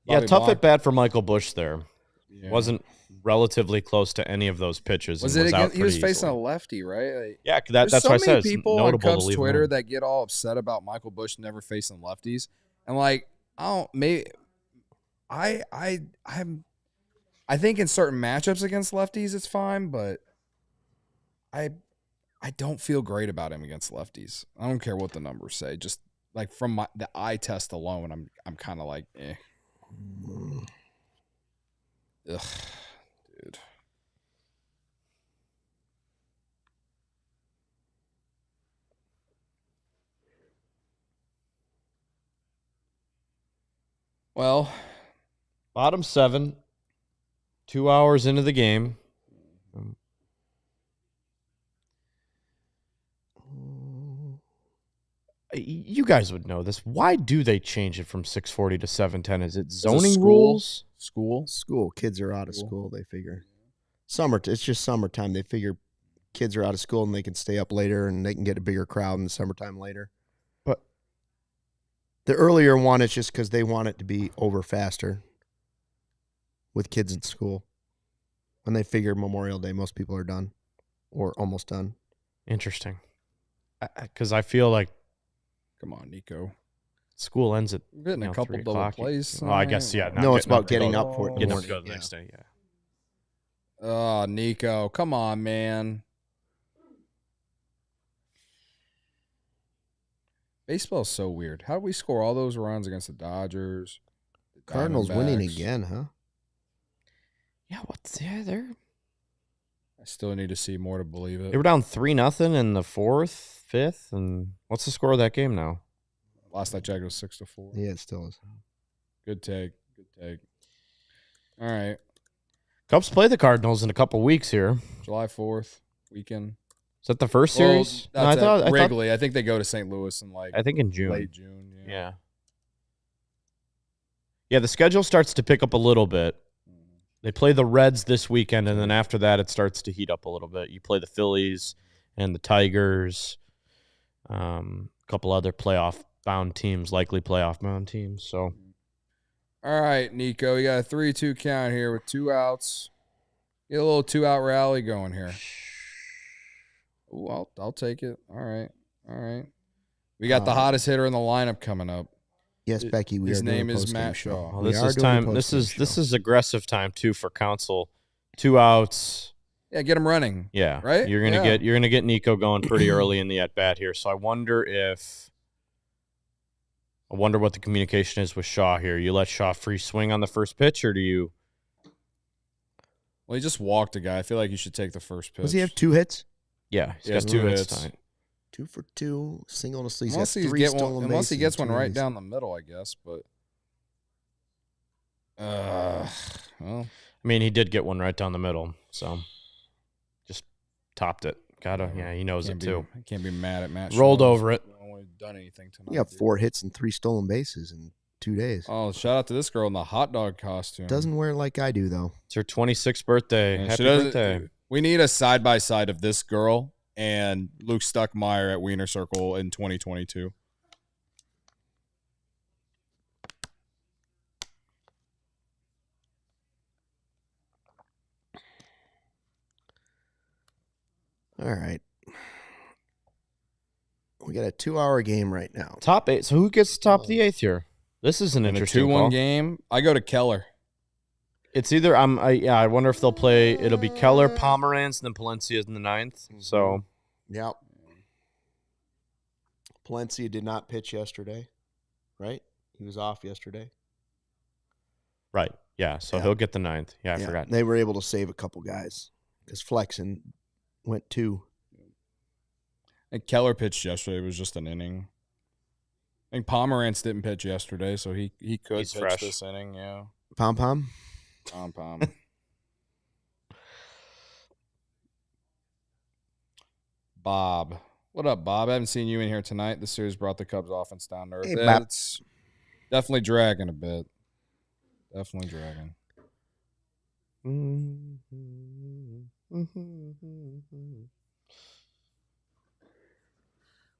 Yeah, tough at bat for Michael Busch there. Wasn't relatively close to any of those pitches. Was and it was against, out he was pretty facing easily. a lefty, right? Like, Yeah, that's so why I said it's people on notable to Cubs leave him Twitter in. that get all upset about Michael Busch never facing lefties, and like I think in certain matchups against lefties it's fine, but I don't feel great about him against lefties. I don't care what the numbers say. Just like from the eye test alone, I'm kind of like, eh. Ugh, dude. Well, Bottom 7, 2 hours into the game. You guys would know this. Why do they change it from 6:40 to 7:10? Is it zoning rules? School. Kids are out of school, they figure. It's just summertime. They figure kids are out of school and they can stay up later and they can get a bigger crowd in the summertime later. But the earlier one is just because they want it to be over faster with kids in school. When they figure Memorial Day, most people are done or almost done. Interesting. Because I feel like, come on, Nico. school ends at We're getting a couple 3 double o'clock. plays. Well, I guess, yeah. No, it's about getting up for it. Getting up to go the next day, yeah. Oh, Nico, come on, man. Baseball's so weird. How do we score all those runs against the Dodgers? The Cardinals winning Diamondbacks? again, huh? They're I still need to see more to believe it. They were down 3-0 in the 4th, 5th, and what's the score of that game now? Last I checked, it was 6-4. Yeah, it still is. Good take. All right. Cubs play the Cardinals in a couple weeks here. July 4th weekend. Is that the first series? Well, that's at Wrigley. I think they go to St. Louis in I think in June. late June. Yeah. Yeah, the schedule starts to pick up a little bit. They play the Reds this weekend, and then after that, it starts to heat up a little bit. You play the Phillies and the Tigers, a couple other playoff-bound teams, likely playoff-bound teams. So, all right, Nico, you got a 3-2 count here with 2 outs. Get a little 2-out rally going here. Ooh, I'll take it. All right. We got the hottest hitter in the lineup coming up. Yes, Becky. His name is Matt Shaw. well, this is time. This is aggressive time too for Council. 2 outs. Yeah, get him running. Yeah, right. You're gonna get Nico going pretty early in the at bat here. So I wonder what the communication is with Shaw here. You let Shaw free swing on the first pitch, or do you? Well, he just walked a guy. I feel like he should take the first pitch. Does he have 2 hits? Yeah, he has 2 hits. tonight. 2 for 2, single and a sleeve. Unless he gets one right down the middle, I guess. But well, I mean, he did get one right down the middle, so just topped it. He knows it too. I can't be mad at Matt. Rolled Shaw. over it. He's only done anything tonight. You got 4 hits and 3 stolen bases in 2 days. Oh, shout out to this girl in the hot dog costume. Doesn't wear it like I do, though. It's her 26th birthday. Yeah, Happy birthday. We need a side-by-side of this girl and Luke Stuckmeyer at Wiener Circle in 2022. All right. We got a 2-hour game right now. Top 8. So who gets top of the 8th here? This is an interesting 2-1 call. game. I go to Keller. It's either I wonder if they'll play. It'll be Keller, Pomeranz, and then Palencia in the 9th. So Yep. Palencia did not pitch yesterday, right? He was off yesterday. right, yeah. So he'll get the 9th. Yeah, I forgot. They were able to save a couple guys because Flexen went 2. And Keller pitched yesterday. It was just an inning. I think Pomerantz didn't pitch yesterday, so he could He's pitch fresh. this inning. Yeah, Pom. Pom. Bob, what up, Bob? I haven't seen you in here tonight. This series brought the Cubs offense down to earth. Hey, Bob. It's definitely dragging a bit. Definitely dragging.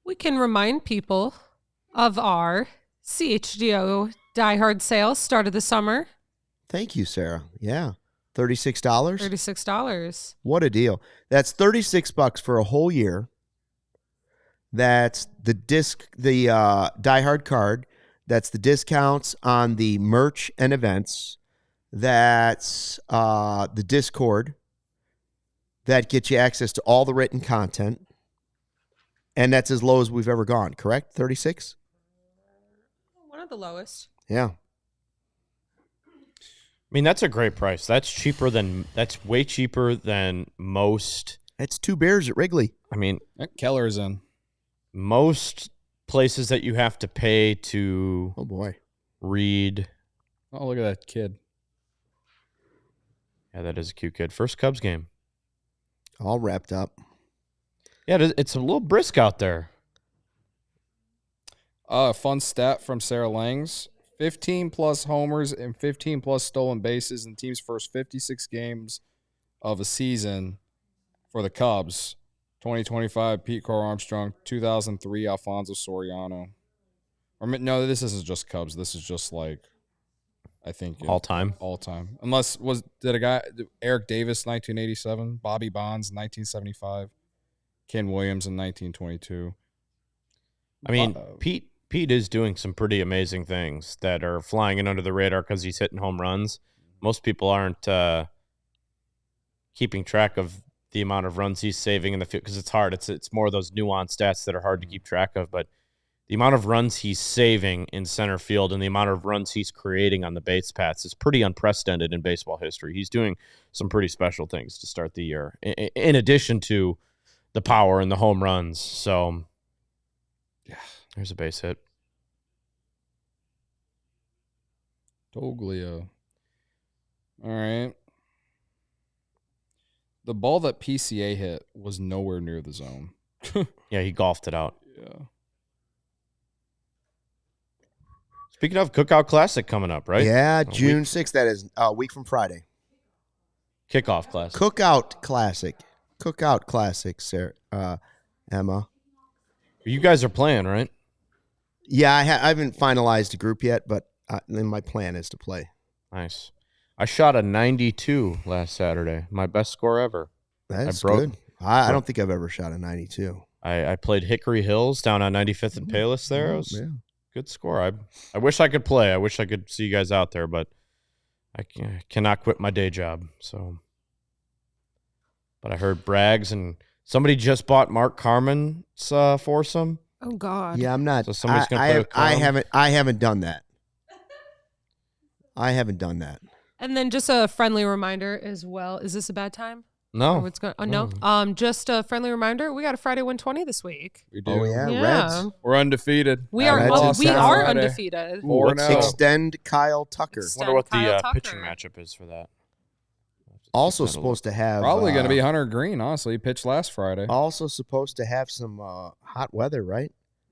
We can remind people of our CHGO Die Hard sale start of the summer. Thank you, Sarah. Yeah. $36? $36. What a deal. That's $36 for a whole year. That's the Die Hard card. That's the discounts on the merch and events. That's the Discord. That gets you access to all the written content. And that's as low as we've ever gone, correct? 36? One of the lowest. Yeah. I mean, that's a great price. That's way cheaper than most. That's 2 beers at Wrigley. I mean, Keller's in. Most places that you have to pay to read. Oh, look at that kid. Yeah, that is a cute kid. First Cubs game. All wrapped up. Yeah, it's a little brisk out there. Fun stat from Sarah Langs. 15-plus homers and 15-plus stolen bases in team's first 56 games of a season for the Cubs. 2025, Pete Crow-Armstrong. 2003, Alfonso Soriano. No, this isn't just Cubs. This is just I think all time. All time. Unless Eric Davis, 1987, Bobby Bonds, 1975, Ken Williams in 1922. I mean, Pete is doing some pretty amazing things that are flying in under the radar because he's hitting home runs. Most people aren't keeping track of the amount of runs he's saving in the field because it's hard. It's more of those nuanced stats that are hard to keep track of. But the amount of runs he's saving in center field and the amount of runs he's creating on the base paths is pretty unprecedented in baseball history. He's doing some pretty special things to start the year, in addition to the power and the home runs. So, yeah, there's a base hit. Doglio. All right. The ball that PCA hit was nowhere near the zone. Yeah, he golfed it out. Yeah. Speaking of Cookout Classic coming up, right? Yeah, June 6th. That is a week from Friday. Kickoff Classic. Cookout Classic. Cookout Classic, Sarah, Emma. You guys are playing, right? Yeah, I haven't finalized a group yet, but then my plan is to play. Nice. I shot a 92 last Saturday. My best score ever. That's good. I don't think I've ever shot a 92. I played Hickory Hills down on 95th and Palis there. It was good score. I wish I could play. I wish I could see you guys out there, but I cannot quit my day job. So, but I heard Braggs and somebody just bought Mark Carmen's foursome. Oh God. Yeah, I'm not. So somebody's gonna play with I haven't done that. I haven't done that. And then just a friendly reminder as well. Is this a bad time? No. What's going? Oh no. Just a friendly reminder. We got a Friday 120 this week. We do. Oh yeah, Yeah. Reds. We're undefeated. We are. Reds We on are Friday. undefeated. 4-0. Extend Kyle Tucker. Wonder what Kyle the Tucker. pitching matchup is for that. Also supposed to have Probably going to be Hunter Green, honestly. He pitched last Friday. Also supposed to have some hot weather, right?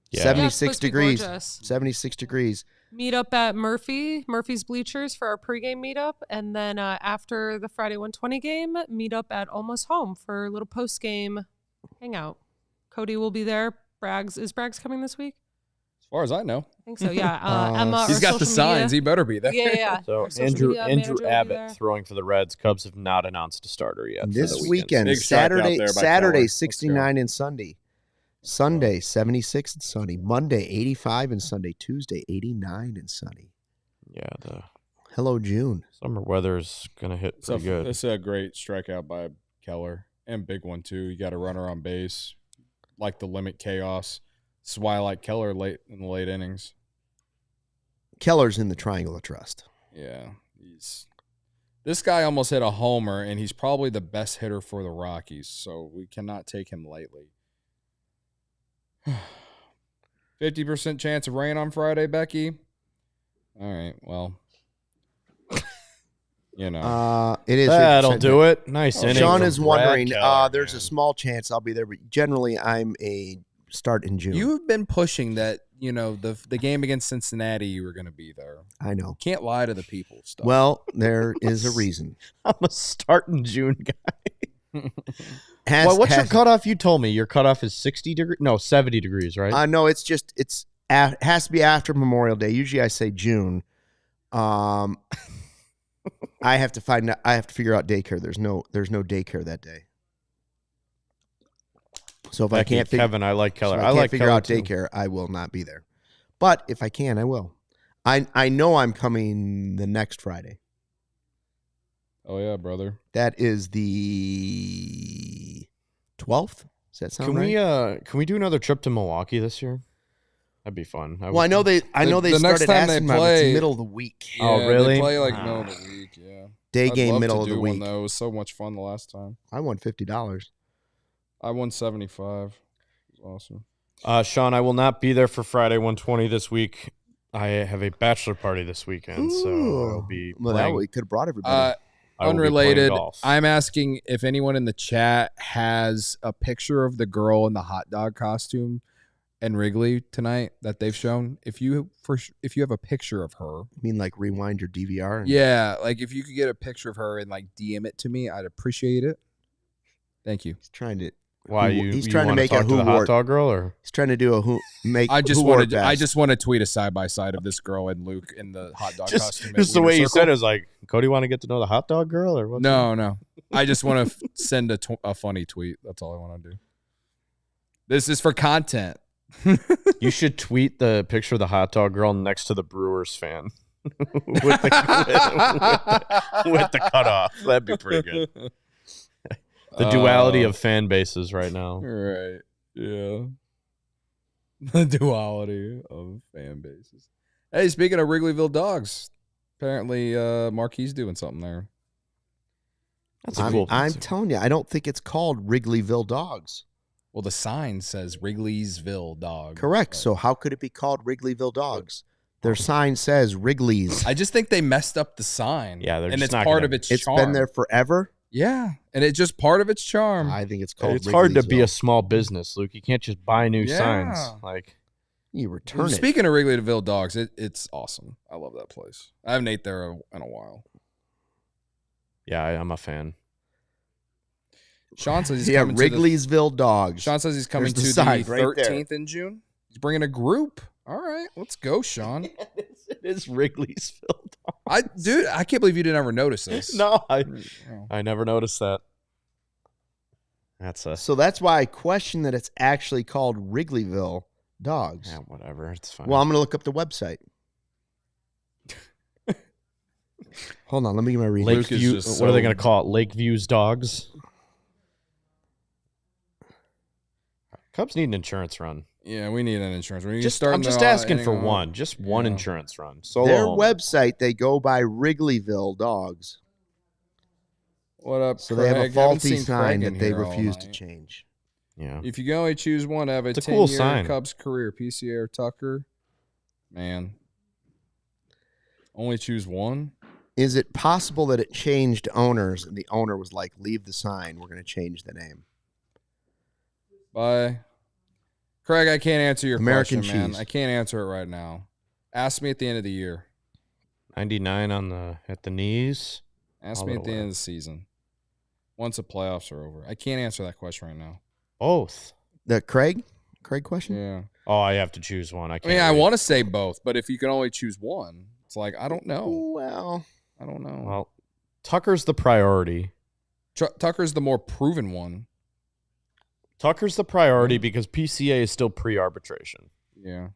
Yeah. 76 supposed to be degrees. gorgeous. 76 degrees. Meet up at Murphy's Bleachers for our pregame meetup, and then after the Friday 120 game, meet up at Almost Home for a little postgame hangout. Cody will be there. Is Braggs coming this week? As far as I know. I think so. Yeah. Emma. He's our got the social media- signs. He better be there. Yeah. So Our social Andrew media manager will be Abbott there. throwing for the Reds. Cubs have not announced a starter yet. for This the weekend, Big strike out Saturday, there by Saturday Keller. 69 and Sunday. Sunday 76 and sunny. Monday 85 and Sunday. Tuesday 89 and sunny. Yeah, the Hello June. summer weather is going to hit pretty good. It's a great strikeout by Keller. And big one, too. You got a runner on base. Like the limit chaos. This is why I like Keller late in the late innings. Keller's in the Triangle of Trust. Yeah. This guy almost hit a homer, and he's probably the best hitter for the Rockies, so we cannot take him lightly. 50% chance of rain on Friday, Becky. All right, well, It is. That'll 50% do it. Nice inning. Sean from is Brad wondering. Keller, There's man. a small chance I'll be there, but generally I'm a start in June. You've been pushing that, the game against Cincinnati, you were going to be there. I know. Can't lie to the people. Stuff. Well, there is a reason. I'm a start in June guy. Well, what's your cutoff? You told me your cutoff is 60 degrees. No, 70 degrees, right? No, it's has to be after Memorial Day. Usually I say June. I have to figure out daycare. There's no daycare that day. So if I can't Kevin, I like Keller. So I like figure Keller out too. daycare, I will not be there. But if I can, I will. I know I'm coming the next Friday. Oh yeah, brother. That is the 12th. Does that sound right? Can we do another trip to Milwaukee this year? That'd be fun. I know they the next started time they asking me, play- it's middle of the week. Yeah, Oh, really? They play like middle of the week. Yeah. Day I'd game love middle to of the do one, week. though. It was so much fun the last time. I won $50. I won 75. It was awesome. Sean, I will not be there for Friday 120 this week. I have a bachelor party this weekend, so I'll be playing. We could have brought everybody. Unrelated, golf. I'm asking if anyone in the chat has a picture of the girl in the hot dog costume in Wrigley tonight that they've shown. If you have a picture of her, I mean, like rewind your DVR. yeah, like if you could get a picture of her and like DM it to me, I'd appreciate it. Thank you. He's trying to. Why He's you trying to wanna make a talk to who the wore hot dog girl, or he's trying to do a who make. I just who wore wanted. it I best. just want to tweet a side by side of this girl and Luke in the hot dog costume. just the way you said it was like, Cody, want to get to know the hot dog girl, or what? No. I just want to send a funny tweet. That's all I want to do. This is for content. You should tweet the picture of the hot dog girl next to the Brewers fan with the cutoff. That'd be pretty good. The duality of fan bases right now. Right. Yeah. The duality of fan bases. Hey, speaking of Wrigleyville dogs, apparently Marquis doing something there. That's a cool. I'm telling you, I don't think it's called Wrigleyville Dogs. Well, the sign says Wrigley'sville Dog. Correct. So how could it be called Wrigleyville Dogs? Their sign says Wrigley's. I just think they messed up the sign. Yeah, they're and just it's not part gonna- of its It's charm. been there forever. Yeah, and it's just part of its charm. I think it's called. It's hard to be a Wrigley'sville. small business, Luke. You can't just buy new Yeah. signs. Like, You return it. Speaking of Wrigleyville Dogs, it's awesome. I love that place. I haven't ate there in a while. yeah, I'm a fan. Sean says he's Yeah, coming to the Wrigley'sville Dogs. Sean says he's coming There's to the the sign right there. 13th in June. He's bringing a group. All right, let's go, Sean. It is Wrigley'sville Dogs. Dude, I can't believe you didn't ever notice this. No, Oh. I never noticed that. That's a So that's why I question that it's actually called Wrigleyville Dogs. yeah, whatever. It's fine. Well, I'm going to look up the website. Hold on, let me get my reading. Luke is Lakeview. just What are they so- going to call it? Lakeview's Dogs. Cubs need an insurance run. Yeah, we need an insurance. We need to Just start I'm the just asking for inning one, just one Yeah. insurance run. Solo Their only. website, they go by Wrigleyville Dogs. What up, So they have a Craig? I haven't faulty seen sign Craig in that they here all refuse to night. change. Yeah. If you can only choose one, have a It's a 10-year cool sign. Cubs career, PCA or Tucker. Man. Only choose one? Is it possible that it changed owners and the owner was like, leave the sign, we're going to change the name? Bye. Craig, I can't answer your American question, man. cheese. I can't answer it right now. Ask me at the end of the year. 99 at the knees. Ask All me the at the way. end of the season. Once the playoffs are over. I can't answer that question right now. Both. The Craig question? Yeah. Oh, I have to choose one. I I can't. mean, I wait. want to say both, but if you can only choose one, it's like, I don't know. Well, I don't know. Well, Tucker's the priority. Tucker's the more proven one. Tucker's the priority because PCA is still pre-arbitration. Yeah.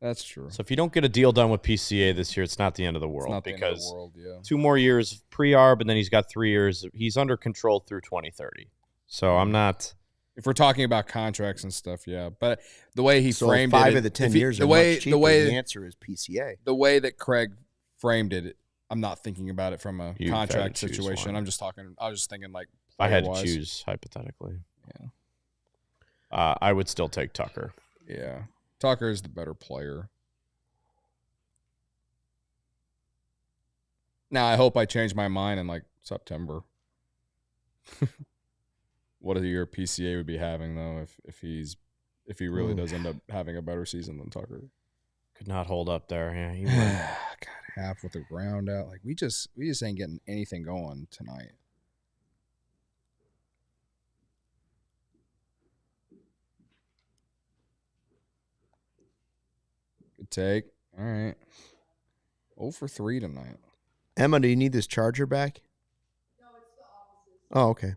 That's true. So if you don't get a deal done with PCA this year, it's not the end of the It's world not the end of the because world, yeah. 2 more years of pre-arb and then he's got 3 years. He's under control through 2030. So I'm not. If we're talking about contracts and stuff, yeah. But the way he so framed 5 it, of the 10 if he- years the are way much cheaper. The answer is PCA. the way that Craig framed it, I'm not thinking about it from a You've had to contract choose situation. one. I'm just talking. I was just thinking like If I had to player-wise. choose hypothetically. Yeah. I would still take Tucker. Yeah, Tucker is the better player. Now I hope I change my mind in like September. What a year PCA would be having though if he really does end up having a better season than Tucker. Could not hold up there. Yeah, he would. God, half with the ground out. Like we just ain't getting anything going tonight. Good take. All right. 0 for 3 tonight. Emma, do you need this charger back? No, it's the opposite. Oh, okay.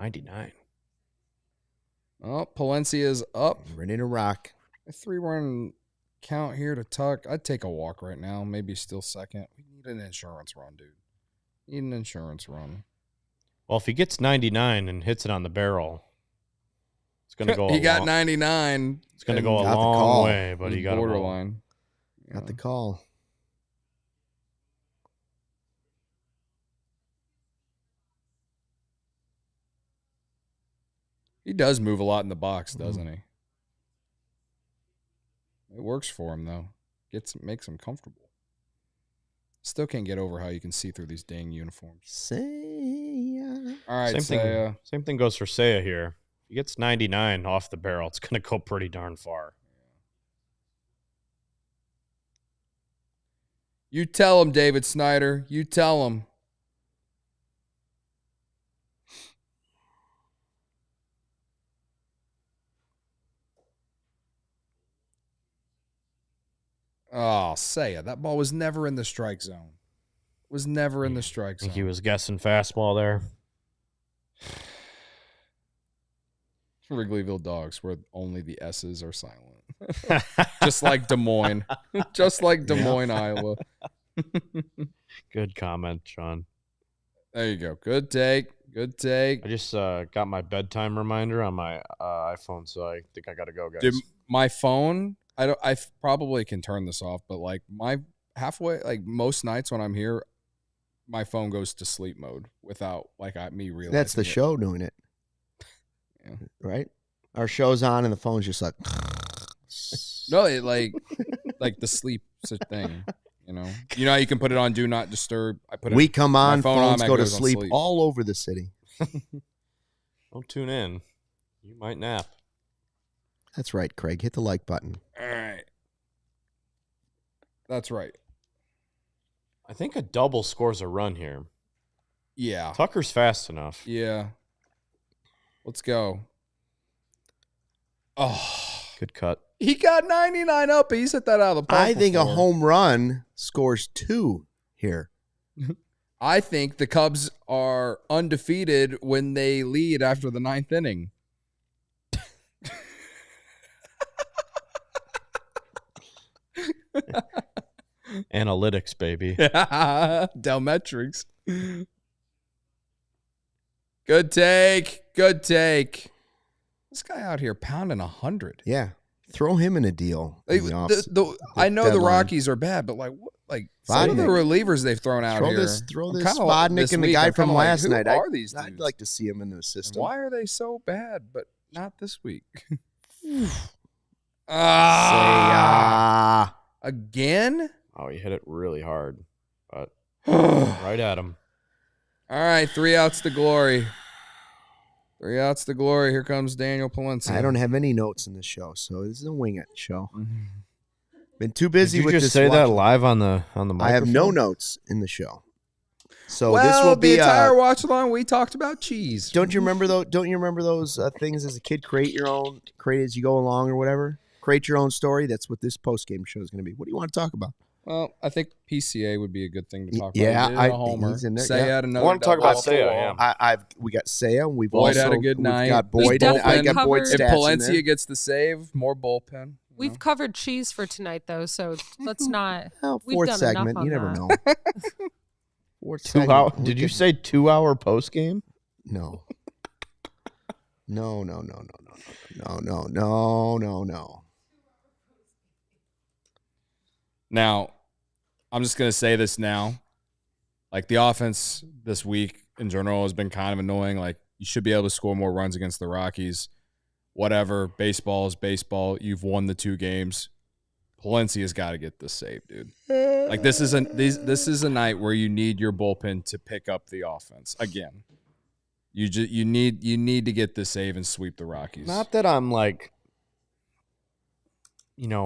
$99. Oh, Palencia is up. Ready to rock. A 3-run count here to Tuck. I'd take a walk right now. Maybe still second. We need an insurance run, dude. Need an insurance run. Well, if he gets 99 and hits it on the barrel, it's going to go. He got 99. It's going to go a long way, but he got borderline. Got the call. He does move a lot in the box, doesn't he? It works for him though. Makes him comfortable. Still can't get over how you can see through these dang uniforms. Seiya. All right, same thing goes for Seiya here. If he gets 99 off the barrel, it's going to go pretty darn far. You tell him, David Snyder. You tell him. Oh, Seiya. That ball was never in the strike zone. Was never in the strike zone. I think he was guessing fastball there. Wrigleyville Dogs, where only the S's are silent. Just like Des Moines. Just like Des Moines, Iowa. Good comment, Sean. There you go. Good take. Good take. I just got my bedtime reminder on my iPhone, so I think I got to go, guys. Dude, my phone, I probably can turn this off, but like most nights when I'm here, my phone goes to sleep mode without me realizing. That's the show doing it. Yeah. Right? Our show's on and the phone's just like. No, it like the sleep thing. You know how you can put it on Do Not Disturb. We come on, phones go to sleep all over the city. Don't tune in. You might nap. That's right, Craig. Hit the like button. All right. That's right. I think a double scores a run here. Yeah. Tucker's fast enough. Yeah. Let's go. Oh. Good cut. He got 99 up. He's hit that out of the park. I think a home run scores 2 here. I think the Cubs are undefeated when they lead after the 9th inning. Analytics, baby. Delmetrics. Good take. Good take. This guy out here pounding 100. Yeah. Throw him in a deal. I know the Rockies are bad, but some of the relievers they've thrown out here. Throw this Spodnik and the guy from last night. Who are these dudes? I'd like to see him in the system. And why are they so bad, but not this week? Again? Oh, he hit it really hard, but right at him. All right, 3 outs to glory. 3 outs to glory. Here comes Daniel Palencia. I don't have any notes in this show, so this is a wing it show. Been too busy with this. Did you just say that live on the microphone? I have no notes in the show. So well, this will be the entire watch along. We talked about cheese. Don't you remember those things as a kid? Create as you go along or whatever. Create your own story. That's what this post-game show is going to be. What do you want to talk about? Well, I think PCA would be a good thing to talk about. Yeah, he's in there. Seiya had another. I want to talk about Seiya. Yeah. We got Seiya. Boyd had a good night. Got Boyd. I got Boyd stats. If Palencia gets the save, more bullpen. We've covered cheese for tonight, though, so let's not. Fourth segment. You never know. Fourth 2 hour. Did you say 2 hour post game? No. No. Now, I'm just going to say this now. Like, the offense this week in general has been kind of annoying. Like, you should be able to score more runs against the Rockies. Whatever. Baseball is baseball. You've won the 2 games. Palencia's got to get this save, dude. Like, this is a night where you need your bullpen to pick up the offense again. You need to get this save and sweep the Rockies. Not that I'm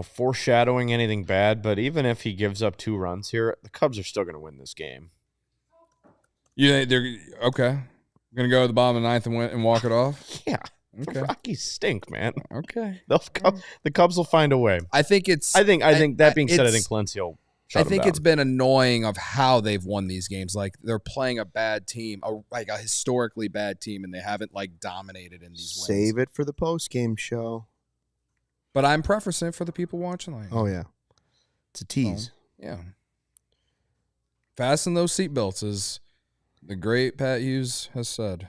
foreshadowing anything bad, but even if he gives up 2 runs here, the Cubs are still going to win this game. You think they're okay? Gonna go to the bottom of the ninth and walk it off? Yeah. Okay. The Rockies stink, man. Okay. The Cubs will find a way. I think it's. I think that being said, I think Palencia will shut them down. It's been annoying of how they've won these games. Like they're playing a bad team, like a historically bad team, and they haven't like dominated in these wins. Save it for the post-game show. But I'm preferencing it for the people watching. Like, Oh, yeah. It's a tease. yeah. Fasten those seatbelts, as the great Pat Hughes has said.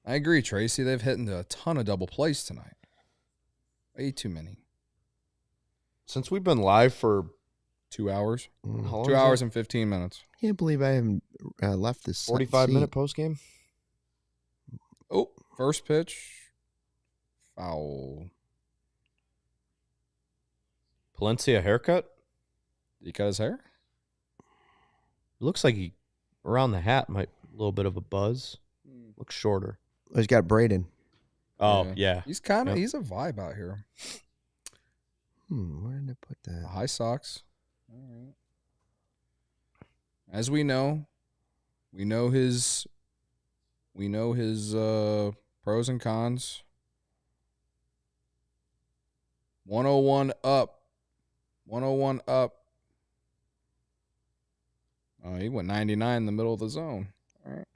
I agree, Tracy. They've hit into a ton of double plays tonight. Way too many. Since we've been live for 2 hours. how long 2 is hours it? and 15 minutes. Can't believe I haven't left this 45-minute post game. Oh, first pitch. Foul. Palencia haircut. Did he cut his hair? Looks like he around the hat might a little bit of a buzz. Looks shorter. He's got Braden. Oh yeah. He's kind of he's a vibe out here. Where did I put that? High socks. All right. As we know his pros and cons. 101 up. 101 up. Oh, he went 99 in the middle of the zone. All right.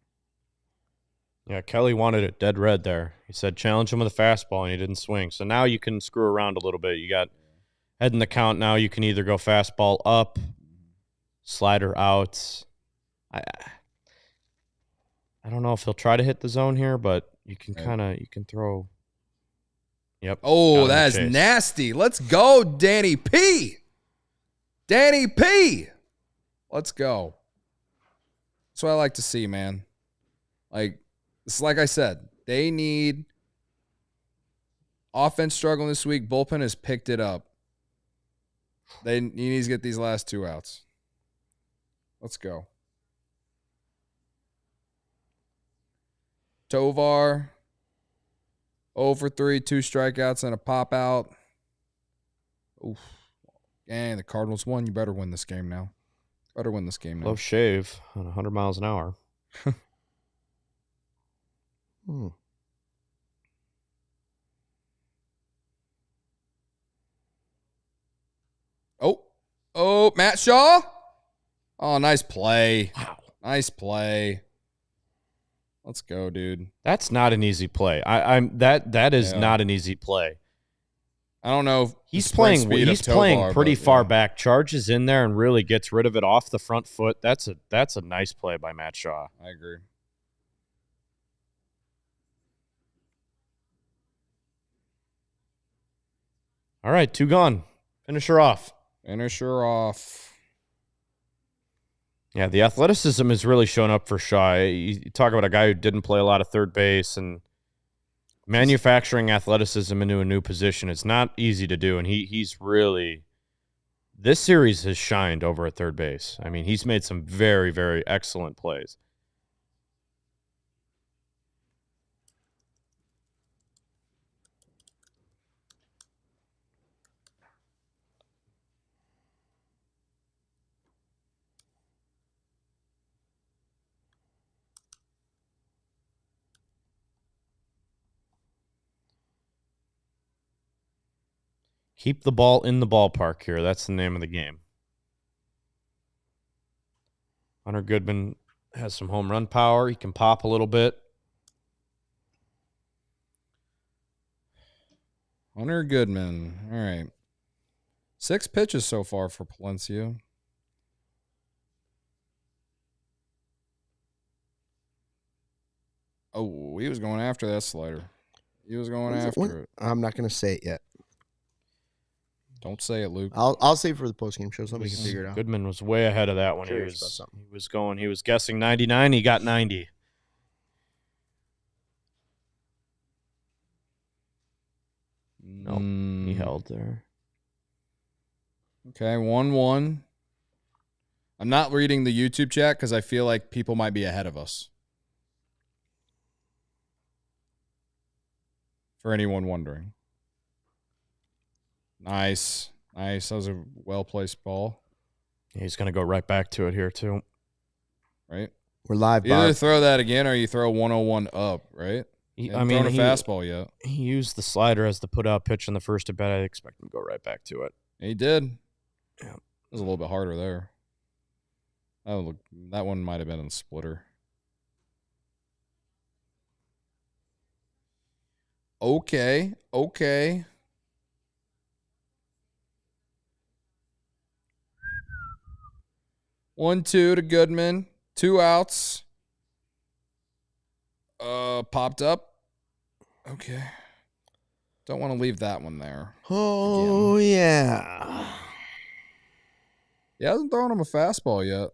Yeah, Kelly wanted it dead red there. He said challenge him with a fastball, and he didn't swing. So now you can screw around a little bit. You got head in the count now. You can either go fastball up, slider out. I don't know if he'll try to hit the zone here, but you can throw. Yep. Oh, that is nasty. Let's go, Danny P. Danny P. Let's go. That's what I like to see, man. Like, it's like I said, they need offense struggling this week. Bullpen has picked it up. He needs to get these last 2 outs. Let's go. Tovar, 0 for 3, 2 strikeouts and a pop out. Oof. And the Cardinals won. You better win this game now. Low shave on 100 miles an hour. Oh, Matt Shaw. Oh, nice play. Wow. Nice play. Let's go, dude. That's not an easy play. That is not an easy play. I don't know if he's playing pretty far back, charges in there and really gets rid of it off the front foot. That's a nice play by Matt Shaw. I agree. All right, 2 gone. Finish her off. Yeah, the athleticism has really shown up for Shaw. You talk about a guy who didn't play a lot of third base, and manufacturing athleticism into a new position is not easy to do, and he's really – this series has shined over at third base. I mean, he's made some very, very excellent plays. Keep the ball in the ballpark here. That's the name of the game. Hunter Goodman has some home run power. He can pop a little bit. Hunter Goodman. All right. 6 pitches so far for Palencia. Oh, he was going after that slider. It. I'm not going to say it yet. Don't say it, Luke. I'll say it for the postgame show. Somebody can figure it out. Goodman was way ahead of that one. He was guessing 99. He got 90. Nope, he held there. Okay, 1-1. I'm not reading the YouTube chat because I feel like people might be ahead of us. For anyone wondering. Nice Nice. That was a well-placed ball. Yeah, he's going to go right back to it here, too. Right? We're live, Bob. Either throw that again or you throw 101 up, right? I mean, a fastball yet. He used the slider as the put-out pitch in the first at bat. I expect him to go right back to it. He did. Yeah. It was a little bit harder there. Oh, look, that one might have been in the splitter. Okay. 1-2 to Goodman. 2 outs. Popped up. Okay. Don't want to leave that one there. Oh, again. yeah. He hasn't thrown him a fastball yet.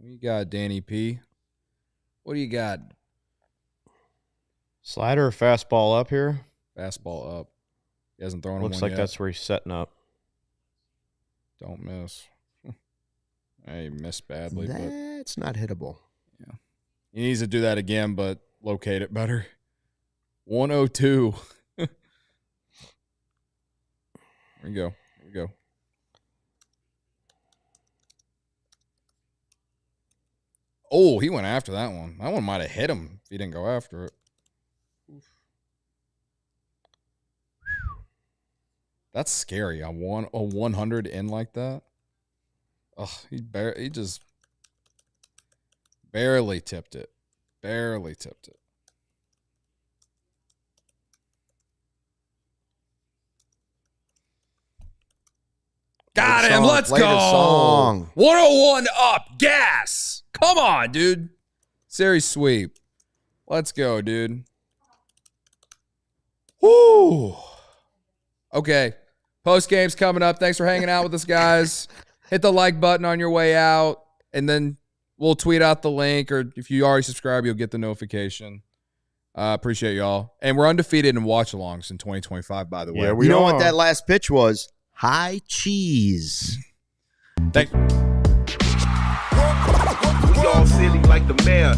We got Danny P. What do you got? Slider or fastball up here? Fastball up. He hasn't thrown him Looks one like yet. that's where he's setting up. Don't miss. He missed badly. That's not hittable. Yeah. He needs to do that again, but locate it better. 102. Here we go. Oh, he went after that one. That one might have hit him if he didn't go after it. Oof. That's scary. A 100 in like that. Oh, he just barely tipped it. Got him. Let's Play go. the song. 101 up. Gas. Come on, dude. Series sweep. Let's go, dude. Woo. Okay. Post game's coming up. Thanks for hanging out with us, guys. Hit the like button on your way out, and then we'll tweet out the link, or if you already subscribe, you'll get the notification. Appreciate y'all. And we're undefeated in watch-alongs in 2025, by the way. Yeah, You know what that last pitch was? High cheese. Thanks. We all silly like the mayor.